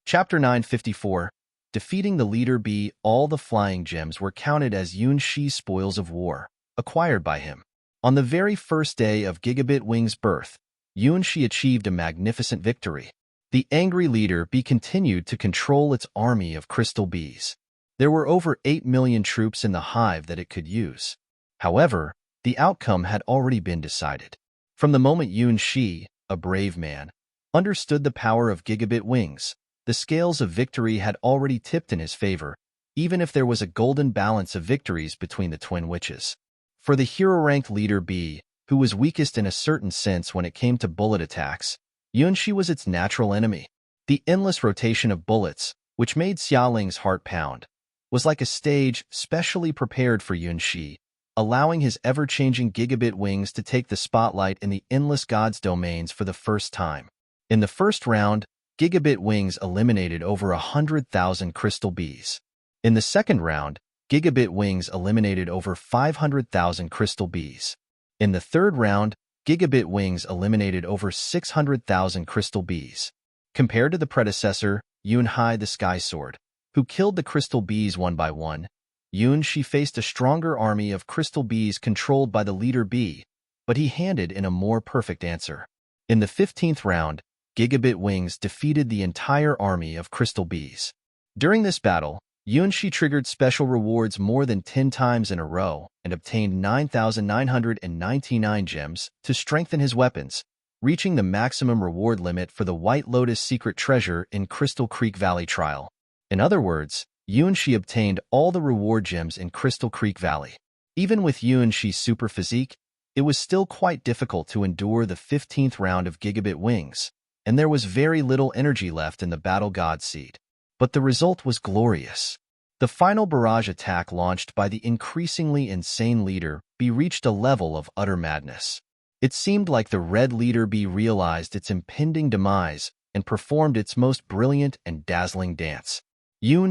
Chapter 954. Defeating the leader bee. All the flying gems were counted as Yunshi's spoils of war, acquired by him. On the very first day of Gigabit Wing's birth, Yunshi achieved a magnificent victory. The angry leader bee continued to control its army of crystal bees. There were over 8 million troops in the hive that it could use. However, the outcome had already been decided. From the moment Yunshi, a brave man, understood the power of Gigabit Wings, the scales of victory had already tipped in his favor, even if there was a golden balance of victories between the twin witches. For the hero-ranked leader bee, who was weakest in a certain sense when it came to bullet attacks, Yunshi was its natural enemy. The endless rotation of bullets, which made Xiaoling's heart pound, was like a stage specially prepared for Yunshi, allowing his ever-changing Gigabit Wings to take the spotlight in the endless gods' domains for the first time. In the first round, Gigabit Wings eliminated over 100,000 crystal bees. In the second round, Gigabit Wings eliminated over 500,000 crystal bees. In the third round, Gigabit Wings eliminated over 600,000 crystal bees. Compared to the predecessor, Yunhai the Sky Sword, who killed the crystal bees one by one, Yunshi faced a stronger army of crystal bees controlled by the leader bee, but he handed in a more perfect answer. In the 15th round, Gigabit Wings defeated the entire army of crystal bees. During this battle, Yunshi triggered special rewards more than 10 times in a row and obtained 9,999 gems to strengthen his weapons, reaching the maximum reward limit for the White Lotus secret treasure in Crystal Creek Valley trial. In other words, Yunshi obtained all the reward gems in Crystal Creek Valley. Even with Yunshi's super physique, it was still quite difficult to endure the 15th round of Gigabit Wings, and there was very little energy left in the Battle God Seed. But the result was glorious. The final barrage attack launched by the increasingly insane Leader B reached a level of utter madness. It seemed like the red Leader B realized its impending demise and performed its most brilliant and dazzling dance.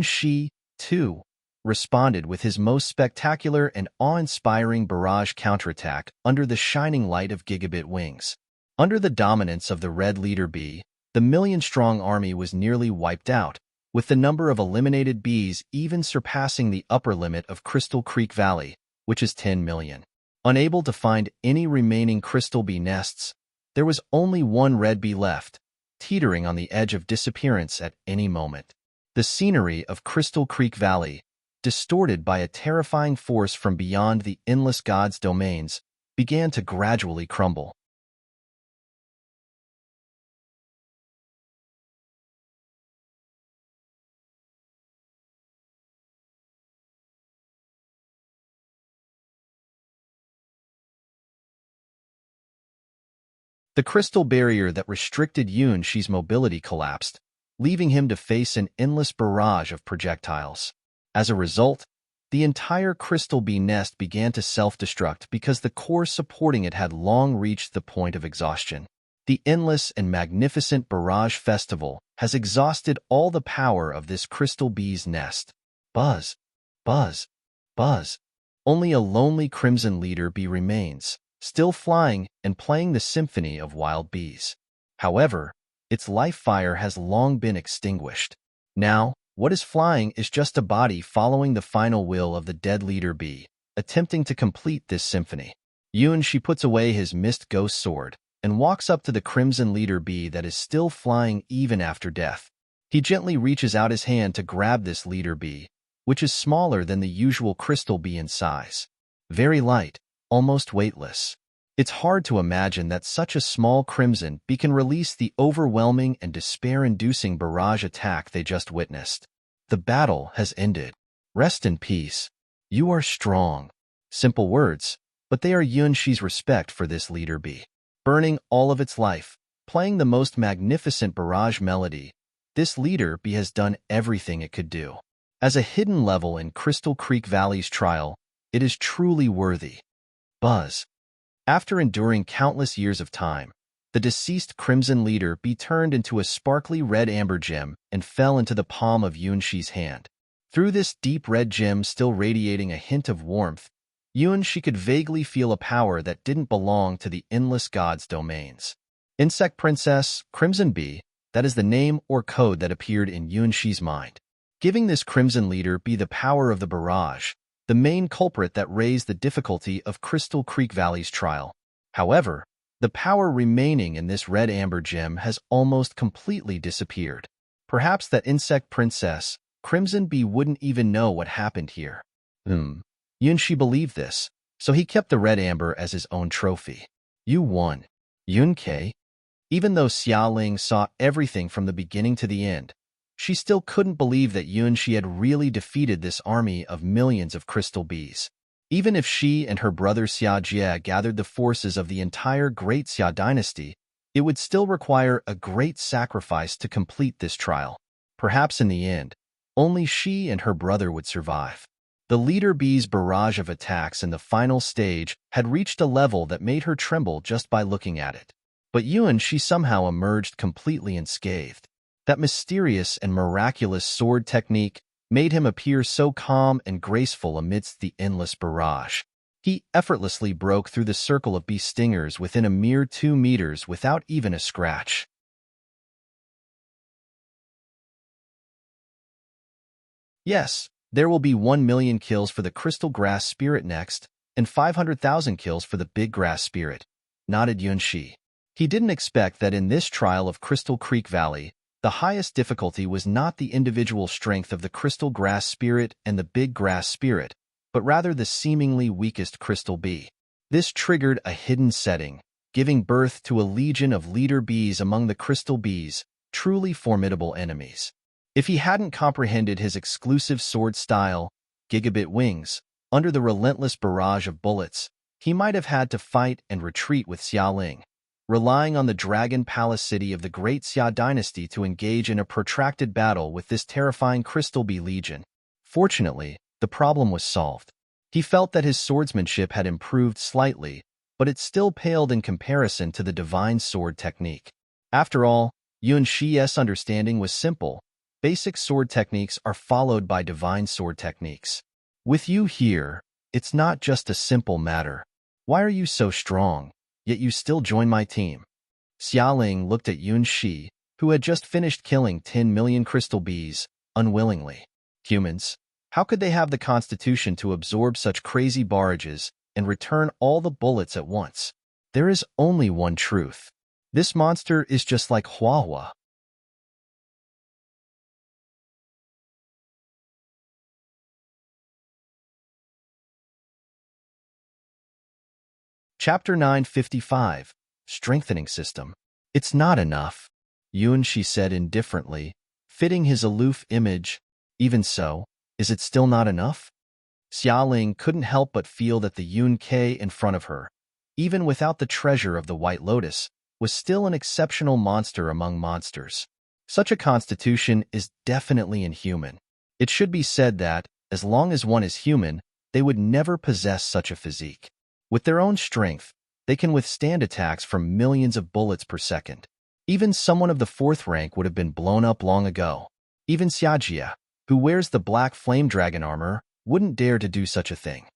Shi, too, responded with his most spectacular and awe-inspiring barrage counterattack under the shining light of gigabit wings. Under the dominance of the red Leader B, the million-strong army was nearly wiped out, with the number of eliminated bees even surpassing the upper limit of Crystal Creek Valley, which is 10 million. Unable to find any remaining crystal bee nests, there was only one red bee left, teetering on the edge of disappearance at any moment. The scenery of Crystal Creek Valley, distorted by a terrifying force from beyond the endless god's domains, began to gradually crumble. The crystal barrier that restricted Shi's mobility collapsed, leaving him to face an endless barrage of projectiles. As a result, the entire crystal bee nest began to self-destruct because the core supporting it had long reached the point of exhaustion. The endless and magnificent barrage festival has exhausted all the power of this crystal bee's nest. Buzz, buzz, buzz. Only a lonely crimson Leader bee remains, still flying and playing the symphony of wild bees. However, its life fire has long been extinguished. Now, what is flying is just a body following the final will of the dead Leader bee, attempting to complete this symphony. Shi puts away his mist ghost sword and walks up to the crimson Leader bee that is still flying even after death. He gently reaches out his hand to grab this Leader bee, which is smaller than the usual crystal bee in size. Very light, almost weightless. It's hard to imagine that such a small crimson bee can release the overwhelming and despair-inducing barrage attack they just witnessed. The battle has ended. Rest in peace. You are strong. Simple words, but they are Shi's respect for this Leader bee. Burning all of its life, playing the most magnificent barrage melody, this Leader bee has done everything it could do. As a hidden level in Crystal Creek Valley's trial, it is truly worthy. Buzz. After enduring countless years of time, the deceased crimson Leader bee turned into a sparkly red amber gem and fell into the palm of Shi's hand. Through this deep red gem still radiating a hint of warmth, Shi could vaguely feel a power that didn't belong to the endless god's domains. Insect Princess, Crimson Bee, that is the name or code that appeared in Shi's mind. Giving this crimson Leader bee the power of the barrage, the main culprit that raised the difficulty of Crystal Creek Valley's trial. However, the power remaining in this red amber gem has almost completely disappeared. Perhaps that insect princess, Crimson Bee, wouldn't even know what happened here. Shi believed this, so he kept the red amber as his own trophy. You won. Yun-Kei. Even though Xia Ling saw everything from the beginning to the end, she still couldn't believe that Shi had really defeated this army of millions of crystal bees. Even if she and her brother Xia Jie gathered the forces of the entire Great Xia dynasty, it would still require a great sacrifice to complete this trial. Perhaps in the end, only she and her brother would survive. The Leader bee's barrage of attacks in the final stage had reached a level that made her tremble just by looking at it. But Shi somehow emerged completely unscathed. That mysterious and miraculous sword technique made him appear so calm and graceful amidst the endless barrage. He effortlessly broke through the circle of bee stingers within a mere 2 meters without even a scratch. Yes, there will be 1 million kills for the Crystal Grass Spirit next, and 500,000 kills for the Big Grass Spirit, nodded Shi. He didn't expect that in this trial of Crystal Creek Valley, the highest difficulty was not the individual strength of the Crystal Grass Spirit and the Big Grass Spirit, but rather the seemingly weakest crystal bee. This triggered a hidden setting, giving birth to a legion of Leader bees among the crystal bees, truly formidable enemies. If he hadn't comprehended his exclusive sword style, gigabit wings, under the relentless barrage of bullets, he might have had to fight and retreat with Xia Ling. relying on the Dragon Palace city of the Great Xia dynasty to engage in a protracted battle with this terrifying Crystal Bee Legion. Fortunately, the problem was solved. He felt that his swordsmanship had improved slightly, but it still paled in comparison to the divine sword technique. After all, Yuan Shi's understanding was simple. Basic sword techniques are followed by divine sword techniques. With you here, it's not just a simple matter. Why are you so strong, yet you still join my team? Xiaoling looked at Yuan Shi, who had just finished killing 10 million crystal bees, unwillingly. Humans, how could they have the constitution to absorb such crazy barrages and return all the bullets at once? There is only one truth. This monster is just like Huahua. Chapter 955, Strengthening System. It's not enough, Yuan Shi said indifferently, fitting his aloof image. Even so, is it still not enough? Xiaoling couldn't help but feel that the Yun Ke in front of her, even without the treasure of the White Lotus, was still an exceptional monster among monsters. Such a constitution is definitely inhuman. It should be said that, as long as one is human, they would never possess such a physique. With their own strength, they can withstand attacks from millions of bullets per second. Even someone of the 4th rank would have been blown up long ago. Even Xiajia, who wears the black flame dragon armor, wouldn't dare to do such a thing.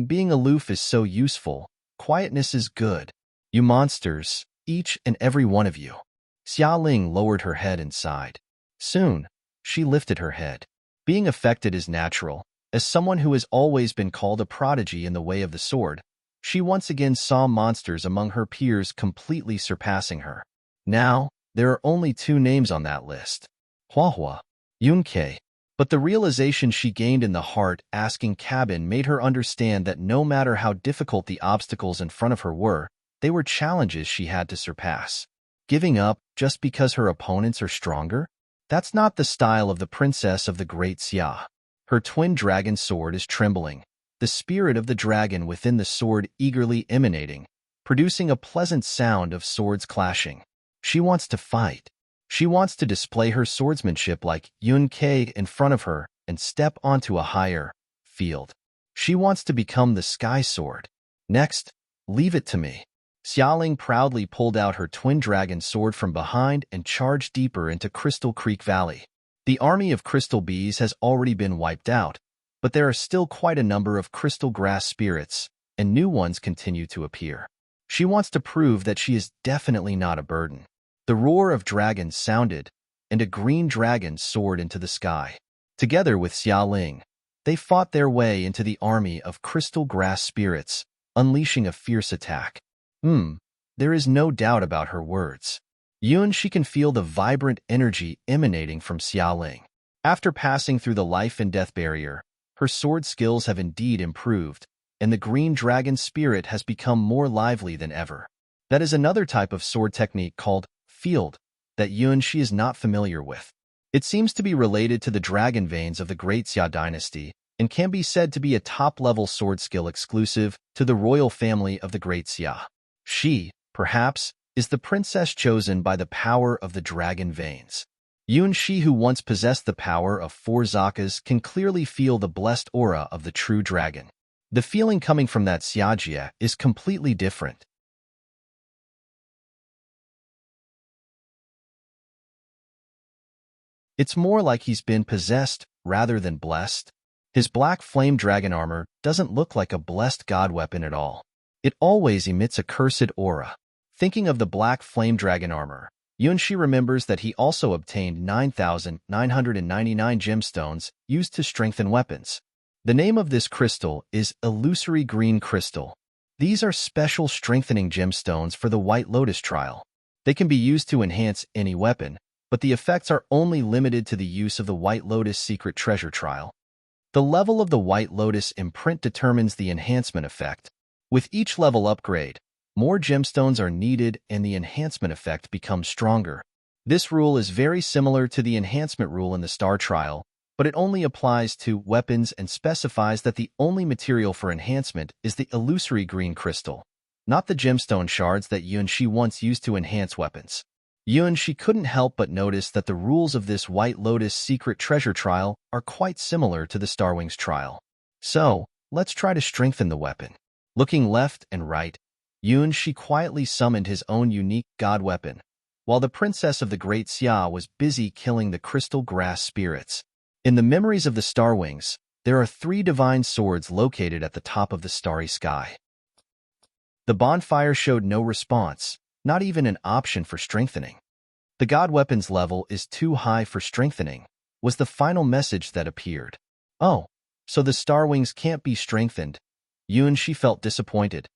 Being aloof is so useful. Quietness is good. You monsters, each and every one of you. Xiaoling lowered her head and sighed. Soon, she lifted her head. Being affected is natural. As someone who has always been called a prodigy in the way of the sword, she once again saw monsters among her peers completely surpassing her. Now, there are only 2 names on that list. Huahua, Yun Ke. But the realization she gained in the heart asking cabin made her understand that no matter how difficult the obstacles in front of her were, they were challenges she had to surpass. Giving up just because her opponents are stronger? That's not the style of the princess of the Great Xia. Her twin dragon sword is trembling, the spirit of the dragon within the sword eagerly emanating, producing a pleasant sound of swords clashing. She wants to fight. She wants to display her swordsmanship like Yun Ke in front of her and step onto a higher field. She wants to become the sky sword. Next, leave it to me. Xiaoling proudly pulled out her twin dragon sword from behind and charged deeper into Crystal Creek Valley. The army of crystal bees has already been wiped out, but there are still quite a number of crystal grass spirits, and new ones continue to appear. She wants to prove that she is definitely not a burden. The roar of dragons sounded, and a green dragon soared into the sky. Together with Xiaoling, they fought their way into the army of crystal grass spirits, unleashing a fierce attack. There is no doubt about her words. Yuan Shi can feel the vibrant energy emanating from Xiaoling. After passing through the life and death barrier, her sword skills have indeed improved, and the green dragon spirit has become more lively than ever. That is another type of sword technique called field that Yuan Shi is not familiar with. It seems to be related to the dragon veins of the Great Xia dynasty and can be said to be a top-level sword skill exclusive to the royal family of the Great Xia. She, perhaps, is the princess chosen by the power of the dragon veins. Yuan Shi, who once possessed the power of 4 zakas, can clearly feel the blessed aura of the true dragon. The feeling coming from that Xiajia is completely different. It's more like he's been possessed rather than blessed. His black flame dragon armor doesn't look like a blessed god weapon at all. It always emits a cursed aura. Thinking of the black flame dragon armor, Yuan Shi remembers that he also obtained 9,999 gemstones used to strengthen weapons. The name of this crystal is Illusory Green Crystal. These are special strengthening gemstones for the White Lotus trial. They can be used to enhance any weapon, but the effects are only limited to the use of the White Lotus secret treasure trial. The level of the White Lotus imprint determines the enhancement effect. With each level upgrade, more gemstones are needed and the enhancement effect becomes stronger. This rule is very similar to the enhancement rule in the Star Trial, but it only applies to weapons and specifies that the only material for enhancement is the illusory green crystal. not the gemstone shards that Yunxi once used to enhance weapons. Yunxi couldn't help but notice that the rules of this White Lotus secret treasure trial are quite similar to the Starwings trial. So, let's try to strengthen the weapon. Looking left and right, Yunxi quietly summoned his own unique god weapon, while the princess of the Great Xia was busy killing the crystal grass spirits. In the memories of the Starwings, there are 3 divine swords located at the top of the starry sky. The bonfire showed no response, not even an option for strengthening. The god weapon's level is too high for strengthening, was the final message that appeared. Oh, so the Starwings can't be strengthened. Yunxi felt disappointed,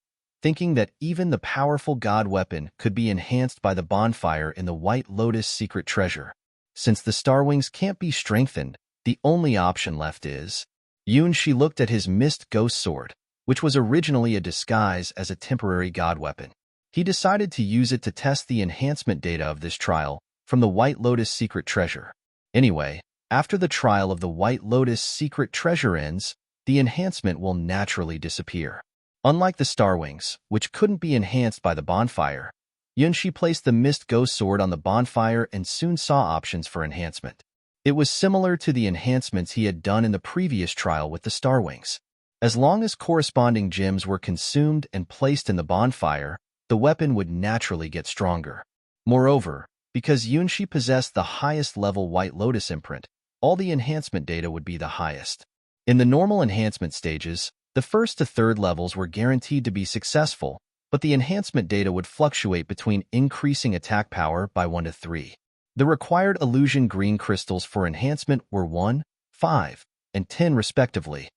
thinking that even the powerful god weapon could be enhanced by the bonfire in the White Lotus secret treasure. Since the Starwings can't be strengthened, the only option left is... Yunxi looked at his mist ghost sword, which was originally a disguise as a temporary god weapon. He decided to use it to test the enhancement data of this trial from the White Lotus secret treasure. Anyway, after the trial of the White Lotus secret treasure ends, the enhancement will naturally disappear. Unlike the Starwings, which couldn't be enhanced by the bonfire, Yunxi placed the mist ghost sword on the bonfire and soon saw options for enhancement. It was similar to the enhancements he had done in the previous trial with the Starwings. As long as corresponding gems were consumed and placed in the bonfire, the weapon would naturally get stronger. Moreover, because Yunxi possessed the highest level White Lotus imprint, all the enhancement data would be the highest. In the normal enhancement stages, the first to third levels were guaranteed to be successful, but the enhancement data would fluctuate between increasing attack power by 1 to 3. The required illusion green crystals for enhancement were 1, 5, and 10 respectively.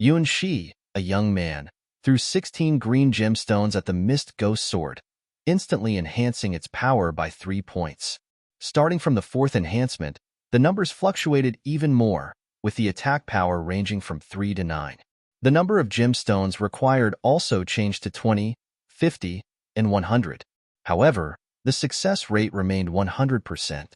Yunxi, a young man, threw 16 green gemstones at the mist ghost sword, instantly enhancing its power by 3 points. Starting from the 4th enhancement, the numbers fluctuated even more, with the attack power ranging from 3 to 9. The number of gemstones required also changed to 20, 50, and 100. However, the success rate remained 100%.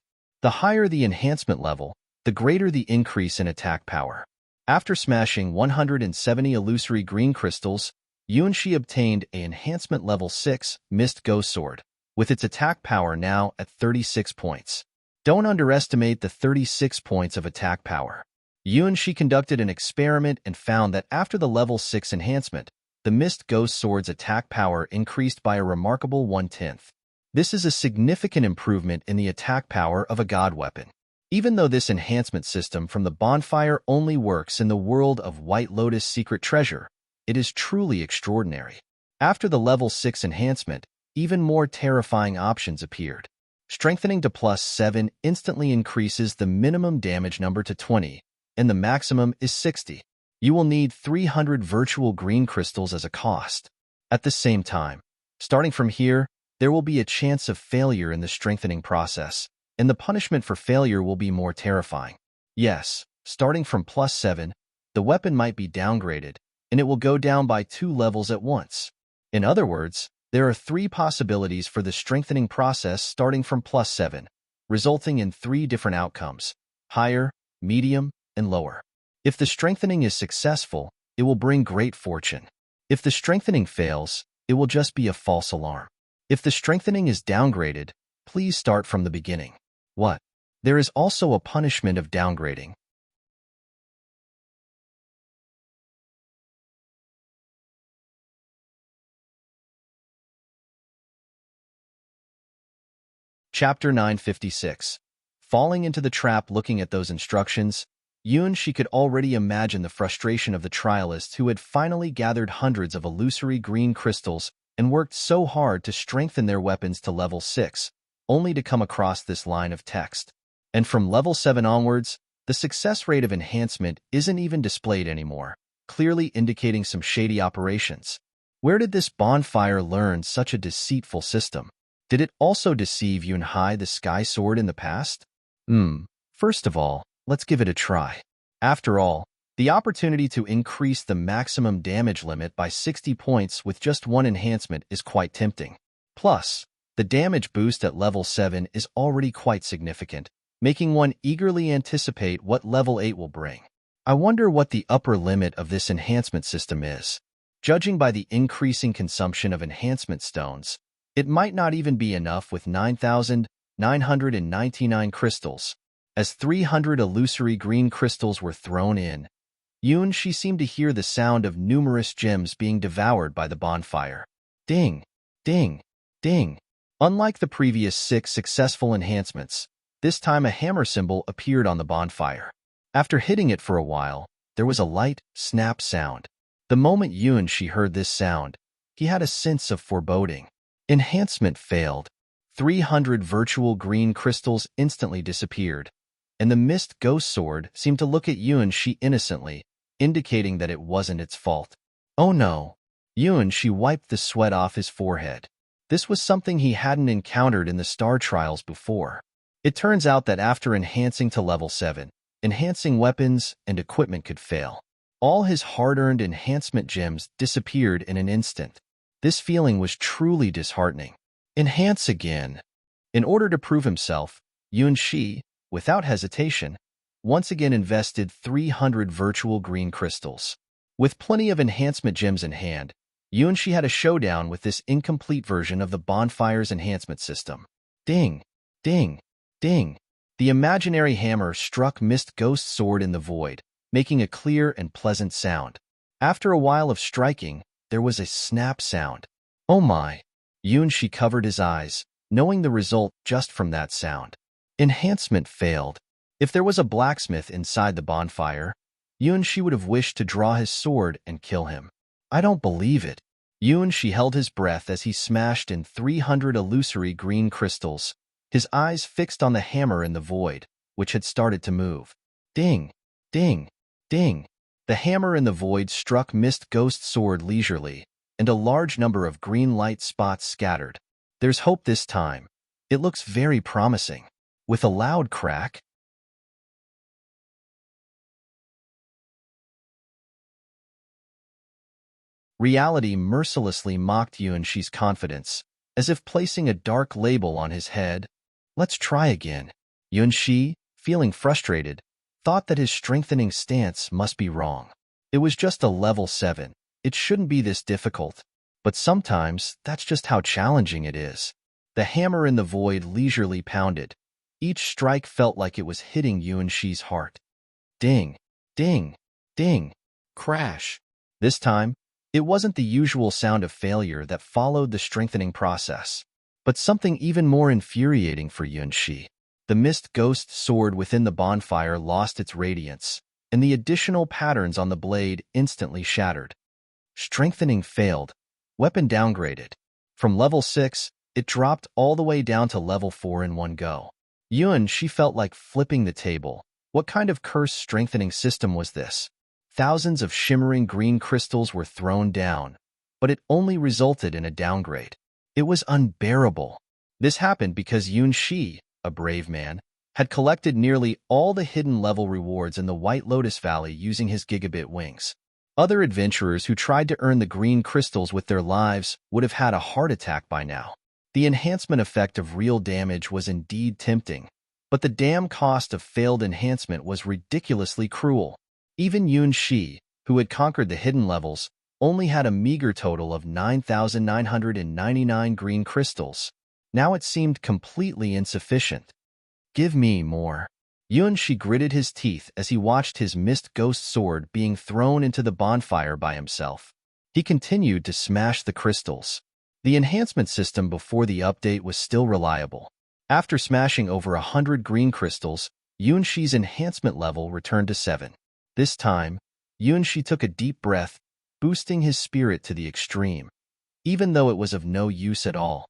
The higher the enhancement level, the greater the increase in attack power. After smashing 170 illusory green crystals, Yunxi obtained an enhancement level 6 Mist Ghost Sword, with its attack power now at 36 points. Don't underestimate the 36 points of attack power. Yunxi conducted an experiment and found that after the level 6 enhancement, the Mist Ghost Sword's attack power increased by a remarkable 1/10. This is a significant improvement in the attack power of a god weapon. Even though this enhancement system from the bonfire only works in the world of White Lotus secret treasure, it is truly extraordinary. After the level 6 enhancement, even more terrifying options appeared. Strengthening to +7 instantly increases the minimum damage number to 20, and the maximum is 60. You will need 300 virtual green crystals as a cost. At the same time, starting from here, there will be a chance of failure in the strengthening process, and the punishment for failure will be more terrifying. Yes, starting from +7, the weapon might be downgraded, and it will go down by 2 levels at once. In other words, there are 3 possibilities for the strengthening process starting from +7, resulting in 3 different outcomes: higher, medium, and lower. If the strengthening is successful, it will bring great fortune. If the strengthening fails, it will just be a false alarm. If the strengthening is downgraded, please start from the beginning. What? There is also a punishment of downgrading. Chapter 956. Falling into the trap. Looking at those instructions, Yunxi could already imagine the frustration of the trialists who had finally gathered hundreds of illusory green crystals and worked so hard to strengthen their weapons to level 6, only to come across this line of text. And from level 7 onwards, the success rate of enhancement isn't even displayed anymore, clearly indicating some shady operations. Where did this bonfire learn such a deceitful system? Did it also deceive Yunhai the Sky Sword in the past? First of all, let's give it a try. After all, the opportunity to increase the maximum damage limit by 60 points with just one enhancement is quite tempting. Plus, the damage boost at level 7 is already quite significant, making one eagerly anticipate what level 8 will bring. I wonder what the upper limit of this enhancement system is. Judging by the increasing consumption of enhancement stones, it might not even be enough with 9,999 crystals. As 300 illusory green crystals were thrown in, she seemed to hear the sound of numerous gems being devoured by the bonfire. Ding, ding, ding. Unlike the previous 6 successful enhancements, this time a hammer symbol appeared on the bonfire. After hitting it for a while, there was a light snap sound. The moment she heard this sound, he had a sense of foreboding. Enhancement failed. 300 virtual green crystals instantly disappeared, and the mist ghost sword seemed to look at she innocently, indicating that it wasn't its fault. Oh no. She wiped the sweat off his forehead. This was something he hadn't encountered in the star trials before. It turns out that after enhancing to level 7, enhancing weapons and equipment could fail. All his hard-earned enhancement gems disappeared in an instant. This feeling was truly disheartening. Enhance again. In order to prove himself, Shi, without hesitation, once again invested 300 virtual green crystals. With plenty of enhancement gems in hand, Shi had a showdown with this incomplete version of the bonfire's enhancement system. Ding, ding, ding. The imaginary hammer struck Mist Ghost Sword in the void, making a clear and pleasant sound. After a while of striking, there was a snap sound. Oh my! Shi covered his eyes, knowing the result just from that sound. Enhancement failed. If there was a blacksmith inside the bonfire, Shi would have wished to draw his sword and kill him. I don't believe it. Shi held his breath as he smashed in 300 illusory green crystals, his eyes fixed on the hammer in the void, which had started to move. Ding, ding, ding. The hammer in the void struck Mist Ghost Sword leisurely, and a large number of green light spots scattered. There's hope this time. It looks very promising. With a loud crack, reality mercilessly mocked Shi's confidence, as if placing a dark label on his head. Let's try again. Shi, feeling frustrated, thought that his strengthening stance must be wrong. It was just a level 7. It shouldn't be this difficult. But sometimes, that's just how challenging it is. The hammer in the void leisurely pounded. Each strike felt like it was hitting Shi's heart. Ding, ding, ding, crash. This time, it wasn't the usual sound of failure that followed the strengthening process, but something even more infuriating for Shi. The Mist Ghost Sword within the bonfire lost its radiance, and the additional patterns on the blade instantly shattered. Strengthening failed. Weapon downgraded. From level 6, it dropped all the way down to level 4 in one go. She felt like flipping the table. What kind of cursed strengthening system was this? Thousands of shimmering green crystals were thrown down, but it only resulted in a downgrade. It was unbearable. This happened because Shi, a brave man, had collected nearly all the hidden level rewards in the White Lotus Valley using his gigabit wings. Other adventurers who tried to earn the green crystals with their lives would have had a heart attack by now. The enhancement effect of real damage was indeed tempting, but the damn cost of failed enhancement was ridiculously cruel. Even Shi, who had conquered the hidden levels, only had a meager total of 9,999 green crystals. Now it seemed completely insufficient. Give me more. Shi gritted his teeth as he watched his Mist Ghost Sword being thrown into the bonfire by himself. He continued to smash the crystals. The enhancement system before the update was still reliable. After smashing over 100 green crystals, Shi's enhancement level returned to 7. This time, Shi took a deep breath, boosting his spirit to the extreme, even though it was of no use at all.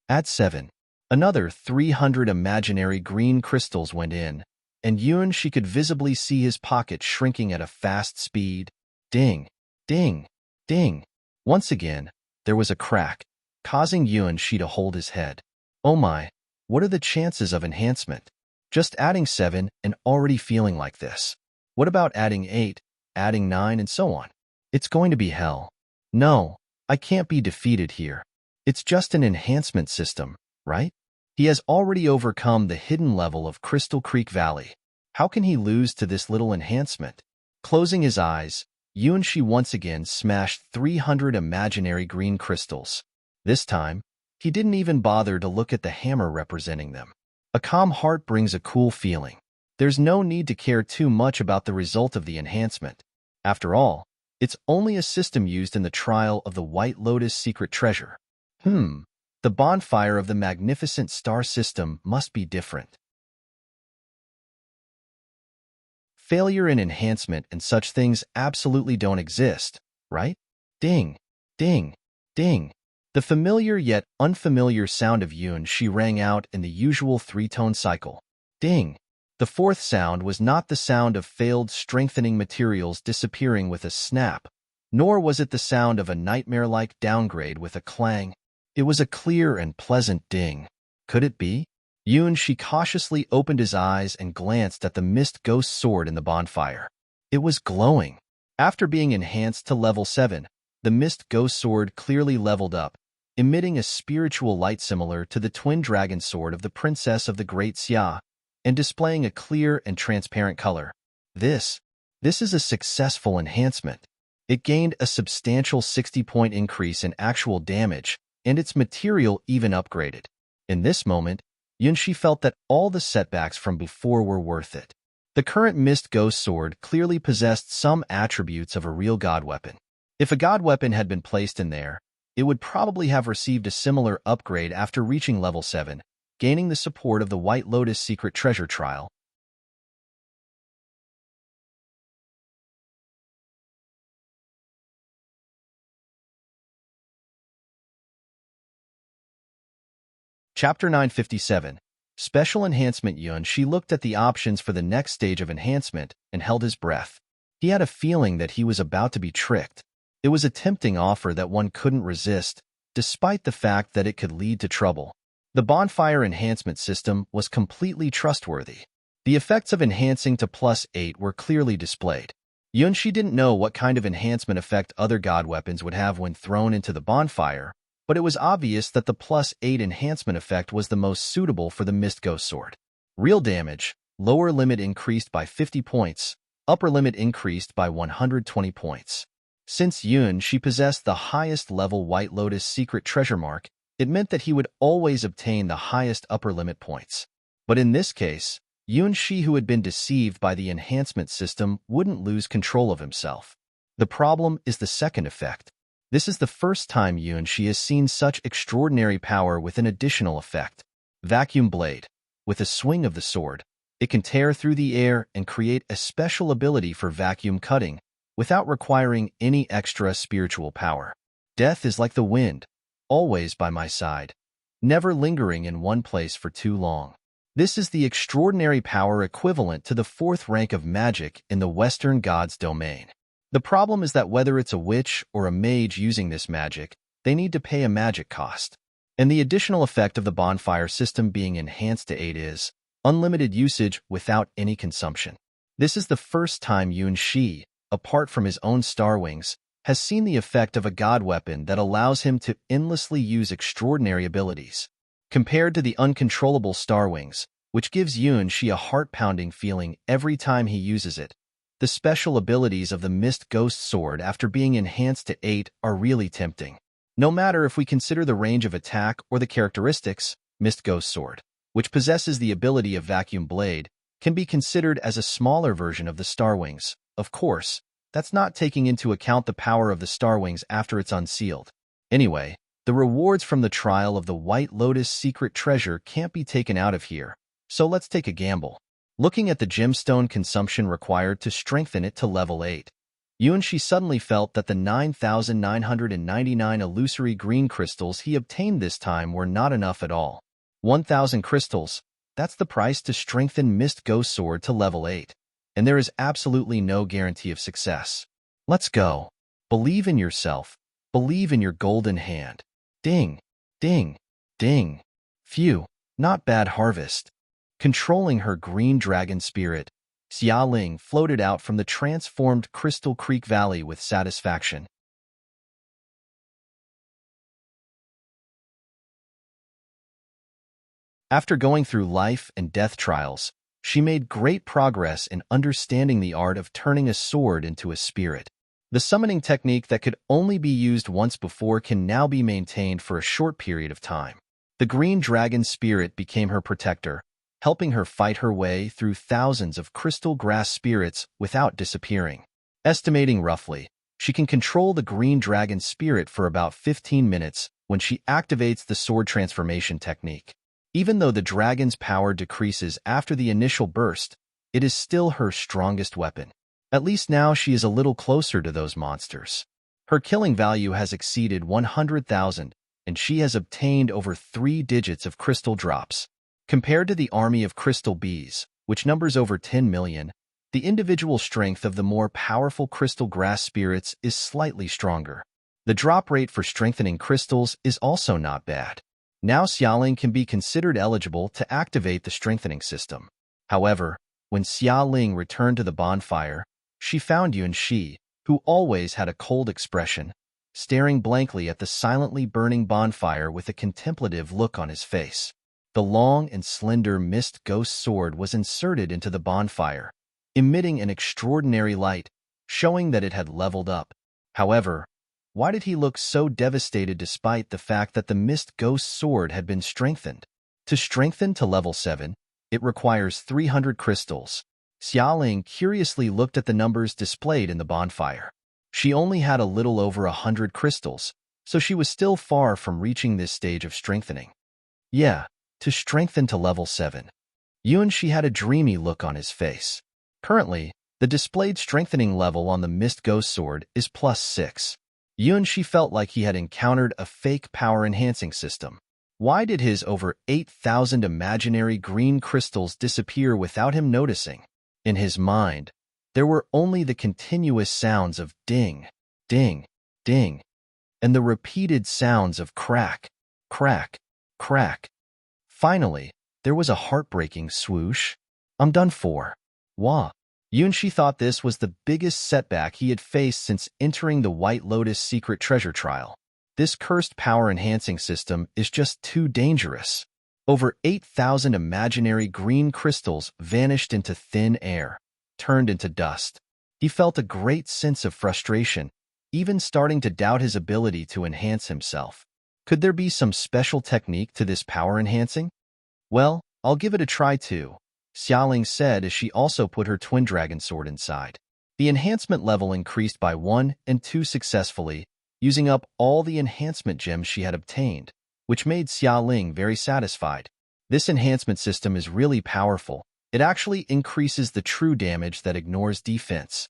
At 7, another 300 imaginary green crystals went in, and Shi could visibly see his pocket shrinking at a fast speed. Ding, ding, ding. Once again, there was a crack, causing Shi to hold his head. Oh my, what are the chances of enhancement? Just adding 7 and already feeling like this. What about adding 8, adding 9, and so on? It's going to be hell. No, I can't be defeated here. It's just an enhancement system, right? He has already overcome the hidden level of Crystal Creek Valley. How can he lose to this little enhancement? Closing his eyes, Yunshi once again smashed 300 imaginary green crystals. This time, he didn't even bother to look at the hammer representing them. A calm heart brings a cool feeling. There's no need to care too much about the result of the enhancement. After all, it's only a system used in the trial of the White Lotus secret treasure. The bonfire of the magnificent star system must be different. Failure in enhancement and such things absolutely don't exist, right? Ding, ding, ding. The familiar yet unfamiliar sound of Yunshi rang out in the usual three-tone cycle. Ding. The fourth sound was not the sound of failed strengthening materials disappearing with a snap, nor was it the sound of a nightmare-like downgrade with a clang. It was a clear and pleasant ding. Could it be? Yunshi cautiously opened his eyes and glanced at the mist ghost sword in the bonfire. It was glowing. After being enhanced to level 7, the mist ghost sword clearly leveled up, emitting a spiritual light similar to the twin dragon sword of the princess of the Great Xia, and displaying a clear and transparent color. This is a successful enhancement. It gained a substantial 60-point increase in actual damage, and its material even upgraded. In this moment, Yunshi felt that all the setbacks from before were worth it. The current Mist Ghost Sword clearly possessed some attributes of a real god weapon. If a god weapon had been placed in there, it would probably have received a similar upgrade after reaching level 7, gaining the support of the White Lotus secret treasure trial. Chapter 957. Special Enhancement. Yunshi looked at the options for the next stage of enhancement and held his breath. He had a feeling that he was about to be tricked. It was a tempting offer that one couldn't resist, despite the fact that it could lead to trouble. The bonfire enhancement system was completely trustworthy. The effects of enhancing to +8 were clearly displayed. Yunshi didn't know what kind of enhancement effect other god weapons would have when thrown into the bonfire, but it was obvious that the +8 enhancement effect was the most suitable for the Mist Ghost Sword. Real damage, lower limit increased by 50 points, upper limit increased by 120 points. Since Yunshi possessed the highest level White Lotus secret treasure mark, it meant that he would always obtain the highest upper limit points. But in this case, Yunshi, who had been deceived by the enhancement system, wouldn't lose control of himself. The problem is the second effect. This is the first time Yunshi has seen such extraordinary power with an additional effect. Vacuum Blade. With a swing of the sword, it can tear through the air and create a special ability for vacuum cutting, without requiring any extra spiritual power. Death is like the wind, always by my side, never lingering in one place for too long. This is the extraordinary power equivalent to the 4th rank of magic in the Western God's domain. The problem is that whether it's a witch or a mage using this magic, they need to pay a magic cost. And the additional effect of the bonfire system being enhanced to 8 is unlimited usage without any consumption. This is the first time Yunshi, apart from his own star wings, has seen the effect of a god weapon that allows him to endlessly use extraordinary abilities. Compared to the uncontrollable star wings, which gives Yunshi a heart-pounding feeling every time he uses it, the special abilities of the Mist Ghost Sword after being enhanced to 8 are really tempting. No matter if we consider the range of attack or the characteristics, Mist Ghost Sword, which possesses the ability of Vacuum Blade, can be considered as a smaller version of the Star Wings. Of course, that's not taking into account the power of the Star Wings after it's unsealed. Anyway, the rewards from the trial of the White Lotus secret treasure can't be taken out of here, so let's take a gamble. Looking at the gemstone consumption required to strengthen it to level 8, Yunshi suddenly felt that the 9,999 illusory green crystals he obtained this time were not enough at all. 1,000 crystals, that's the price to strengthen Mist Ghost Sword to level 8, and there is absolutely no guarantee of success. Let's go. Believe in yourself. Believe in your golden hand. Ding, ding, ding. Phew, not bad harvest. Controlling her green dragon spirit, Xia Ling floated out from the transformed Crystal Creek Valley with satisfaction. After going through life and death trials, She made great progress in understanding the art of turning a sword into a spirit. The summoning technique that could only be used once before can now be maintained for a short period of time. The green dragon spirit became her protector, helping her fight her way through thousands of crystal grass spirits without disappearing. Estimating roughly, she can control the green dragon spirit for about 15 minutes when she activates the sword transformation technique. Even though the dragon's power decreases after the initial burst, it is still her strongest weapon. At least now she is a little closer to those monsters. Her killing value has exceeded 100,000, and she has obtained over 3 digits of crystal drops. Compared to the army of crystal bees, which numbers over 10 million, the individual strength of the more powerful crystal grass spirits is slightly stronger. The drop rate for strengthening crystals is also not bad. Now Xialing can be considered eligible to activate the strengthening system. However, when Xialing returned to the bonfire, she found Yunxi, who always had a cold expression, staring blankly at the silently burning bonfire with a contemplative look on his face. The long and slender mist ghost sword was inserted into the bonfire, emitting an extraordinary light, showing that it had leveled up. However, why did he look so devastated despite the fact that the mist ghost sword had been strengthened? To strengthen to level 7, it requires 300 crystals. Xialing curiously looked at the numbers displayed in the bonfire. She only had a little over 100 crystals, so she was still far from reaching this stage of strengthening. Yeah, to strengthen to level 7. Yunxi had a dreamy look on his face. Currently, the displayed strengthening level on the mist ghost sword is +6. Yunxi felt like he had encountered a fake power-enhancing system. Why did his over 8,000 imaginary green crystals disappear without him noticing? In his mind, there were only the continuous sounds of ding, ding, ding, and the repeated sounds of crack, crack, crack. Finally, there was a heartbreaking swoosh. I'm done for. Wah. Yunxi thought this was the biggest setback he had faced since entering the White Lotus secret treasure trial. This cursed power-enhancing system is just too dangerous. Over 8,000 imaginary green crystals vanished into thin air, turned into dust. He felt a great sense of frustration, even starting to doubt his ability to enhance himself. Could there be some special technique to this power enhancing? Well, I'll give it a try too, Xialing said as she also put her twin dragon sword inside. The enhancement level increased by 1 and 2 successfully, using up all the enhancement gems she had obtained, which made Xialing very satisfied. This enhancement system is really powerful. It actually increases the true damage that ignores defense.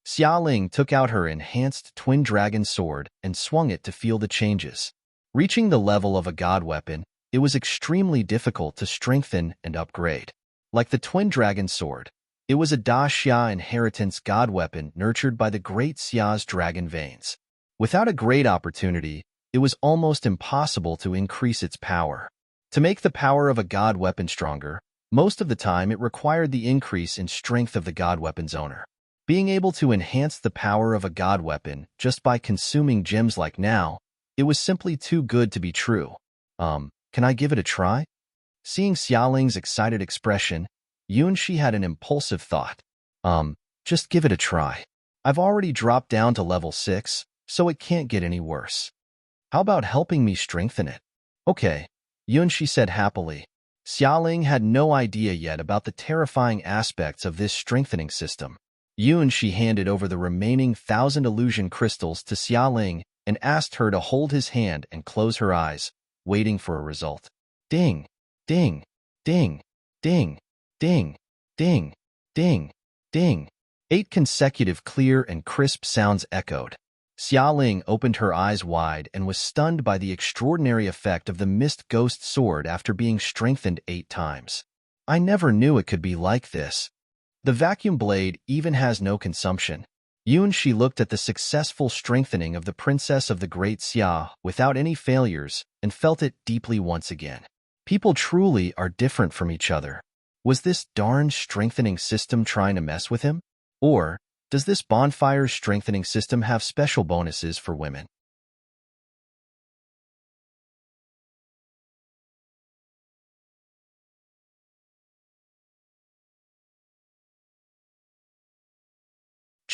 Xialing took out her enhanced twin dragon sword and swung it to feel the changes. Reaching the level of a god weapon, it was extremely difficult to strengthen and upgrade. Like the twin dragon sword, it was a Da Xia inheritance god weapon nurtured by the great Xia's dragon veins. Without a great opportunity, it was almost impossible to increase its power. To make the power of a god weapon stronger, most of the time it required the increase in strength of the god weapon's owner. Being able to enhance the power of a god weapon just by consuming gems like now, it was simply too good to be true. Can I give it a try? Seeing Xialing's excited expression, Yunxi had an impulsive thought. Just give it a try. I've already dropped down to level 6, so it can't get any worse. How about helping me strengthen it? Okay, Yunxi said happily. Xialing had no idea yet about the terrifying aspects of this strengthening system. Yunxi handed over the remaining 1,000 illusion crystals to Xialing and asked her to hold his hand and close her eyes, waiting for a result. Ding, ding, ding, ding, ding, ding, ding, ding. 8 consecutive clear and crisp sounds echoed. Xialing opened her eyes wide and was stunned by the extraordinary effect of the mist ghost sword after being strengthened 8 times. I never knew it could be like this. The vacuum blade even has no consumption. Yunxi looked at the successful strengthening of the Princess of the Great Xia without any failures and felt it deeply once again. People truly are different from each other. Was this darn strengthening system trying to mess with him? Or does this bonfire strengthening system have special bonuses for women?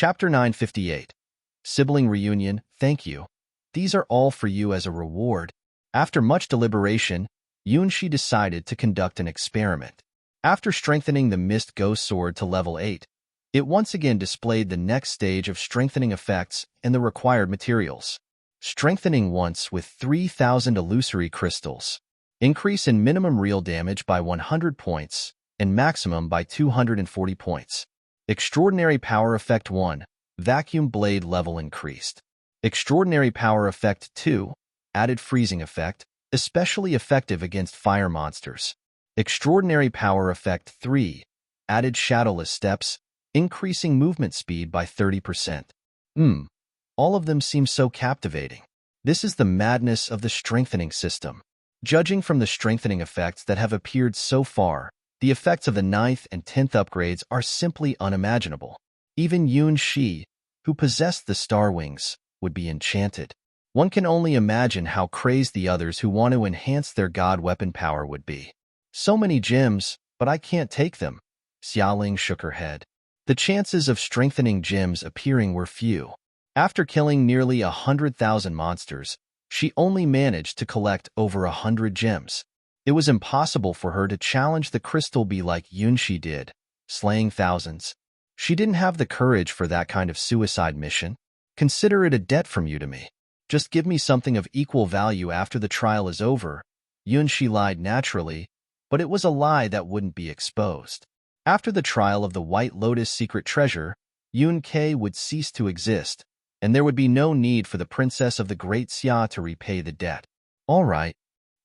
Chapter 958. Sibling Reunion, Thank You. These are all for you as a reward. After much deliberation, Yunshi decided to conduct an experiment. After strengthening the Mist Ghost Sword to level 8, it once again displayed the next stage of strengthening effects and the required materials. Strengthening once with 3,000 illusory crystals. Increase in minimum real damage by 100 points and maximum by 240 points. Extraordinary Power Effect 1, Vacuum Blade level increased. Extraordinary Power Effect 2, added freezing effect, especially effective against fire monsters. Extraordinary Power Effect 3, added shadowless steps, increasing movement speed by 30%. All of them seem so captivating. This is the madness of the strengthening system. Judging from the strengthening effects that have appeared so far, the effects of the 9th and 10th upgrades are simply unimaginable. Even Yun Shi, who possessed the Star Wings, would be enchanted. One can only imagine how crazed the others who want to enhance their god weapon power would be. So many gems, but I can't take them. Xiaoling shook her head. The chances of strengthening gems appearing were few. After killing nearly 100,000 monsters, she only managed to collect over 100 gems. It was impossible for her to challenge the crystal bee like Yunshi did, slaying thousands. She didn't have the courage for that kind of suicide mission. Consider it a debt from you to me. Just give me something of equal value after the trial is over. Yunshi lied naturally, but it was a lie that wouldn't be exposed. After the trial of the White Lotus secret treasure, Yun Ke would cease to exist, and there would be no need for the princess of the Great Xia to repay the debt. All right.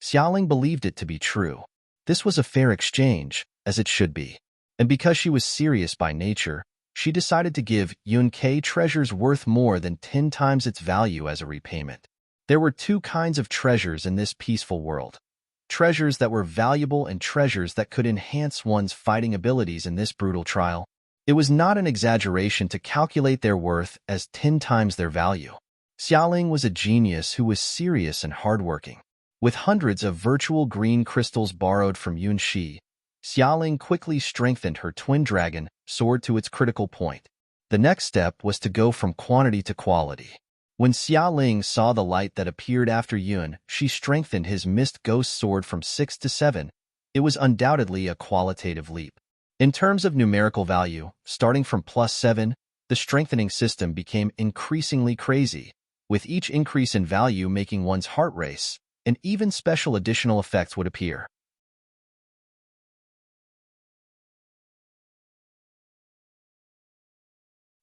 Xiaoling believed it to be true. This was a fair exchange, as it should be. And because she was serious by nature, she decided to give Yun Ke treasures worth more than 10 times its value as a repayment. There were two kinds of treasures in this peaceful world. Treasures that were valuable and treasures that could enhance one's fighting abilities in this brutal trial. It was not an exaggeration to calculate their worth as 10 times their value. Xiaoling was a genius who was serious and hardworking. With hundreds of virtual green crystals borrowed from Yun Shi, Xiaoling quickly strengthened her twin dragon sword to its critical point. The next step was to go from quantity to quality. When Xiaoling saw the light that appeared after Yun, she strengthened his Mist Ghost Sword from 6 to 7. It was undoubtedly a qualitative leap. In terms of numerical value, starting from +7, the strengthening system became increasingly crazy, with each increase in value making one's heart race, and even special additional effects would appear.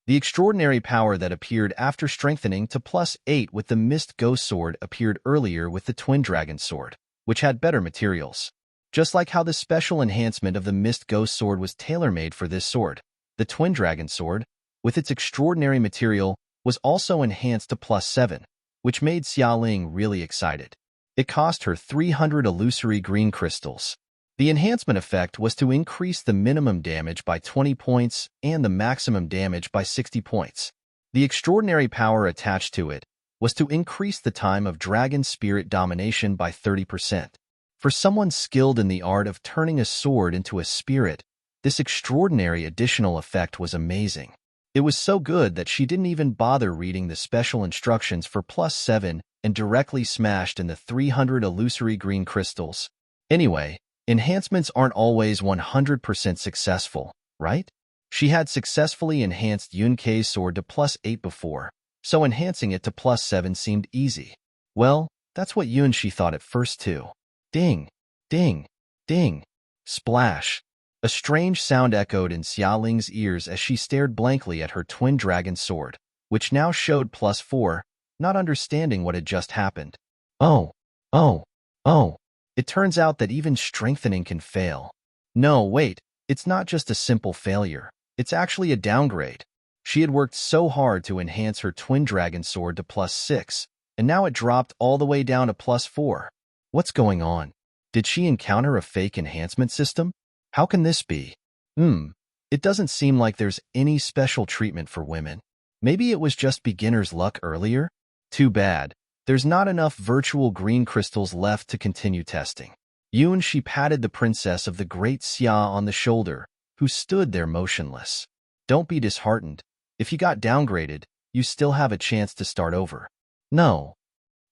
The extraordinary power that appeared after strengthening to +8 with the Mist Ghost Sword appeared earlier with the Twin Dragon Sword, which had better materials. Just like how the special enhancement of the Mist Ghost Sword was tailor-made for this sword, the Twin Dragon Sword, with its extraordinary material, was also enhanced to +7, which made Xiaoling really excited. It cost her 300 illusory green crystals. The enhancement effect was to increase the minimum damage by 20 points and the maximum damage by 60 points. The extraordinary power attached to it was to increase the time of dragon spirit domination by 30%. For someone skilled in the art of turning a sword into a spirit, this extraordinary additional effect was amazing. It was so good that she didn't even bother reading the special instructions for +7 and directly smashed in the 300 illusory green crystals. Anyway, enhancements aren't always 100% successful, right? She had successfully enhanced Yun Ke's sword to +8 before, so enhancing it to +7 seemed easy. Well, that's what Yun Shi thought at first too. Ding, ding, ding, splash. A strange sound echoed in Xiaoling's ears as she stared blankly at her twin dragon sword, which now showed +4, not understanding what had just happened. Oh, oh, oh. It turns out that even strengthening can fail. No, wait, it's not just a simple failure. It's actually a downgrade. She had worked so hard to enhance her twin dragon sword to +6, and now it dropped all the way down to +4. What's going on? Did she encounter a fake enhancement system? How can this be? It doesn't seem like there's any special treatment for women. Maybe it was just beginner's luck earlier? Too bad. There's not enough virtual green crystals left to continue testing. Yun Shi patted the princess of the Great Xia on the shoulder, who stood there motionless. Don't be disheartened. If you got downgraded, you still have a chance to start over. No.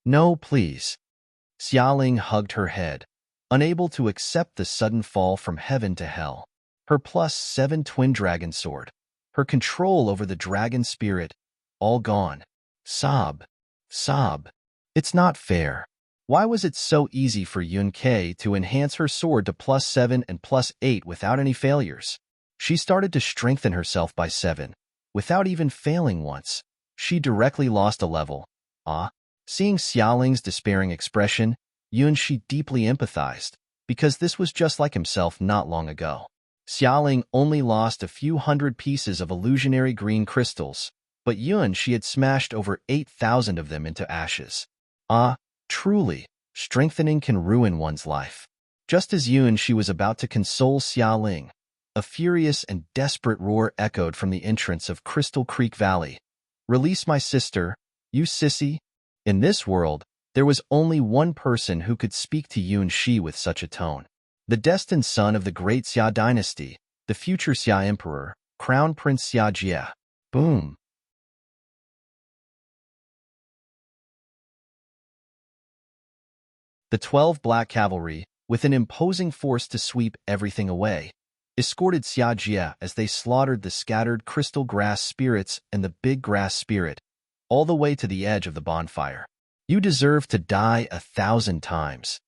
No, please. Xialing hugged her head, unable to accept the sudden fall from heaven to hell. Her +7 twin dragon sword, her control over the dragon spirit, all gone. Sob. Sob. It's not fair. Why was it so easy for Yun-Kei to enhance her sword to +7 and +8 without any failures? She started to strengthen herself by 7, without even failing once. She directly lost a level. Seeing Xiaoling's despairing expression, Yun-Shi deeply empathized, because this was just like himself not long ago. Xiaoling only lost a few hundred pieces of illusionary green crystals, but Yun-Shi had smashed over 8,000 of them into ashes. Truly, strengthening can ruin one's life. Just as Yun-Shi was about to console Xiaoling, a furious and desperate roar echoed from the entrance of Crystal Creek Valley. "Release my sister, you sissy." In this world, there was only one person who could speak to Yun-Shi with such a tone. The destined son of the great Xia dynasty, the future Xia emperor, Crown Prince Xia Jie. Boom. The 12 Black Cavalry, with an imposing force to sweep everything away, escorted Xia Jie as they slaughtered the scattered crystal grass spirits and the big grass spirit, all the way to the edge of the bonfire. "You deserve to die 1,000 times."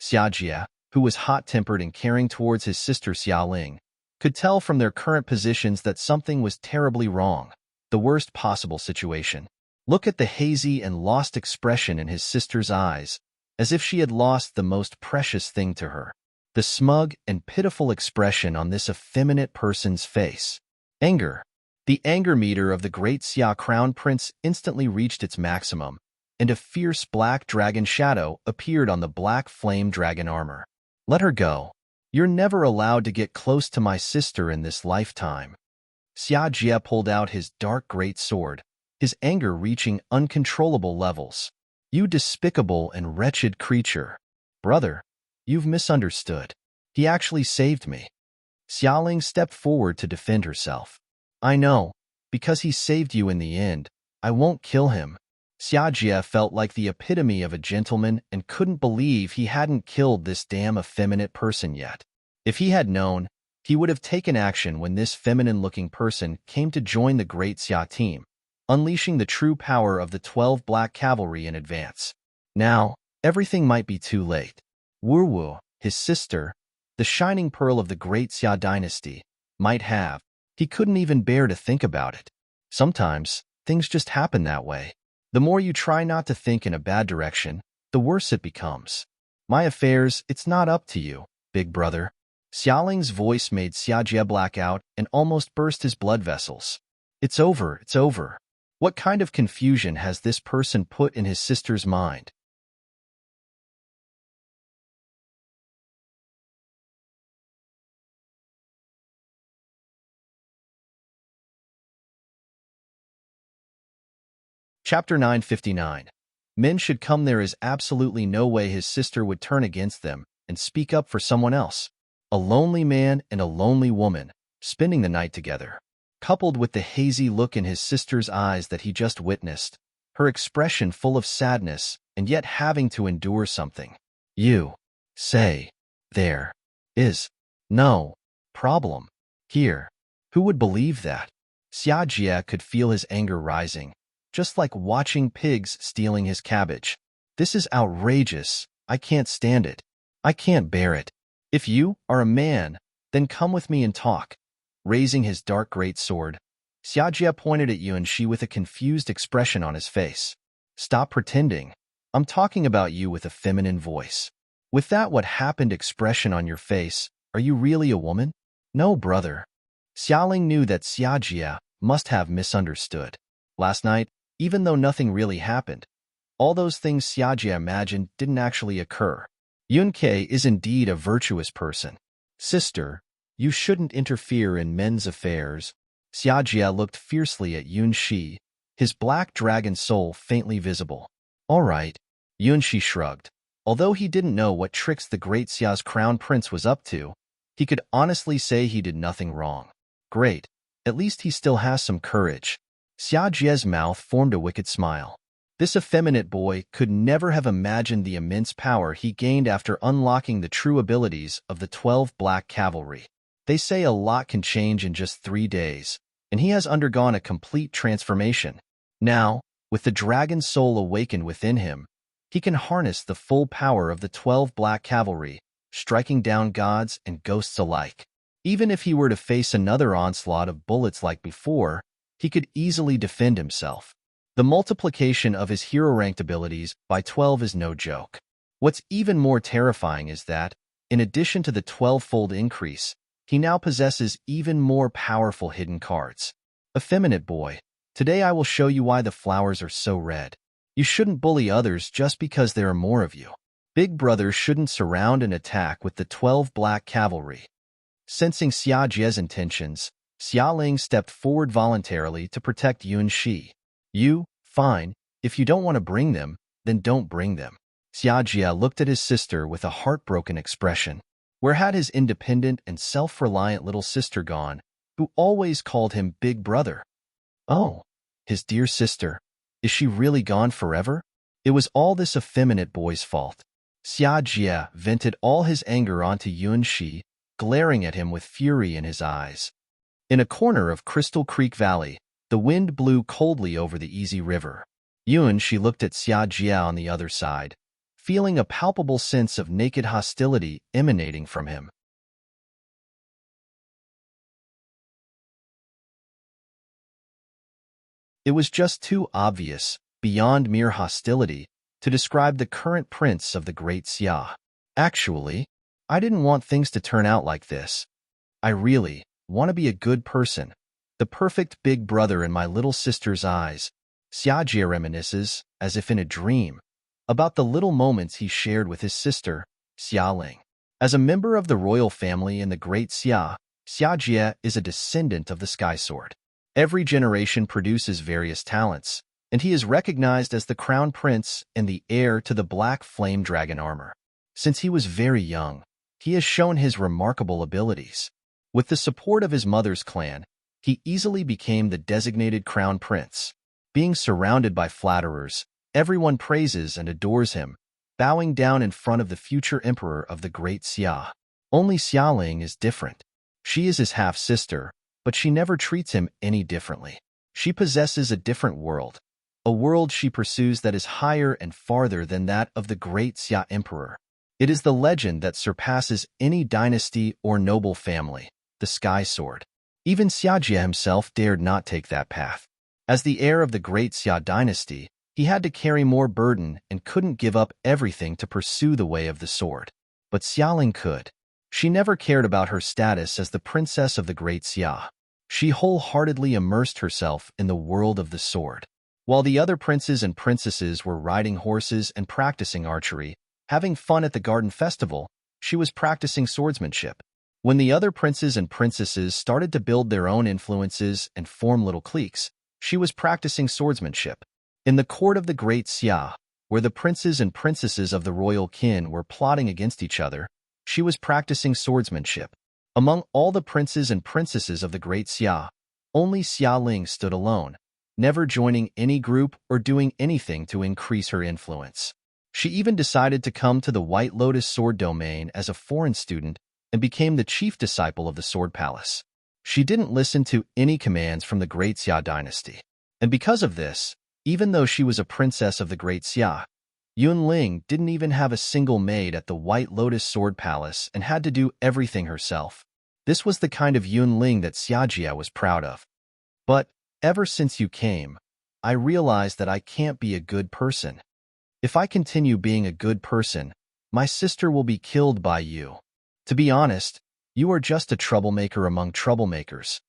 Xia Jie, who was hot-tempered and caring towards his sister Xiaoling, could tell from their current positions that something was terribly wrong, the worst possible situation. Look at the hazy and lost expression in his sister's eyes, as if she had lost the most precious thing to her. The smug and pitiful expression on this effeminate person's face. Anger. The anger meter of the great Xia Crown Prince instantly reached its maximum, and a fierce black dragon shadow appeared on the black flame dragon armor. "Let her go. You're never allowed to get close to my sister in this lifetime." Xia Jie pulled out his dark great sword, his anger reaching uncontrollable levels. "You despicable and wretched creature. Brother, you've misunderstood. He actually saved me." Xiaoling stepped forward to defend herself. "I know, because he saved you in the end. I won't kill him." Xia Jie felt like the epitome of a gentleman and couldn't believe he hadn't killed this damn effeminate person yet. If he had known, he would have taken action when this feminine-looking person came to join the great Xia team, unleashing the true power of the 12 Black Cavalry in advance. Now, everything might be too late. Wu Wu, his sister, the shining pearl of the great Xia dynasty, might have. He couldn't even bear to think about it. Sometimes, things just happen that way. The more you try not to think in a bad direction, the worse it becomes. "My affairs, it's not up to you, big brother." Xiaoling's voice made Xia Jie black out and almost burst his blood vessels. "It's over, it's over." What kind of confusion has this person put in his sister's mind? Chapter 959. Men should come. There is absolutely no way his sister would turn against them and speak up for someone else. A lonely man and a lonely woman, spending the night together. Coupled with the hazy look in his sister's eyes that he just witnessed, her expression full of sadness and yet having to endure something. You say, there is no problem here. Who would believe that? Xia Jie could feel his anger rising, just like watching pigs stealing his cabbage. This is outrageous. I can't stand it. I can't bear it. If you are a man, then come with me and talk. Raising his dark great sword, Xia Jie pointed at Yun-Shi with a confused expression on his face. Stop pretending. I'm talking about you with a feminine voice. With that what happened expression on your face, are you really a woman? No, brother. Xiaoling knew that Xia Jie must have misunderstood. Last night, even though nothing really happened, all those things Xia Jie imagined didn't actually occur. Yun-Kei is indeed a virtuous person. Sister, you shouldn't interfere in men's affairs. Xia Jie looked fiercely at Yun-Shi, his black dragon soul faintly visible. All right. Yun-Shi shrugged. Although he didn't know what tricks the great Xia's crown prince was up to, he could honestly say he did nothing wrong. Great. At least he still has some courage. Xia Jie's mouth formed a wicked smile. This effeminate boy could never have imagined the immense power he gained after unlocking the true abilities of the 12 Black Cavalry. They say a lot can change in just 3 days, and he has undergone a complete transformation. Now, with the dragon soul awakened within him, he can harness the full power of the 12 Black Cavalry, striking down gods and ghosts alike. Even if he were to face another onslaught of bullets like before, he could easily defend himself. The multiplication of his hero-ranked abilities by 12 is no joke. What's even more terrifying is that, in addition to the 12-fold increase, he now possesses even more powerful hidden cards. Effeminate boy, today I will show you why the flowers are so red. You shouldn't bully others just because there are more of you. Big brother shouldn't surround and attack with the 12 Black Cavalry. Sensing Xia Jie's intentions, Xia Ling stepped forward voluntarily to protect Yun Shi. Fine, if you don't want to bring them, then don't bring them. Xia Jie looked at his sister with a heartbroken expression. Where had his independent and self-reliant little sister gone, who always called him Big Brother? Oh, his dear sister. Is she really gone forever? It was all this effeminate boy's fault. Xia Jie vented all his anger onto Yun Shi, glaring at him with fury in his eyes. In a corner of Crystal Creek Valley, the wind blew coldly over the easy river. Yun Shi looked at Xia Jie on the other side, feeling a palpable sense of naked hostility emanating from him. It was just too obvious, beyond mere hostility, to describe the current prince of the Great Xia. Actually, I didn't want things to turn out like this. I really want to be a good person, the perfect big brother in my little sister's eyes. Xia Jie reminisces, as if in a dream, about the little moments he shared with his sister, Xia Ling. As a member of the royal family in the Great Xia, Xia Jie is a descendant of the Sky Sword. Every generation produces various talents, and he is recognized as the crown prince and the heir to the black flame dragon armor. Since he was very young, he has shown his remarkable abilities. With the support of his mother's clan, he easily became the designated crown prince. Being surrounded by flatterers, everyone praises and adores him, bowing down in front of the future emperor of the Great Xia. Only Xia Ling is different. She is his half-sister, but she never treats him any differently. She possesses a different world, a world she pursues that is higher and farther than that of the Great Xia Emperor. It is the legend that surpasses any dynasty or noble family, the Sky Sword. Even Xia Jie himself dared not take that path. As the heir of the Great Xia dynasty, he had to carry more burden and couldn't give up everything to pursue the way of the sword. But Xia Ling could. She never cared about her status as the princess of the Great Xia. She wholeheartedly immersed herself in the world of the sword. While the other princes and princesses were riding horses and practicing archery, having fun at the garden festival, she was practicing swordsmanship. When the other princes and princesses started to build their own influences and form little cliques, she was practicing swordsmanship. In the court of the Great Xia, where the princes and princesses of the royal kin were plotting against each other, she was practicing swordsmanship. Among all the princes and princesses of the Great Xia, only Xia Ling stood alone, never joining any group or doing anything to increase her influence. She even decided to come to the White Lotus Sword Domain as a foreign student and became the chief disciple of the Sword Palace. She didn't listen to any commands from the Great Xia dynasty. And because of this, even though she was a princess of the Great Xia, Yunling didn't even have a single maid at the White Lotus Sword Palace and had to do everything herself. This was the kind of Yunling that Xia Jie was proud of. But ever since you came, I realized that I can't be a good person. If I continue being a good person, my sister will be killed by you. To be honest, you are just a troublemaker among troublemakers.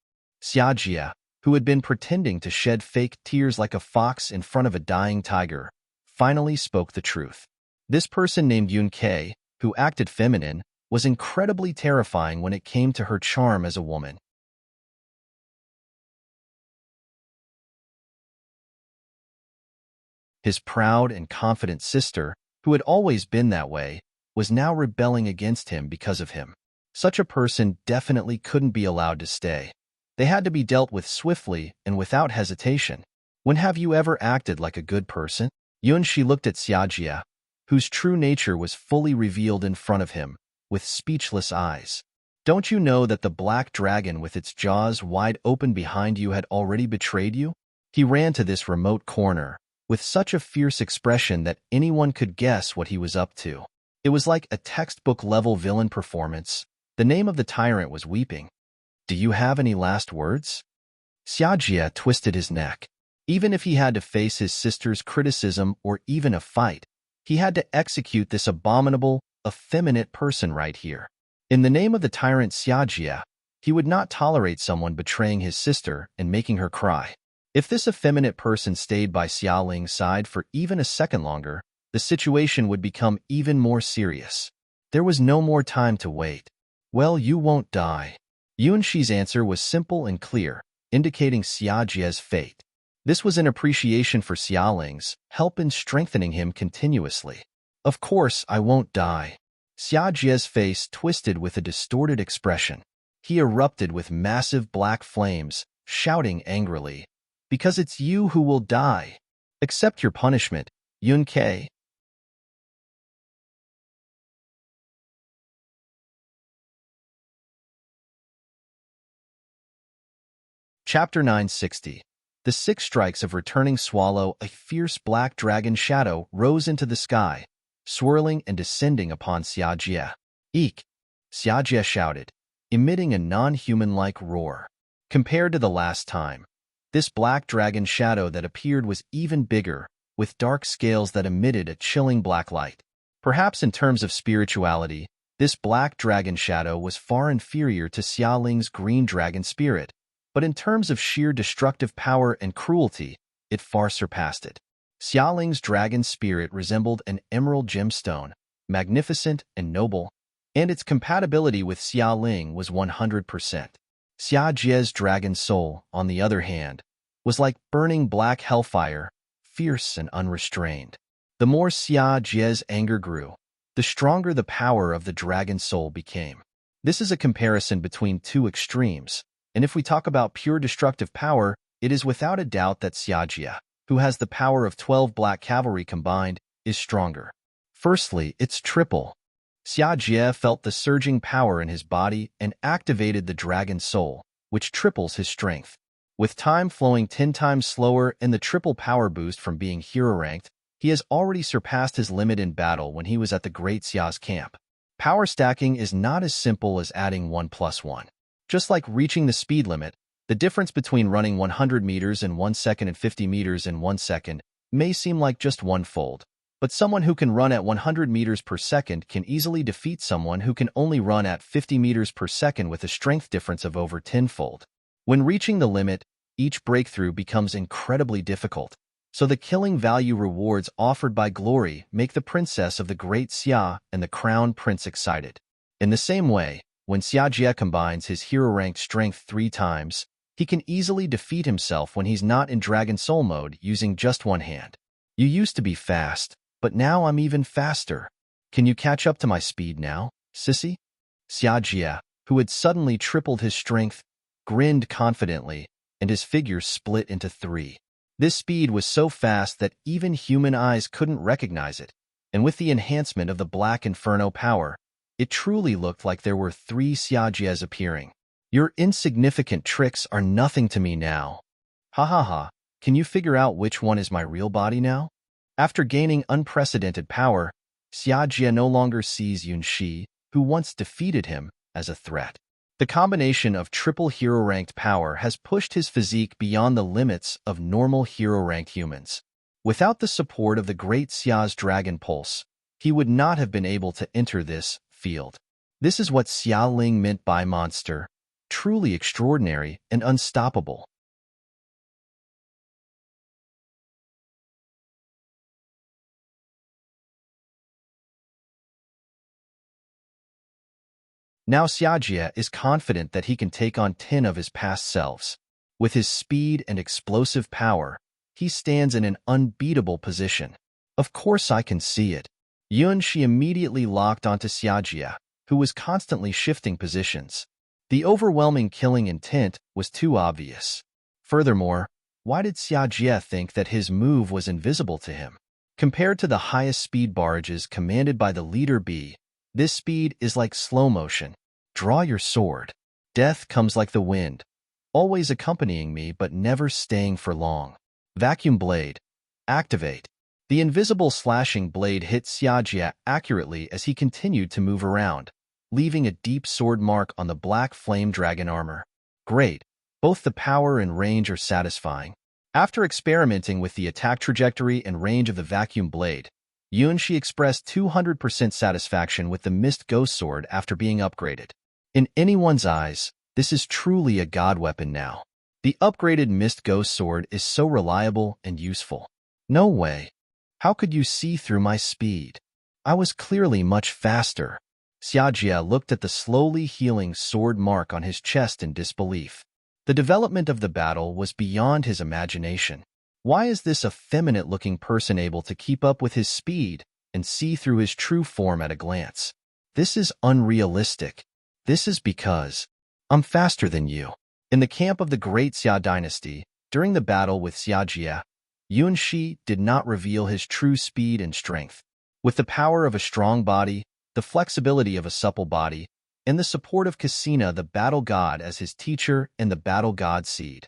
Xia Jie, who had been pretending to shed fake tears like a fox in front of a dying tiger, finally spoke the truth. This person named Yun Ke, who acted feminine, was incredibly terrifying when it came to her charm as a woman. His proud and confident sister, who had always been that way, was now rebelling against him because of him. Such a person definitely couldn't be allowed to stay. They had to be dealt with swiftly and without hesitation. When have you ever acted like a good person? Yunshi looked at Xiajia, whose true nature was fully revealed in front of him, with speechless eyes. Don't you know that the black dragon with its jaws wide open behind you had already betrayed you? He ran to this remote corner, with such a fierce expression that anyone could guess what he was up to. It was like a textbook-level villain performance. The name of the tyrant was weeping. Do you have any last words? Xiajia twisted his neck. Even if he had to face his sister's criticism or even a fight, he had to execute this abominable, effeminate person right here. In the name of the tyrant Xiajia, he would not tolerate someone betraying his sister and making her cry. If this effeminate person stayed by Xiaoling's side for even a second longer, the situation would become even more serious. There was no more time to wait. Well, you won't die. Yunshi's answer was simple and clear, indicating Xiajia's fate. This was an appreciation for Xiaoling's help in strengthening him continuously. Of course, I won't die. Xiajia's face twisted with a distorted expression. He erupted with massive black flames, shouting angrily, "Because it's you who will die. Accept your punishment, Yun-Kei." Chapter 960. The 6 strikes of returning swallow, a fierce black dragon shadow rose into the sky, swirling and descending upon Xiajia. "Eek!" Xiajia shouted, emitting a non-human-like roar. Compared to the last time, this black dragon shadow that appeared was even bigger, with dark scales that emitted a chilling black light. Perhaps in terms of spirituality, this black dragon shadow was far inferior to Xiaoling's green dragon spirit, but in terms of sheer destructive power and cruelty, it far surpassed it. Xiaoling's dragon spirit resembled an emerald gemstone, magnificent and noble, and its compatibility with Xiaoling was 100%. Xiajia's dragon soul, on the other hand, was like burning black hellfire, fierce and unrestrained. The more Xiajia's anger grew, the stronger the power of the dragon soul became. This is a comparison between two extremes, and if we talk about pure destructive power, it is without a doubt that Xiajia, who has the power of 12 black cavalry combined, is stronger. Firstly, it's triple. Xiajia felt the surging power in his body and activated the dragon soul, which triples his strength. With time flowing 10 times slower and the triple power boost from being hero-ranked, he has already surpassed his limit in battle when he was at the Great Xia's camp. Power stacking is not as simple as adding 1 plus 1. Just like reaching the speed limit, the difference between running 100 meters in 1 second and 50 meters in 1 second may seem like just one fold, but someone who can run at 100 meters per second can easily defeat someone who can only run at 50 meters per second with a strength difference of over 10-fold. When reaching the limit, each breakthrough becomes incredibly difficult, so the killing value rewards offered by glory make the princess of the Great Xia and the crown prince excited. In the same way, when Xiajia combines his hero-ranked strength 3 times, he can easily defeat himself when he's not in Dragon Soul mode using just one hand. You used to be fast, but now I'm even faster. Can you catch up to my speed now, sissy? Xiajia, who had suddenly tripled his strength, grinned confidently, and his figure split into 3. This speed was so fast that even human eyes couldn't recognize it, and with the enhancement of the Black Inferno power, it truly looked like there were 3 Xiajias appearing. Your insignificant tricks are nothing to me now. Ha ha ha, can you figure out which one is my real body now? After gaining unprecedented power, Xiajia no longer sees Yunshi, who once defeated him, as a threat. The combination of triple hero-ranked power has pushed his physique beyond the limits of normal hero-ranked humans. Without the support of the Great Xia's Dragon Pulse, he would not have been able to enter this field. This is what Xiaoling meant by monster, truly extraordinary and unstoppable. Now Xiajia is confident that he can take on 10 of his past selves. With his speed and explosive power, he stands in an unbeatable position. Of course I can see it. Yunshi immediately locked onto Xiajia, who was constantly shifting positions. The overwhelming killing intent was too obvious. Furthermore, why did Xiajie think that his move was invisible to him? Compared to the highest speed barrages commanded by the leader B, this speed is like slow motion. Draw your sword. Death comes like the wind, always accompanying me but never staying for long. Vacuum blade. Activate. The invisible slashing blade hit Xiajie accurately as he continued to move around, leaving a deep sword mark on the black flame dragon armor. Great. Both the power and range are satisfying. After experimenting with the attack trajectory and range of the vacuum blade, Yunshi expressed 200% satisfaction with the Mist Ghost Sword after being upgraded. In anyone's eyes, this is truly a god weapon now. The upgraded Mist Ghost Sword is so reliable and useful. No way. How could you see through my speed? I was clearly much faster. Xiajie looked at the slowly healing sword mark on his chest in disbelief. The development of the battle was beyond his imagination. Why is this effeminate-looking person able to keep up with his speed and see through his true form at a glance? This is unrealistic. This is because I'm faster than you. In the camp of the Great Xia dynasty, during the battle with Xiajie, Yunshi did not reveal his true speed and strength. With the power of a strong body, the flexibility of a supple body, and the support of Cassina, the battle god, as his teacher and the battle god seed,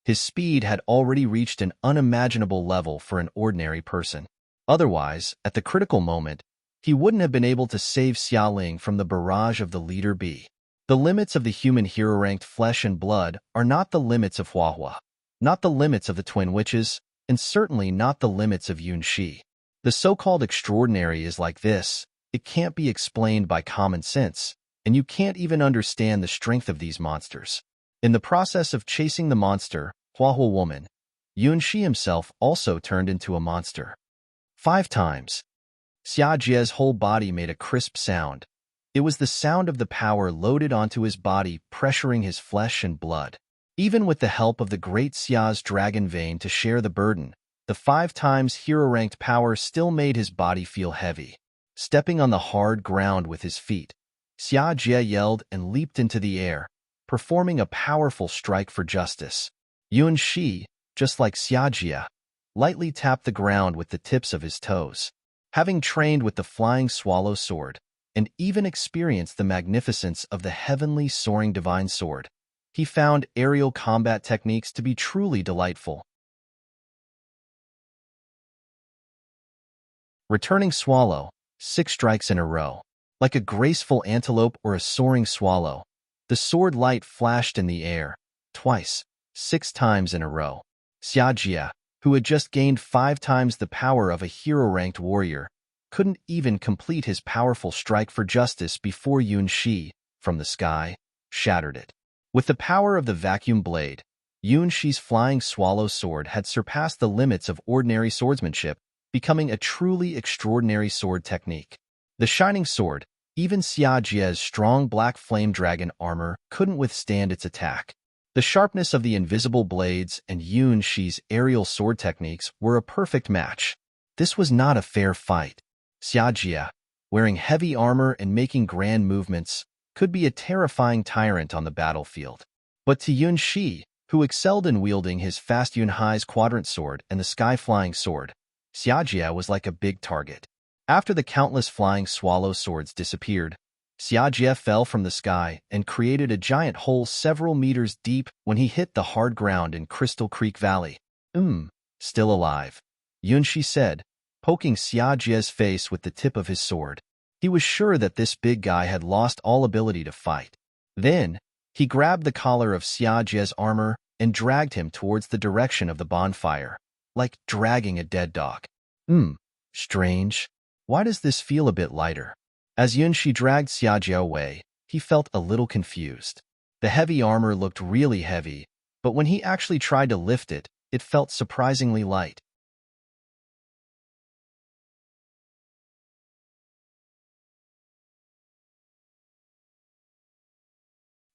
his speed had already reached an unimaginable level for an ordinary person. Otherwise, at the critical moment, he wouldn't have been able to save Xialing from the barrage of the leader B. The limits of the human hero-ranked flesh and blood are not the limits of Huahua, not the limits of the twin witches, and certainly not the limits of Yunshi. The so-called extraordinary is like this. It can't be explained by common sense, and you can't even understand the strength of these monsters. In the process of chasing the monster, Huahua woman, Yunshi himself also turned into a monster. 5 times. Xiajie's whole body made a crisp sound. It was the sound of the power loaded onto his body, pressuring his flesh and blood. Even with the help of the Great Xia's dragon vein to share the burden, the 5 times hero-ranked power still made his body feel heavy. Stepping on the hard ground with his feet, Xiajie yelled and leaped into the air, performing a powerful strike for justice. Yunshi, just like Xiajie, lightly tapped the ground with the tips of his toes. Having trained with the flying swallow sword, and even experienced the magnificence of the heavenly soaring divine sword, he found aerial combat techniques to be truly delightful. Returning swallow, 6 strikes in a row. Like a graceful antelope or a soaring swallow, the sword light flashed in the air, twice, 6 times in a row. Xiajie, who had just gained 5 times the power of a hero-ranked warrior, couldn't even complete his powerful strike for justice before Yunshi, from the sky, shattered it. With the power of the vacuum blade, Yunshi's flying swallow sword had surpassed the limits of ordinary swordsmanship, becoming a truly extraordinary sword technique. The shining sword, even Xiajie's strong black flame dragon armor, couldn't withstand its attack. The sharpness of the invisible blades and Yunshi's aerial sword techniques were a perfect match. This was not a fair fight. Xiajie, wearing heavy armor and making grand movements, could be a terrifying tyrant on the battlefield. But to Yunshi, who excelled in wielding his fast Yunhai's quadrant sword and the sky-flying sword, Xiajie was like a big target. After the countless flying swallow swords disappeared, Xiajie fell from the sky and created a giant hole several meters deep when he hit the hard ground in Crystal Creek Valley. Still alive, Yunshi said, poking Xiajie's face with the tip of his sword. He was sure that this big guy had lost all ability to fight. Then, he grabbed the collar of Xiajie's armor and dragged him towards the direction of the bonfire, like dragging a dead dog. Strange. Why does this feel a bit lighter? As Yunshi dragged Xiajie away, he felt a little confused. The heavy armor looked really heavy, but when he actually tried to lift it, it felt surprisingly light.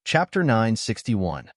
Chapter 961.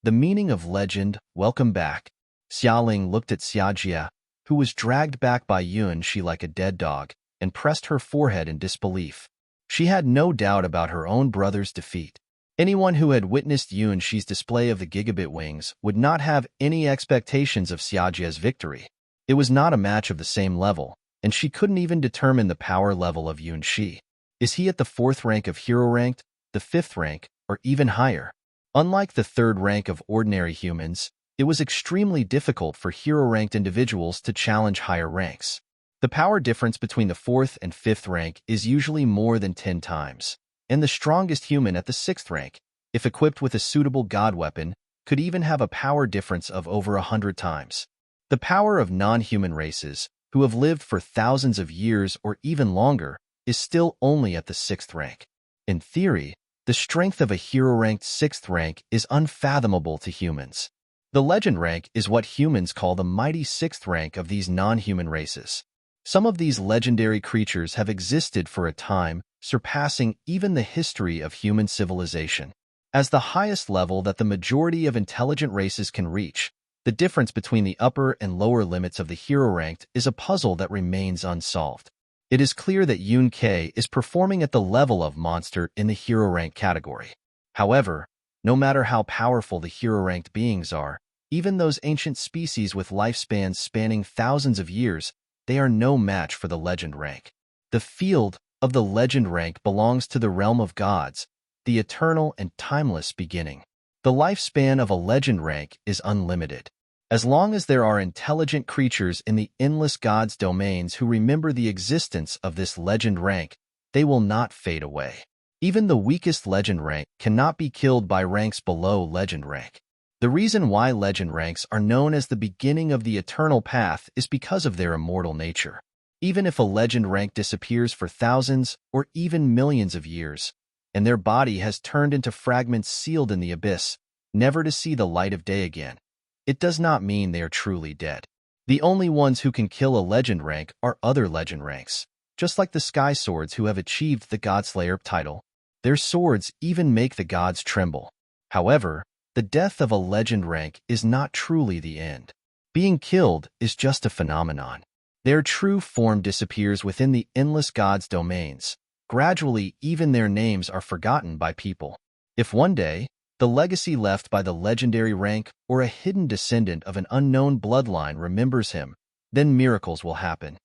The Meaning of Legend, Welcome Back. Xialing looked at Xiajie, who was dragged back by Yunshi like a dead dog, and pressed her forehead in disbelief. She had no doubt about her own brother's defeat. Anyone who had witnessed Yuan-Shi's display of the gigabit wings would not have any expectations of Xiaojie's victory. It was not a match of the same level, and she couldn't even determine the power level of Yuan-Shi. Is he at the 4th rank of hero ranked, the 5th rank, or even higher? Unlike the 3rd rank of ordinary humans, it was extremely difficult for hero-ranked individuals to challenge higher ranks. The power difference between the 4th and 5th rank is usually more than 10 times, and the strongest human at the 6th rank, if equipped with a suitable god weapon, could even have a power difference of over 100 times. The power of non-human races, who have lived for thousands of years or even longer, is still only at the 6th rank. In theory, the strength of a hero-ranked 6th rank is unfathomable to humans. The legend rank is what humans call the mighty 6th rank of these non-human races. Some of these legendary creatures have existed for a time, surpassing even the history of human civilization. As the highest level that the majority of intelligent races can reach, the difference between the upper and lower limits of the hero ranked is a puzzle that remains unsolved. It is clear that Yun-Kei is performing at the level of monster in the hero rank category. However, no matter how powerful the hero-ranked beings are, even those ancient species with lifespans spanning thousands of years, they are no match for the legend rank. The field of the legend rank belongs to the realm of gods, the eternal and timeless beginning. The lifespan of a legend rank is unlimited. As long as there are intelligent creatures in the endless gods' domains who remember the existence of this legend rank, they will not fade away. Even the weakest legend rank cannot be killed by ranks below legend rank. The reason why legend ranks are known as the beginning of the eternal path is because of their immortal nature. Even if a legend rank disappears for thousands or even millions of years, and their body has turned into fragments sealed in the abyss, never to see the light of day again, it does not mean they are truly dead. The only ones who can kill a legend rank are other legend ranks. Just like the Sky Swords who have achieved the Godslayer title, their swords even make the gods tremble. However, the death of a legend rank is not truly the end. Being killed is just a phenomenon. Their true form disappears within the endless gods' domains. Gradually, even their names are forgotten by people. If one day, the legacy left by the legendary rank or a hidden descendant of an unknown bloodline remembers him, then miracles will happen.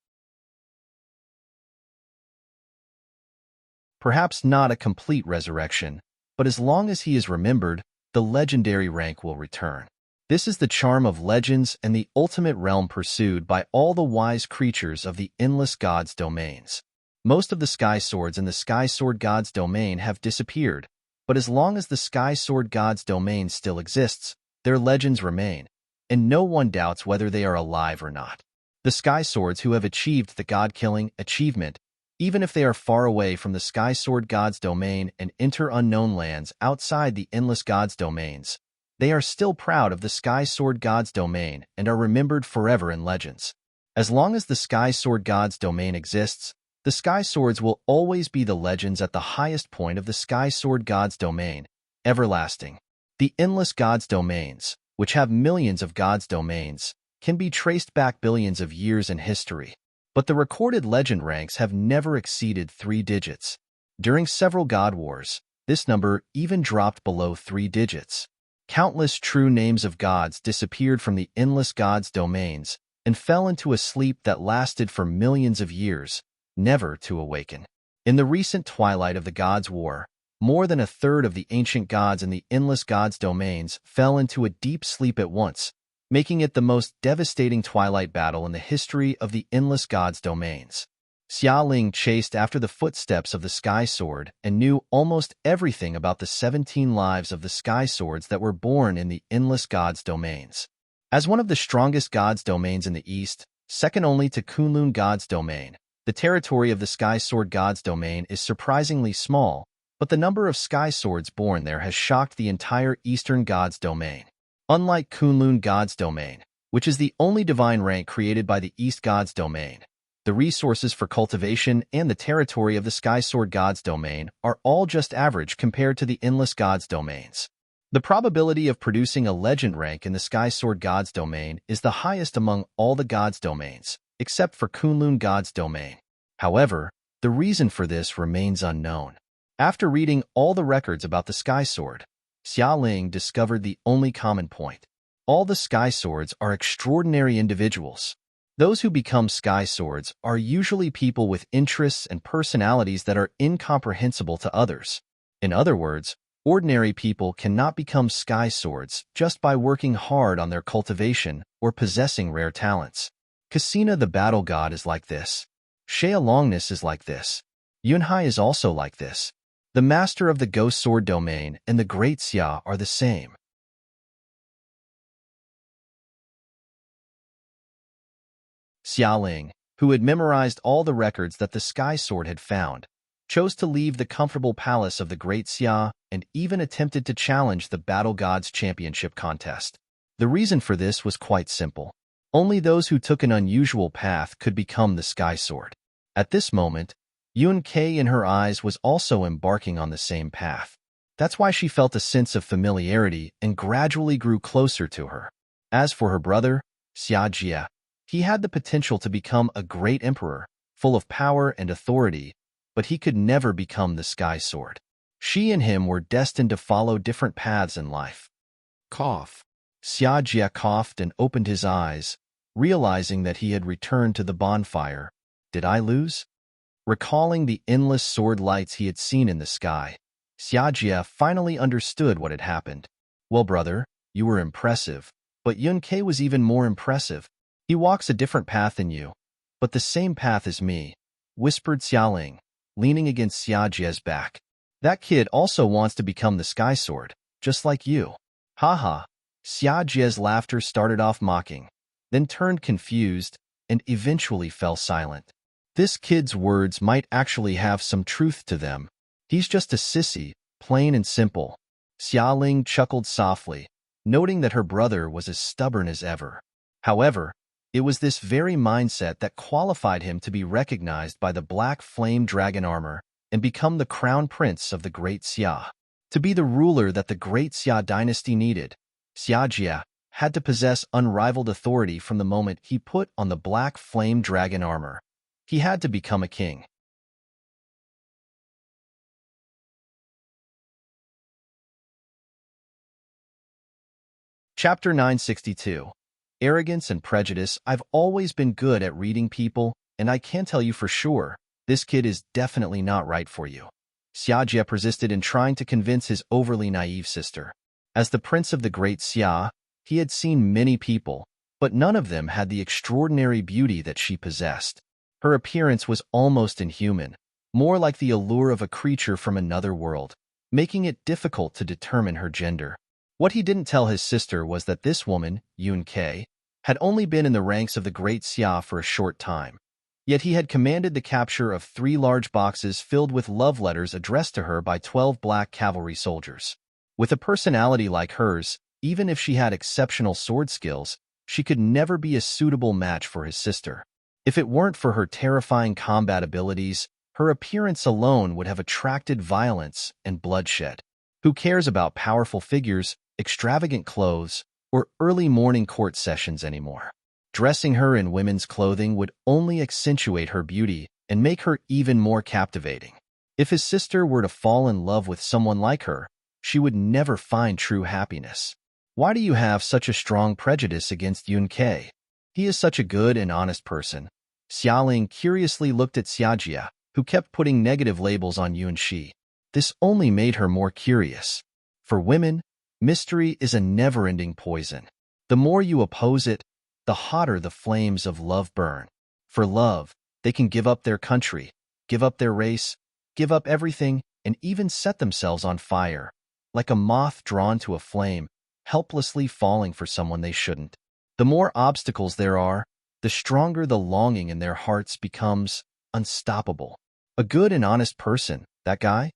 Perhaps not a complete resurrection, but as long as he is remembered, the legendary rank will return. This is the charm of legends and the ultimate realm pursued by all the wise creatures of the endless gods' domains. Most of the Sky Swords in the Sky Sword God's domain have disappeared, but as long as the Sky Sword God's domain still exists, their legends remain, and no one doubts whether they are alive or not. The Sky Swords who have achieved the God-killing achievement, even if they are far away from the Sky Sword God's domain and enter unknown lands outside the endless gods' domains, they are still proud of the Sky Sword God's domain and are remembered forever in legends. As long as the Sky Sword God's domain exists, the Sky Swords will always be the legends at the highest point of the Sky Sword God's domain, everlasting. The endless gods' domains, which have millions of gods' domains, can be traced back billions of years in history. But the recorded legend ranks have never exceeded 3 digits. During several god wars, this number even dropped below 3 digits. Countless true names of gods disappeared from the endless gods' domains and fell into a sleep that lasted for millions of years, never to awaken. In the recent twilight of the gods' war, more than a third of the ancient gods in the endless gods' domains fell into a deep sleep at once, making it the most devastating twilight battle in the history of the endless gods' domains. Xia Ling chased after the footsteps of the Sky Sword and knew almost everything about the 17 lives of the Sky Swords that were born in the endless gods' domains. As one of the strongest gods' domains in the East, second only to Kunlun God's domain, the territory of the Sky Sword God's domain is surprisingly small, but the number of Sky Swords born there has shocked the entire Eastern God's domain. Unlike Kunlun God's domain, which is the only divine rank created by the East God's domain, the resources for cultivation and the territory of the Sky Sword God's domain are all just average compared to the endless gods' domains. The probability of producing a legend rank in the Sky Sword God's domain is the highest among all the gods' domains, except for Kunlun God's domain. However, the reason for this remains unknown. After reading all the records about the Sky Sword, Xiaoling discovered the only common point. All the Sky Swords are extraordinary individuals. Those who become Sky Swords are usually people with interests and personalities that are incomprehensible to others. In other words, ordinary people cannot become Sky Swords just by working hard on their cultivation or possessing rare talents. Cassina the Battle God is like this. Shea Longness is like this. Yunhai is also like this. The Master of the Ghost Sword Domain and the Great Xia are the same. Xiaoling, who had memorized all the records that the Sky Sword had found, chose to leave the comfortable palace of the Great Xia and even attempted to challenge the Battle Gods Championship contest. The reason for this was quite simple. Only those who took an unusual path could become the Sky Sword. At this moment, Yun Kei in her eyes was also embarking on the same path. That's why she felt a sense of familiarity and gradually grew closer to her. As for her brother, Xia Jie, he had the potential to become a great emperor, full of power and authority, but he could never become the Sky Sword. She and him were destined to follow different paths in life. Cough. Xia Jie coughed and opened his eyes, realizing that he had returned to the bonfire. Did I lose? Recalling the endless sword lights he had seen in the sky, Xia Jie finally understood what had happened. Well, brother, you were impressive, but Yun Kei was even more impressive. He walks a different path than you, but the same path as me, whispered Xiaoling, leaning against Xia Jie's back. That kid also wants to become the Sky Sword, just like you. Haha. Xia Jie's laughter started off mocking, then turned confused, and eventually fell silent. This kid's words might actually have some truth to them. He's just a sissy, plain and simple. Xiaoling chuckled softly, noting that her brother was as stubborn as ever. However, it was this very mindset that qualified him to be recognized by the black flame dragon armor and become the crown prince of the Great Xia. To be the ruler that the Great Xia dynasty needed, Xia Jie had to possess unrivaled authority from the moment he put on the black flame dragon armor. He had to become a king. Chapter 962. Arrogance and Prejudice. I've always been good at reading people, and I can tell you for sure, this kid is definitely not right for you. Xia Jie persisted in trying to convince his overly naive sister. As the prince of the Great Xia, he had seen many people, but none of them had the extraordinary beauty that she possessed. Her appearance was almost inhuman, more like the allure of a creature from another world, making it difficult to determine her gender. What he didn't tell his sister was that this woman, Yun Kei, had only been in the ranks of the Great Xia for a short time. Yet he had commanded the capture of 3 large boxes filled with love letters addressed to her by 12 black cavalry soldiers. With a personality like hers, even if she had exceptional sword skills, she could never be a suitable match for his sister. If it weren't for her terrifying combat abilities, her appearance alone would have attracted violence and bloodshed. Who cares about powerful figures, extravagant clothes, or early morning court sessions anymore? Dressing her in women's clothing would only accentuate her beauty and make her even more captivating. If his sister were to fall in love with someone like her, she would never find true happiness. Why do you have such a strong prejudice against Yun Kei? He is such a good and honest person. Xiaoling curiously looked at Xia Jie, who kept putting negative labels on Yun Shi. This only made her more curious. For women, mystery is a never-ending poison. The more you oppose it, the hotter the flames of love burn. For love, they can give up their country, give up their race, give up everything, and even set themselves on fire, like a moth drawn to a flame, helplessly falling for someone they shouldn't. The more obstacles there are, the stronger the longing in their hearts becomes unstoppable. A good and honest person, that guy?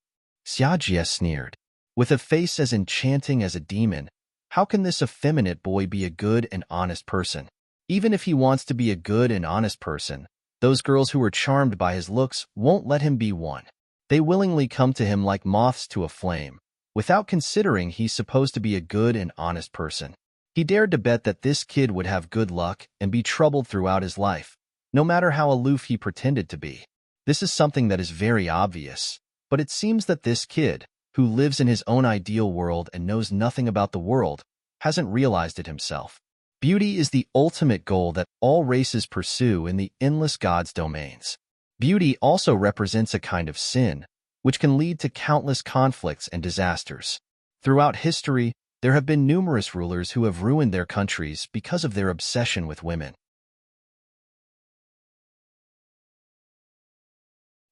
Xia Jie sneered. With a face as enchanting as a demon, how can this effeminate boy be a good and honest person? Even if he wants to be a good and honest person, those girls who are charmed by his looks won't let him be one. They willingly come to him like moths to a flame, without considering he's supposed to be a good and honest person. He dared to bet that this kid would have good luck and be troubled throughout his life, no matter how aloof he pretended to be. This is something that is very obvious, But it seems that this kid, who lives in his own ideal world and knows nothing about the world, hasn't realized it himself. Beauty is the ultimate goal that all races pursue in the endless gods' domains. Beauty also represents a kind of sin, which can lead to countless conflicts and disasters. Throughout history, there have been numerous rulers who have ruined their countries because of their obsession with women.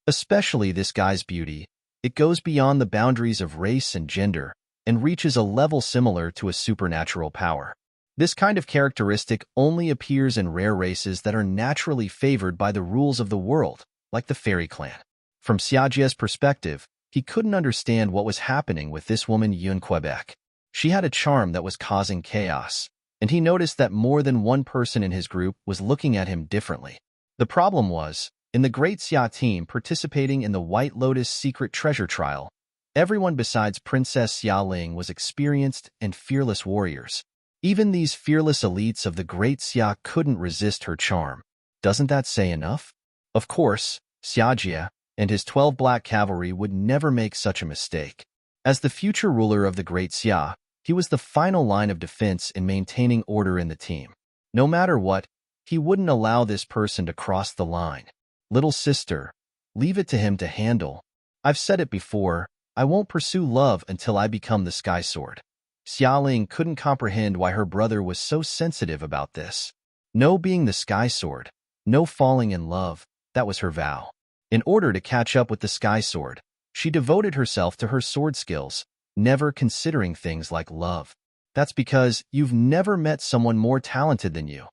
Especially this guy's beauty, it goes beyond the boundaries of race and gender and reaches a level similar to a supernatural power. This kind of characteristic only appears in rare races that are naturally favored by the rules of the world, like the fairy clan. From Xiaojie's perspective, he couldn't understand what was happening with this woman Yun Quebec. She had a charm that was causing chaos, and he noticed that more than one person in his group was looking at him differently. The problem was, in the Great Xia team participating in the White Lotus secret treasure trial, everyone besides Princess Xiaoling was experienced and fearless warriors. Even these fearless elites of the Great Xia couldn't resist her charm. Doesn't that say enough? Of course, Xiaojie and his 12 black cavalry would never make such a mistake. As the future ruler of the Great Xia, he was the final line of defense in maintaining order in the team. No matter what, he wouldn't allow this person to cross the line. Little sister, leave it to him to handle. I've said it before, I won't pursue love until I become the Sky Sword. Xiaoling couldn't comprehend why her brother was so sensitive about this. No being the Sky Sword, no falling in love, that was her vow. In order to catch up with the Sky Sword, she devoted herself to her sword skills, never considering things like love. That's because you've never met someone more talented than you.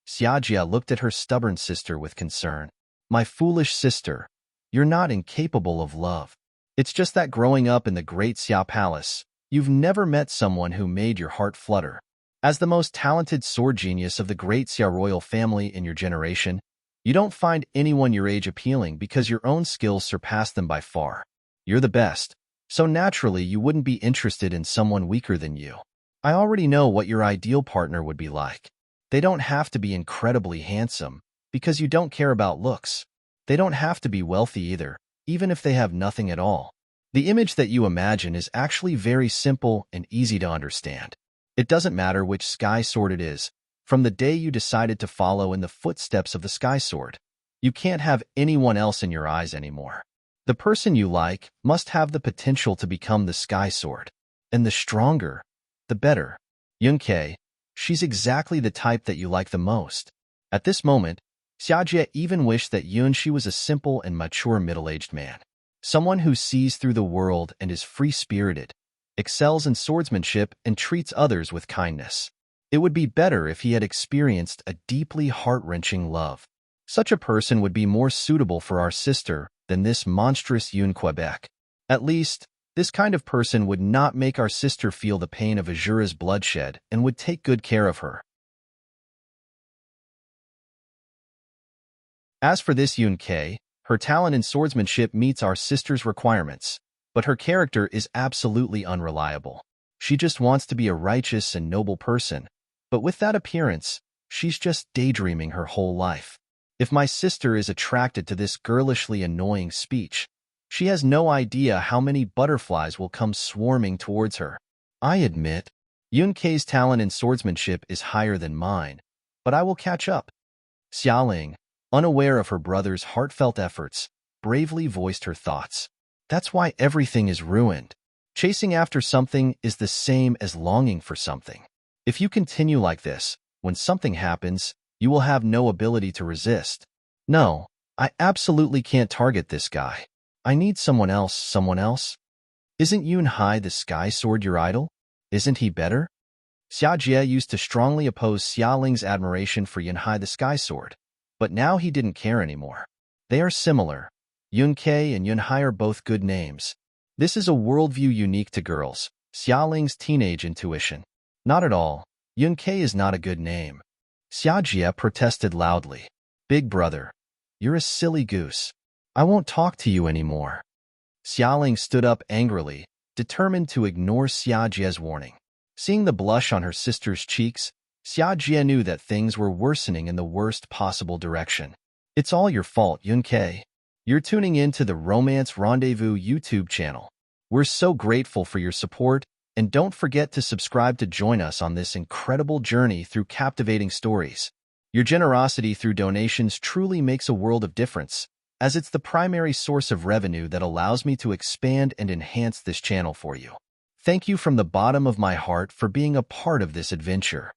Xiaojie looked at her stubborn sister with concern. My foolish sister, you're not incapable of love. It's just that growing up in the Great Xia Palace, you've never met someone who made your heart flutter. As the most talented sword genius of the Great Xia royal family in your generation, you don't find anyone your age appealing because your own skills surpass them by far. You're the best, so naturally you wouldn't be interested in someone weaker than you. I already know what your ideal partner would be like. They don't have to be incredibly handsome, because you don't care about looks. They don't have to be wealthy either, even if they have nothing at all. The image that you imagine is actually very simple and easy to understand. It doesn't matter which Sky Sword it is. From the day you decided to follow in the footsteps of the Sky Sword, you can't have anyone else in your eyes anymore. The person you like must have the potential to become the Sky Sword. And the stronger, the better. Yun-Kei, she's exactly the type that you like the most. At this moment, Xiaojie even wished that Yun-Shi was a simple and mature middle-aged man. Someone who sees through the world and is free-spirited, excels in swordsmanship and treats others with kindness. It would be better if he had experienced a deeply heart-wrenching love. Such a person would be more suitable for our sister than this monstrous Yun Quebec. At least, this kind of person would not make our sister feel the pain of Azura's bloodshed and would take good care of her. As for this Yun-Kei, her talent in swordsmanship meets our sister's requirements, but her character is absolutely unreliable. She just wants to be a righteous and noble person, but with that appearance, she's just daydreaming her whole life. If my sister is attracted to this girlishly annoying speech, she has no idea how many butterflies will come swarming towards her. I admit, Yun-Kei's talent in swordsmanship is higher than mine, but I will catch up. Xiaoling, unaware of her brother's heartfelt efforts, bravely voiced her thoughts. That's why everything is ruined. Chasing after something is the same as longing for something. If you continue like this, when something happens, you will have no ability to resist. No, I absolutely can't target this guy. I need someone else, someone else. Isn't Yun-Hai the Sky Sword your idol? Isn't he better? Xiaojie used to strongly oppose Xiaoling's admiration for Yun-Hai the Sky Sword, but now he didn't care anymore. They are similar. Yun-Kei and Yun-Hai are both good names. This is a worldview unique to girls, Xiaoling's teenage intuition. Not at all. Yun-Kei is not a good name. Xiaojie protested loudly. Big brother, you're a silly goose. I won't talk to you anymore. Xiaoling stood up angrily, determined to ignore Xiaojie's warning. Seeing the blush on her sister's cheeks, Xiaojie knew that things were worsening in the worst possible direction. It's all your fault, Yun-Kei. You're tuning in to the Romance Rendezvous YouTube channel. We're so grateful for your support, and don't forget to subscribe to join us on this incredible journey through captivating stories. Your generosity through donations truly makes a world of difference, as it's the primary source of revenue that allows me to expand and enhance this channel for you. Thank you from the bottom of my heart for being a part of this adventure.